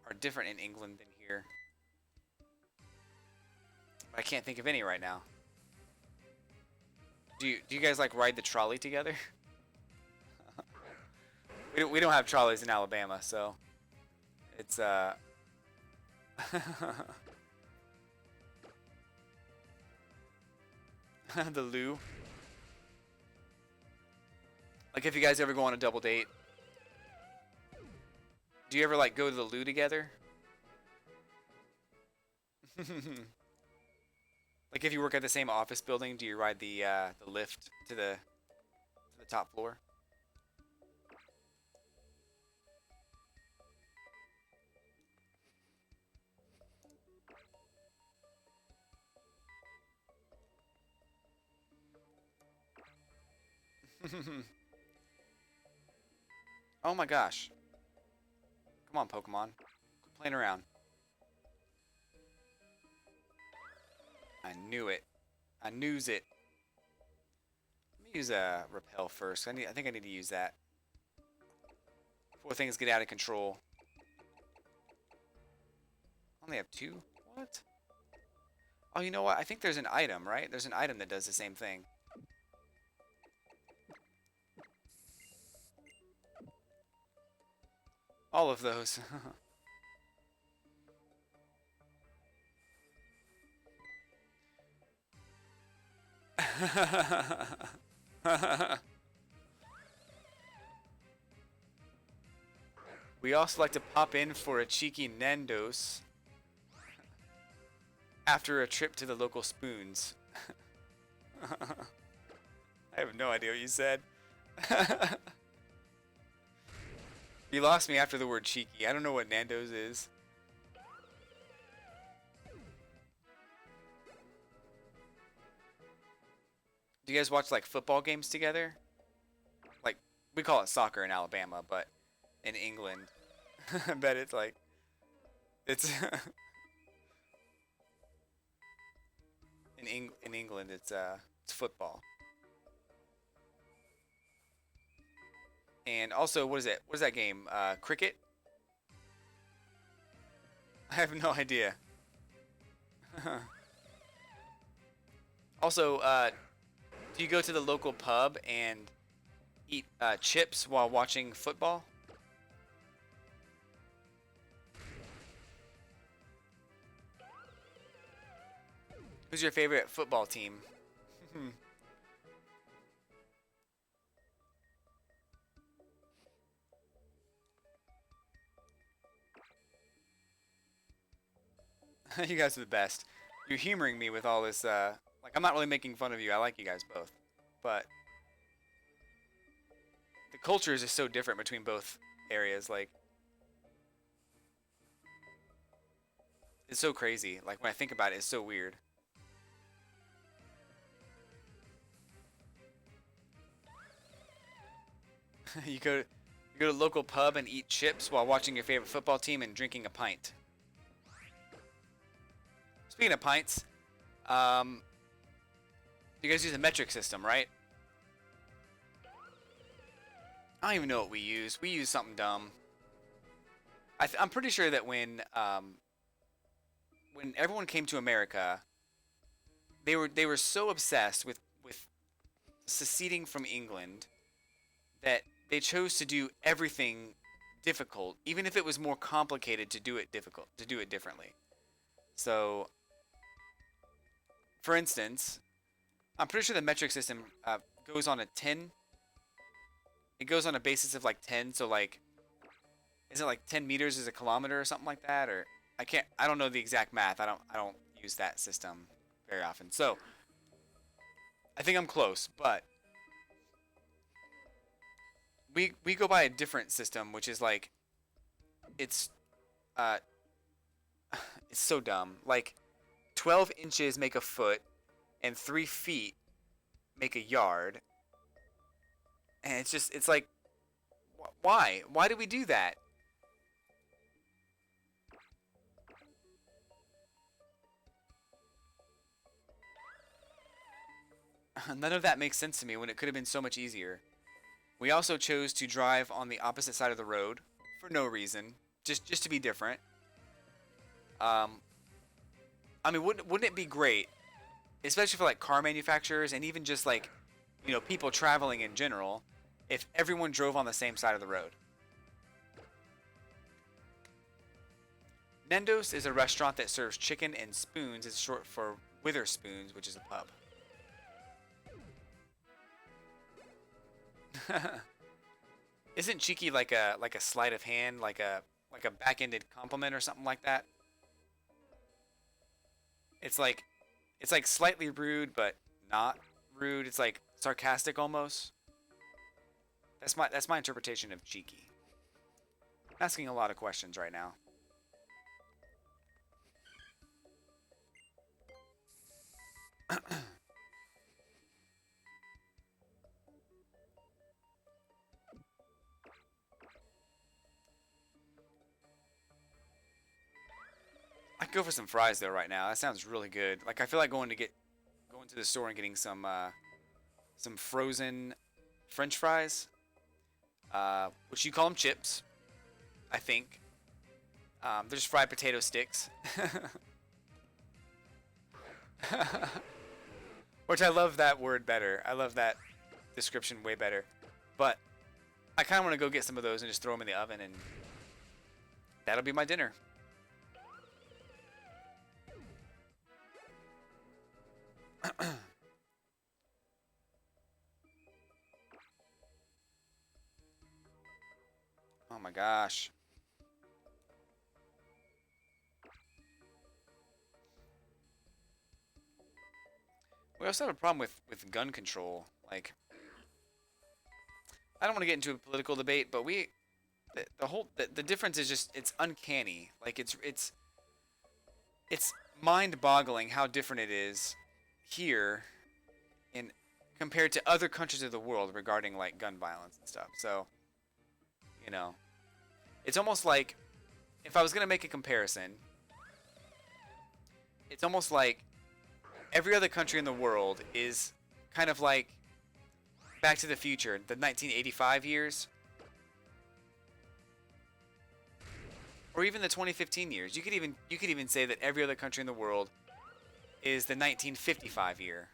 are different in England than here. I can't think of any right now. Do you guys like ride the trolley together? we don't have trolleys in Alabama, so it's the loo. Like if you guys ever go on a double date, do you ever like go to the loo together? Like if you work at the same office building, do you ride the lift to the top floor? Oh my gosh. Come on, Pokemon. Quit playing around. I knew it. I knews it. Let me use a repel first. I think I need to use that before things get out of control. I only have two? What? Oh, you know what? I think there's an item, right? There's an item that does the same thing. All of those. We also like to pop in for a cheeky Nando's after a trip to the local spoons. I have no idea what you said. You lost me after the word cheeky. I don't know what Nando's is. Do you guys watch like football games together? Like we call it soccer in Alabama, but in England, I bet it's like it's in England it's football. And also, what is it? What is that game? Cricket? I have no idea. Also, do you go to the local pub and eat chips while watching football? Who's your favorite football team? You guys are the best. You're humoring me with all this. Like, I'm not really making fun of you. I like you guys both. But the culture is just so different between both areas. Like, it's so crazy. Like, when I think about it, it's so weird. You go to local pub and eat chips while watching your favorite football team and drinking a pint. Speaking of pints, you guys use a metric system, right? I don't even know what we use. We use something dumb. I'm pretty sure that when everyone came to America, they were so obsessed with seceding from England that they chose to do everything difficult, even if it was more complicated to do it differently. So, for instance, I'm pretty sure the metric system goes on a 10. It goes on a basis of like 10. So like, is it like 10 meters is a kilometer or something like that? Or I don't know the exact math. I don't use that system very often. So I think I'm close, but we go by a different system, which is like, it's uh, it's so dumb. Like 12 inches make a foot, and 3 feet make a yard. And it's like, why? Why do we do that? None of that makes sense to me when it could have been so much easier. We also chose to drive on the opposite side of the road for no reason, just to be different. Um, I mean, wouldn't it be great, especially for like car manufacturers and even just like, people traveling in general, if everyone drove on the same side of the road? Nando's is a restaurant that serves chicken and spoons. It's short for Witherspoons, which is a pub. Isn't cheeky like a sleight of hand, like a back-ended compliment or something like that? It's like it's like slightly rude but not rude. It's like sarcastic almost. That's my interpretation of cheeky. I'm asking a lot of questions right now. Go for some fries though right now. That sounds really good. Like I feel like going to the store and getting some frozen French fries, which you call them chips, I think. They're just fried potato sticks. Which I love that word better. I love that description way better. But I kind of want to go get some of those and just throw them in the oven, and that'll be my dinner. Oh my gosh. We also have a problem with gun control. Like, I don't want to get into a political debate, but the difference is just it's uncanny. Like it's mind-boggling how different it is here in compared to other countries of the world regarding like gun violence and stuff. So, you know, it's almost like if I was gonna make a comparison, it's almost like every other country in the world is kind of like Back to the Future, the 1985 years, or even the 2015 years. You could even say that every other country in the world is the 1955 year.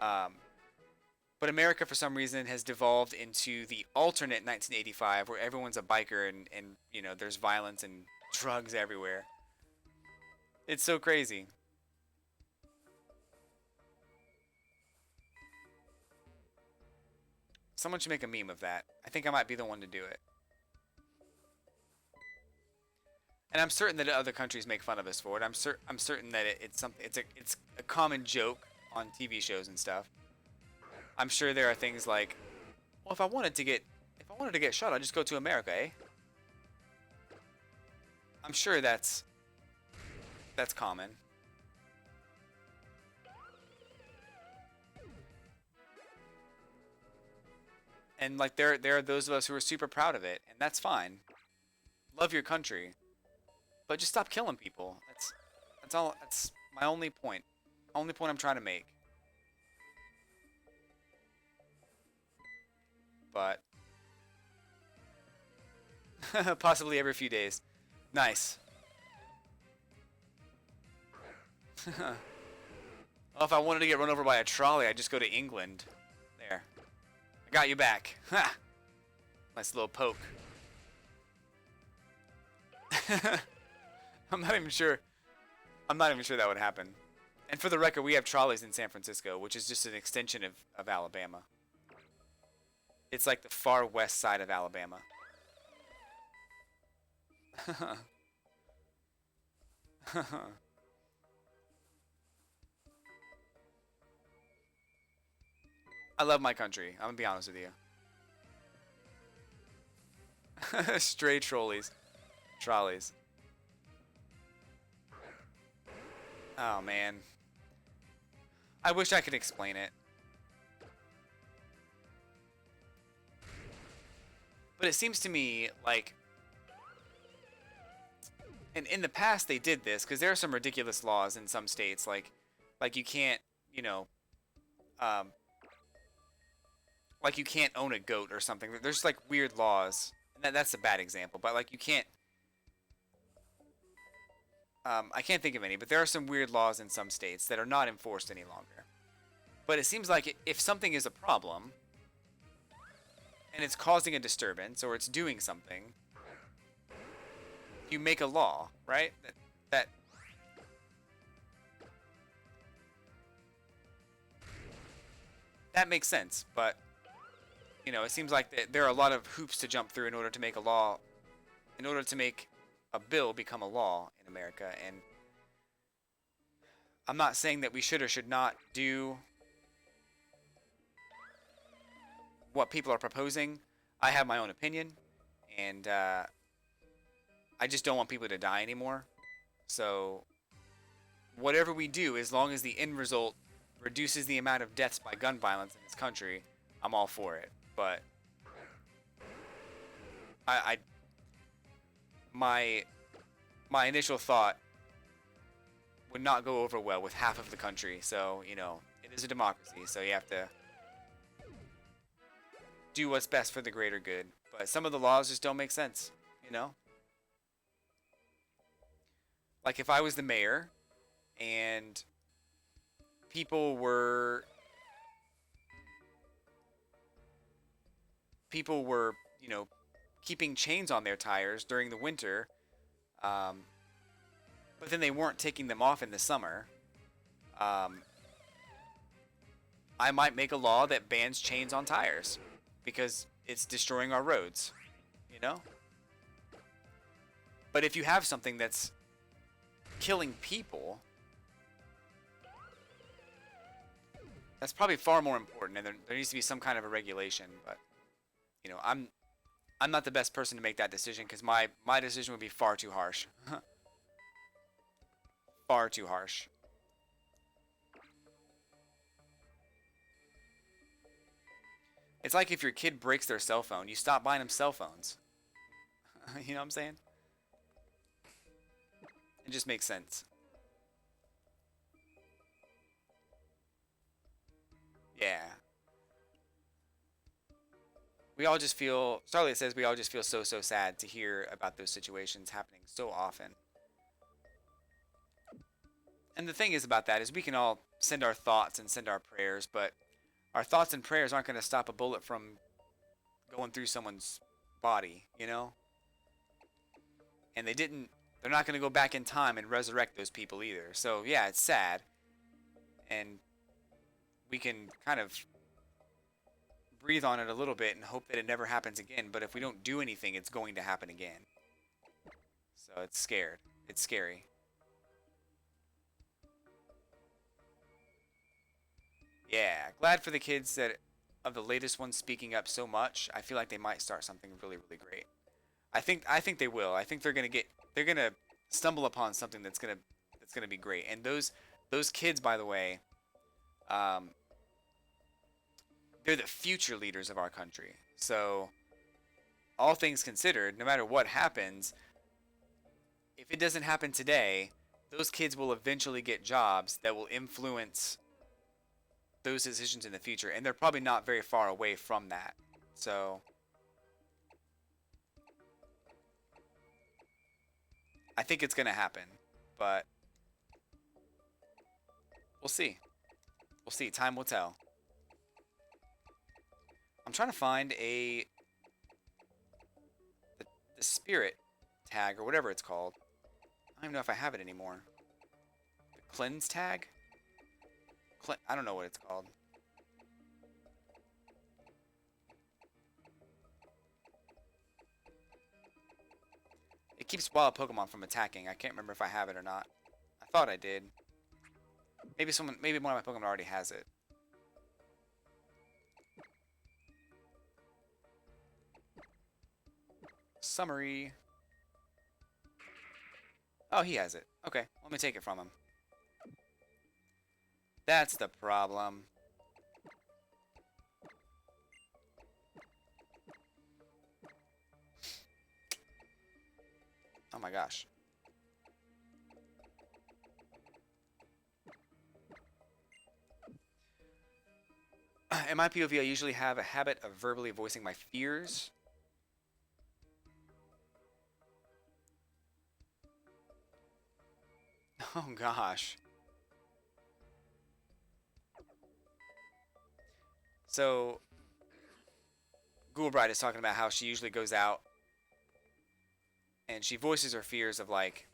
But America, for some reason, has devolved into the alternate 1985, where everyone's a biker and you know there's violence and drugs everywhere. It's so crazy. Someone should make a meme of that. I think I might be the one to do it. And I'm certain that other countries make fun of us for it. I'm certain that it's something. It's a common joke on TV shows and stuff. I'm sure there are things like, well, if I wanted to get shot, I'd just go to America, eh? I'm sure that's common. And like there are those of us who are super proud of it, and that's fine. Love your country, but just stop killing people. That's all. That's my only point. Only point I'm trying to make. But possibly every few days. Nice. Well, if I wanted to get run over by a trolley, I'd just go to England. There. I got you back. Ha! Nice little poke. I'm not even sure. I'm not even sure that would happen. And for the record, we have trolleys in San Francisco, which is just an extension of Alabama. It's like the far west side of Alabama. I love my country. I'm gonna be honest with you. Stray trolleys. Trolleys. Oh man. I wish I could explain it. But it seems to me like, and in the past they did this because there are some ridiculous laws in some states, like you can't, you know, like you can't own a goat or something. There's like weird laws, and that's a bad example. But like you can't, I can't think of any, but there are some weird laws in some states that are not enforced any longer. But it seems like if something is a problem and it's causing a disturbance or it's doing something, you make a law, right? That makes sense, but you know, it seems like there are a lot of hoops to jump through in order to make a law, in order to make a bill become a law in America. And I'm not saying that we should or should not do what people are proposing. I have my own opinion, and I just don't want people to die anymore. So whatever we do, as long as the end result reduces the amount of deaths by gun violence in this country, I'm all for it. But my my initial thought would not go over well with half of the country. So, you know, it is a democracy, so you have to do what's best for the greater good. But some of the laws just don't make sense, you know? Like if I was the mayor and people were you know, keeping chains on their tires during the winter, but then they weren't taking them off in the summer, I might make a law that bans chains on tires because it's destroying our roads, you know? But if you have something that's killing people, that's probably far more important, and there needs to be some kind of a regulation. But you know, I'm not the best person to make that decision because my decision would be far too harsh. Far too harsh. It's like if your kid breaks their cell phone, you stop buying them cell phones. You know what I'm saying? It just makes sense. Yeah. We all just feel, Starlight says we all just feel so sad to hear about those situations happening so often. And the thing is about that is we can all send our thoughts and send our prayers, but our thoughts and prayers aren't going to stop a bullet from going through someone's body, you know? And they're not going to go back in time and resurrect those people either. So yeah, it's sad. And we can kind of breathe on it a little bit and hope that it never happens again. But if we don't do anything, it's going to happen again. So it's scared. It's scary. Yeah, glad for the kids that of the latest ones speaking up so much. I feel like they might start something really great. I think they will. I think they're gonna stumble upon something that's gonna be great. And those kids, by the way, they're the future leaders of our country. So, all things considered, no matter what happens, if it doesn't happen today, those kids will eventually get jobs that will influence those decisions in the future, and they're probably not very far away from that. So, I think it's gonna happen, but we'll see. We'll see. Time will tell. I'm trying to find the spirit tag or whatever it's called. I don't even know if I have it anymore. The cleanse tag? I don't know what it's called. It keeps wild Pokemon from attacking. I can't remember if I have it or not. I thought I did. Maybe one of my Pokemon already has it. Summary. Oh, he has it. Okay, let me take it from him. That's the problem. Oh my gosh. In my POV, I usually have a habit of verbally voicing my fears. Oh gosh. So, Ghoul Bride is talking about how she usually goes out and she voices her fears of like,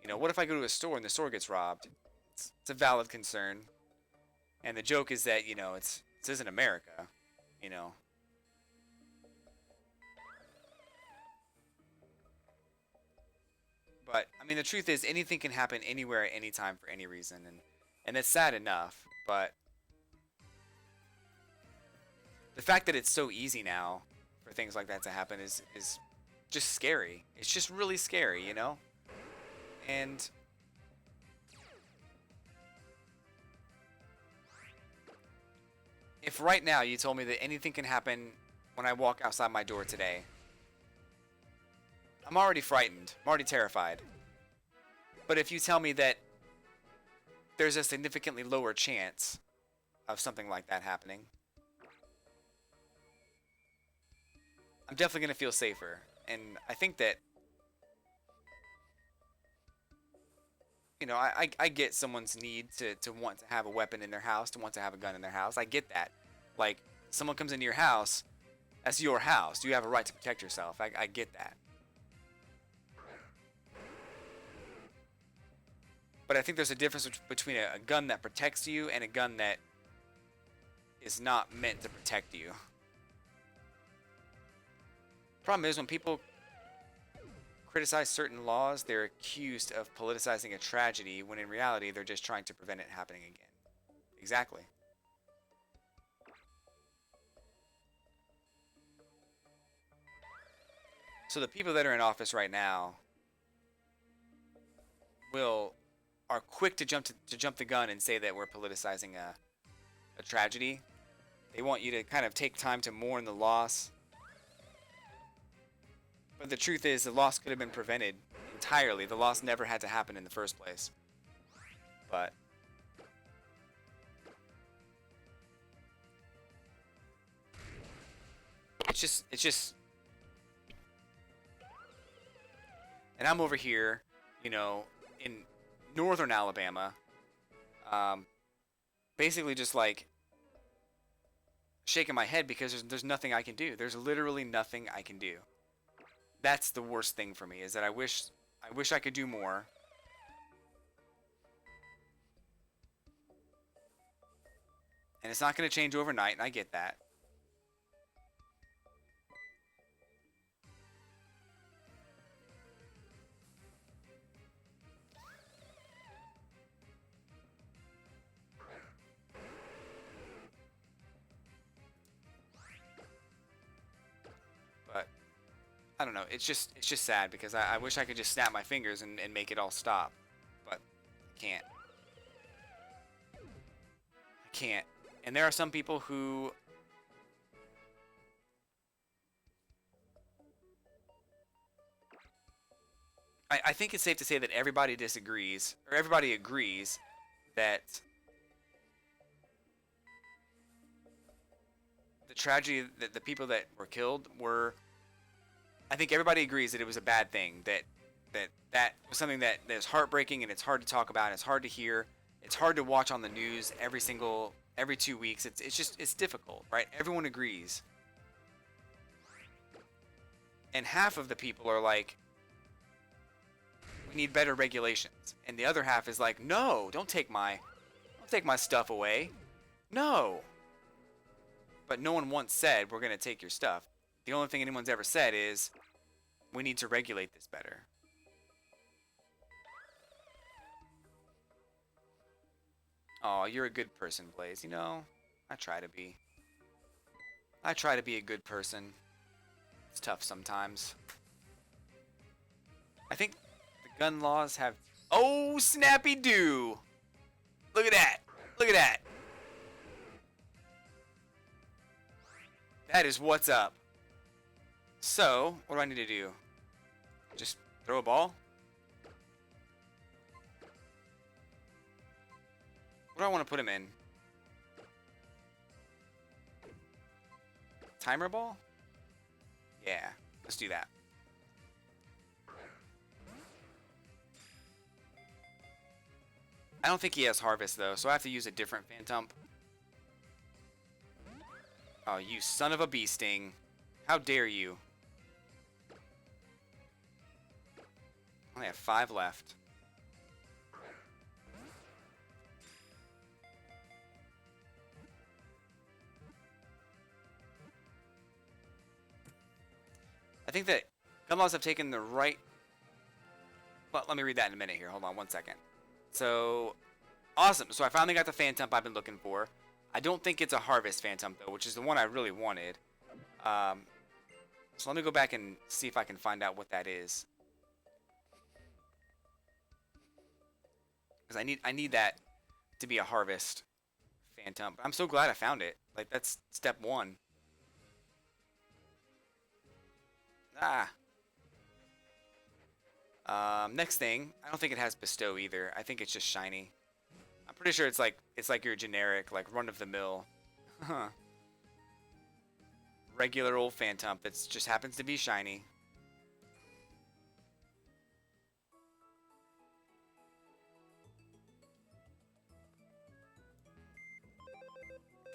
you know, what if I go to a store and the store gets robbed? It's a valid concern. And the joke is that, you know, this isn't America, you know. But, I mean, the truth is anything can happen anywhere at any time for any reason. And it's sad enough, but the fact that it's so easy now for things like that to happen is just scary. It's just really scary, you know? And if right now you told me that anything can happen when I walk outside my door today, I'm already frightened. I'm already terrified. But if you tell me that there's a significantly lower chance of something like that happening, I'm definitely going to feel safer. And I think that, I get someone's need to want to have a weapon in their house, to want to have a gun in their house. I get that. Like, someone comes into your house, that's your house. You have a right to protect yourself. I get that. But I think there's a difference between a gun that protects you and a gun that is not meant to protect you. Problem is, when people criticize certain laws, they're accused of politicizing a tragedy, when in reality, they're just trying to prevent it happening again. Exactly. So the people that are in office right now are quick to jump the gun and say that we're politicizing a tragedy. They want you to kind of take time to mourn the loss. But the truth is, the loss could have been prevented entirely. The loss never had to happen in the first place. But it's just and I'm over here, in northern Alabama, basically just like shaking my head because there's nothing I can do. There's literally nothing I can do. That's the worst thing for me, is that I wish I could do more. And it's not going to change overnight, and I get that. But I don't know. It's just sad because I wish I could just snap my fingers and make it all stop. But I can't. I can't. And there are some people who I think it's safe to say that everybody disagrees, or everybody agrees that the tragedy, that the people that were killed were, I think everybody agrees that it was a bad thing, that was something that is heartbreaking, and it's hard to talk about, it's hard to hear, it's hard to watch on the news every 2 weeks. It's difficult, right? Everyone agrees. And half of the people are like, we need better regulations. And the other half is like, no, don't take my stuff away. No. But no one once said, we're going to take your stuff. The only thing anyone's ever said is, we need to regulate this better. Oh, you're a good person, Blaze. I try to be. I try to be a good person. It's tough sometimes. I think the gun laws have... Oh, snappy doo! Look at that! Look at that! That is what's up. So, what do I need to do? Just throw a ball? What do I want to put him in? Timer ball? Yeah, let's do that. I don't think he has harvest though, so I have to use a different Phantump. Oh, you son of a bee sting. How dare you? I only have 5 left. I think that gun laws have taken the right... Well, let me read that in a minute here. Hold on one second. So, awesome. So I finally got the Phantump I've been looking for. I don't think it's a Harvest Phantump, though, which is the one I really wanted. So let me go back and see if I can find out what that is. Because I need that to be a Harvest Phantump. I'm so glad I found it. Like, that's step 1. Ah. Next thing, I don't think it has bestow either. I think it's just shiny. I'm pretty sure it's like your generic, like run of the mill, regular old Phantump that just happens to be shiny.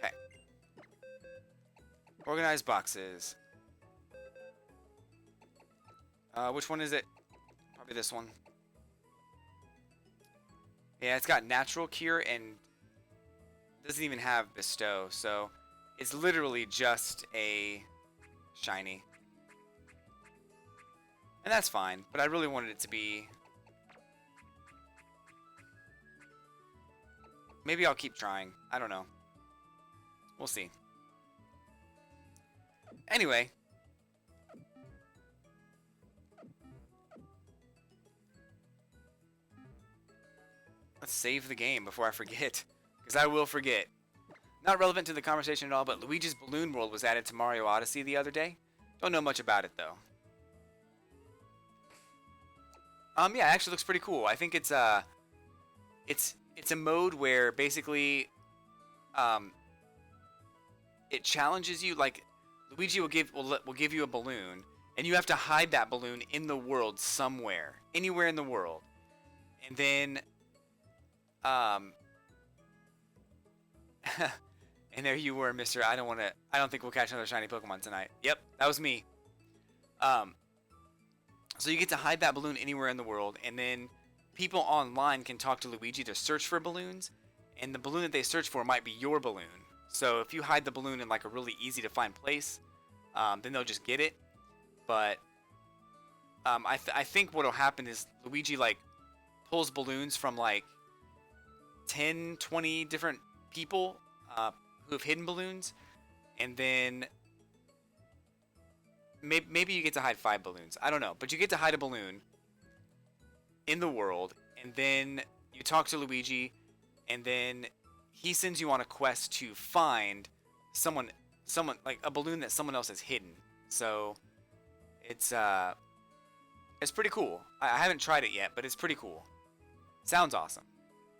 Okay. Organized boxes. Which one is it? Probably this one. Yeah, it's got natural cure and doesn't even have bestow, so it's literally just a shiny. And that's fine, but I really wanted it to be... Maybe I'll keep trying. I don't know. We'll see. Anyway. Let's save the game before I forget, because I will forget. Not relevant to the conversation at all, but Luigi's Balloon World was added to Mario Odyssey the other day. Don't know much about it, though. Yeah, it actually looks pretty cool. I think it's a mode where basically it challenges you. Like Luigi will give you a balloon, and you have to hide that balloon in the world somewhere, anywhere in the world, and then and there you were, Mister. I don't think we'll catch another shiny Pokemon tonight. Yep, that was me. So you get to hide that balloon anywhere in the world, and then people online can talk to Luigi to search for balloons, and the balloon that they search for might be your balloon. So if you hide the balloon in like a really easy to find place, then they'll just get it. But I think what'll happen is Luigi like pulls balloons from like 10, 20 different people who have hidden balloons, and then maybe you get to hide 5 balloons. I don't know, but you get to hide a balloon in the world, and then you talk to Luigi, and then he sends you on a quest to find someone like a balloon that someone else has hidden. So it's pretty cool. I haven't tried it yet, but it's pretty cool. Sounds awesome.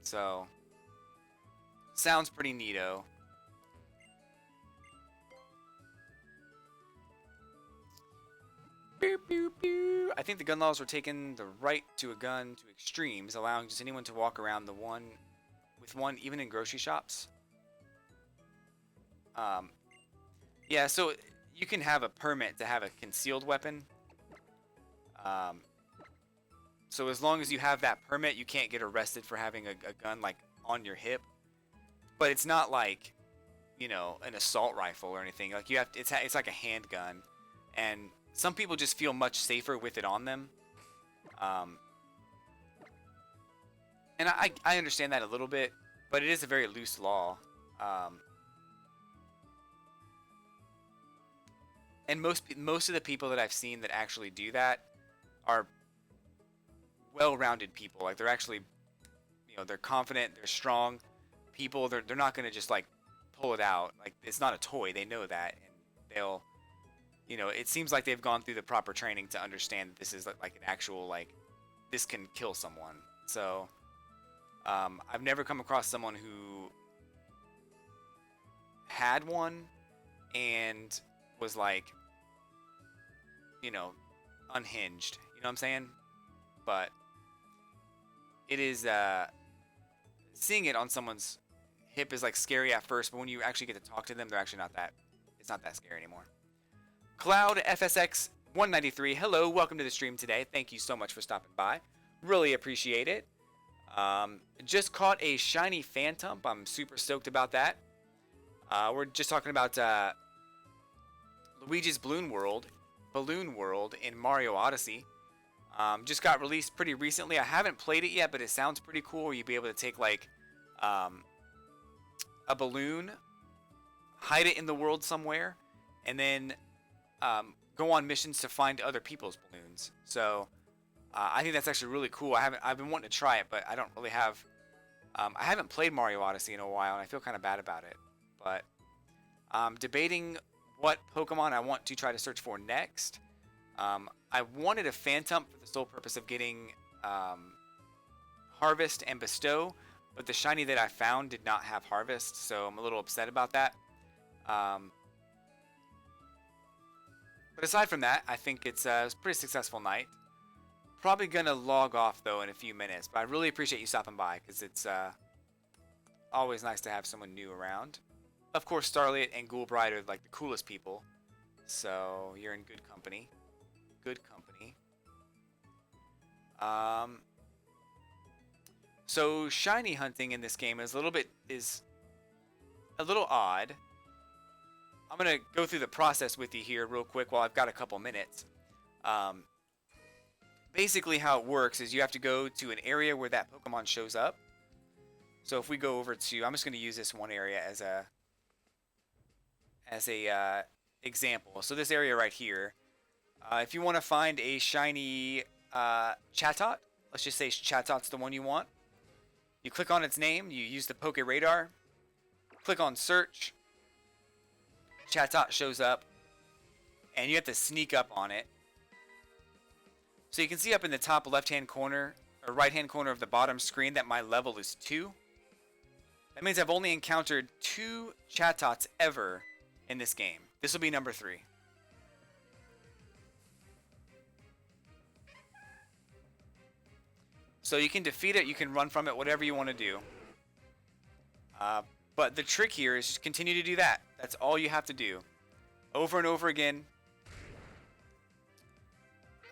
So sounds pretty neato. Pew, pew, pew. I think the gun laws were taking the right to a gun to extremes, allowing just anyone to walk around with one, even in grocery shops. Yeah, so you can have a permit to have a concealed weapon. So as long as you have that permit, you can't get arrested for having a gun like on your hip. But it's not like, you know, an assault rifle or anything. Like you have, it's like a handgun, and some people just feel much safer with it on them. And I understand that a little bit, but it is a very loose law. And most of the people that I've seen that actually do that are well-rounded people. Like they're actually, you know, they're confident, they're strong people. They're not gonna just like pull it out. Like it's not a toy. They know that, and they'll, you know, it seems like they've gone through the proper training to understand that this is like an actual, like, this can kill someone. So, I've never come across someone who had one and was like, you know, unhinged. You know what I'm saying? But it is, seeing it on someone's hip is like scary at first, but when you actually get to talk to them, they're actually not that, it's not that scary anymore. Cloud FSX 193, hello, welcome to the stream today. Thank you so much for stopping by. Really appreciate it. Just caught a shiny Phantump. I'm super stoked about that. We're just talking about Luigi's Balloon World in Mario Odyssey. Just got released pretty recently. I haven't played it yet, but it sounds pretty cool. You'd be able to take like a balloon, hide it in the world somewhere, and then go on missions to find other people's balloons. So I think that's actually really cool. I've been wanting to try it, but I don't really have. I haven't played Mario Odyssey in a while, and I feel kind of bad about it. But I'm debating what Pokemon I want to try to search for next. I wanted a Phantump for the sole purpose of getting Harvest and Bestow, but the shiny that I found did not have Harvest, so I'm a little upset about that. But aside from that, I think it was a pretty successful night. Probably gonna log off though in a few minutes, but I really appreciate you stopping by because it's always nice to have someone new around. Of course, Starlight and Ghoulbride are like the coolest people, so you're in good company. Good company. So shiny hunting in this game is a little odd. I'm gonna go through the process with you here real quick while I've got a couple minutes. Basically, how it works is you have to go to an area where that Pokemon shows up. So if we go over to, I'm just gonna use this one area as a example. So this area right here, if you want to find a shiny Chatot, let's just say Chatot's the one you want. You click on its name, you use the Poke Radar, click on search, Chatot shows up, and you have to sneak up on it. So you can see up in the top left-hand corner, or right-hand corner of the bottom screen that my level is 2. That means I've only encountered 2 Chatots ever in this game. This will be number 3. So you can defeat it, you can run from it, whatever you want to do. But the trick here is just continue to do that. That's all you have to do. Over and over again.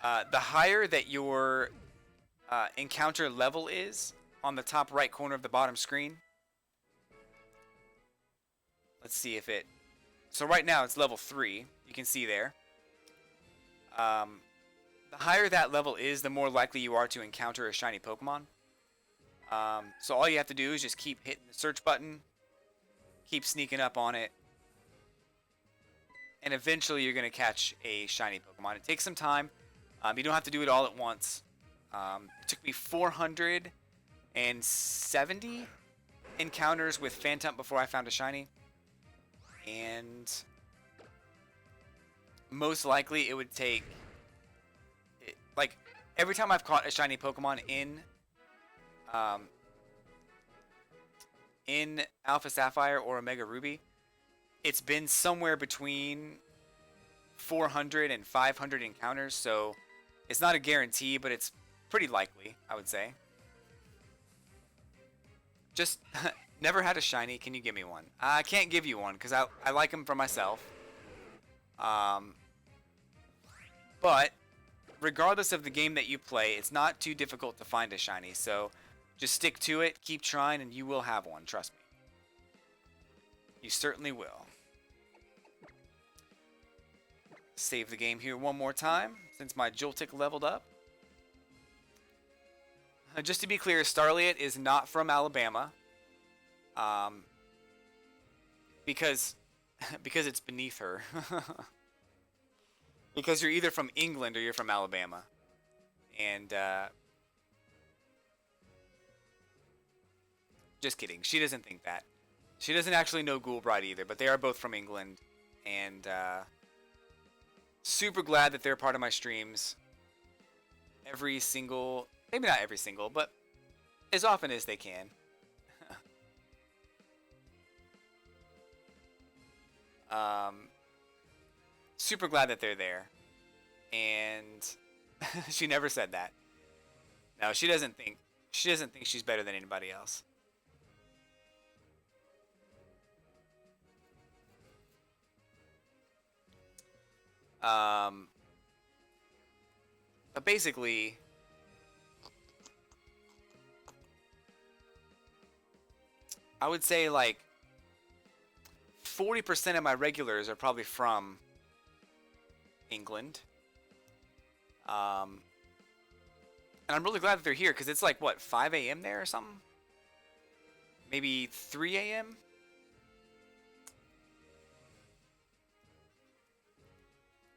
The higher that your encounter level is on the top right corner of the bottom screen. Let's see if it... So right now it's level 3. You can see there. The higher that level is, the more likely you are to encounter a shiny Pokemon. So all you have to do is just keep hitting the search button. Keep sneaking up on it. And eventually you're going to catch a shiny Pokemon. It takes some time. You don't have to do it all at once. It took me 470 encounters with Phantump before I found a shiny. And most likely it would take... Like, every time I've caught a shiny Pokemon in Alpha Sapphire or Omega Ruby, it's been somewhere between 400 and 500 encounters, so it's not a guarantee, but it's pretty likely, I would say. Just never had a shiny. Can you give me one? I can't give you one because I like them for myself. But regardless of the game that you play, it's not too difficult to find a shiny. So just stick to it, keep trying, and you will have one. Trust me. You certainly will. Save the game here one more time since my Joltik leveled up. Just to be clear, Starlight is not from Alabama. Because it's beneath her. Because you're either from England or you're from Alabama. And, just kidding. She doesn't think that. She doesn't actually know Ghoulbride either, but they are both from England. And, super glad that they're part of my streams. Every single... Maybe not every single, but as often as they can. Super glad that they're there. And she never said that. No, she doesn't think she's better than anybody else. But basically, I would say like 40% of my regulars are probably from England. And I'm really glad that they're here because it's like, what, 5 a.m. there or something? Maybe 3 a.m.?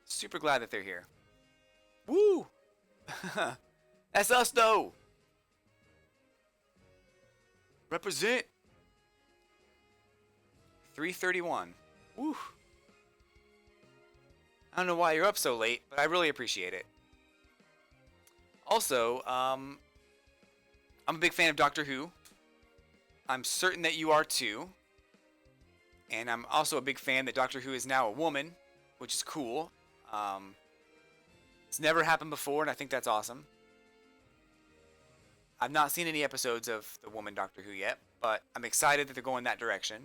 Super glad that they're here. Woo! That's us, though! Represent! 331. Woo! I don't know why you're up so late, but I really appreciate it. Also, I'm a big fan of Doctor Who. I'm certain that you are too. And I'm also a big fan that Doctor Who is now a woman, which is cool. Um, it's never happened before, and I think that's awesome. I've not seen any episodes of the woman Doctor Who yet, but I'm excited that they're going that direction.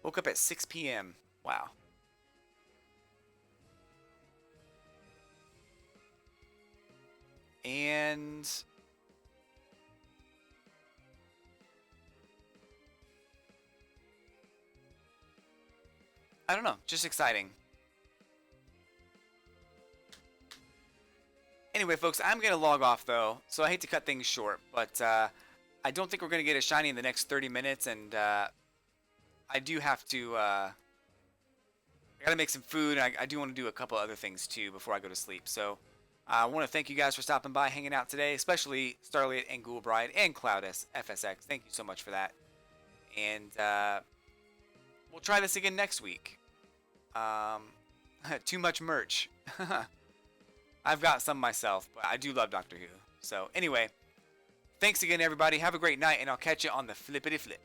Woke up at 6 p.m. Wow. And I don't know, just exciting. Anyway, folks, I'm going to log off, though, so I hate to cut things short, but I don't think we're going to get a shiny in the next 30 minutes, and I do have to, I got to make some food, and I do want to do a couple other things, too, before I go to sleep, so I want to thank you guys for stopping by, hanging out today, especially Starlight and Ghoulbride and Cloudus FSX. Thank you so much for that, and we'll try this again next week. Too much merch. I've got some myself, but I do love Doctor Who. So anyway, thanks again, everybody. Have a great night, and I'll catch you on the flippity flip.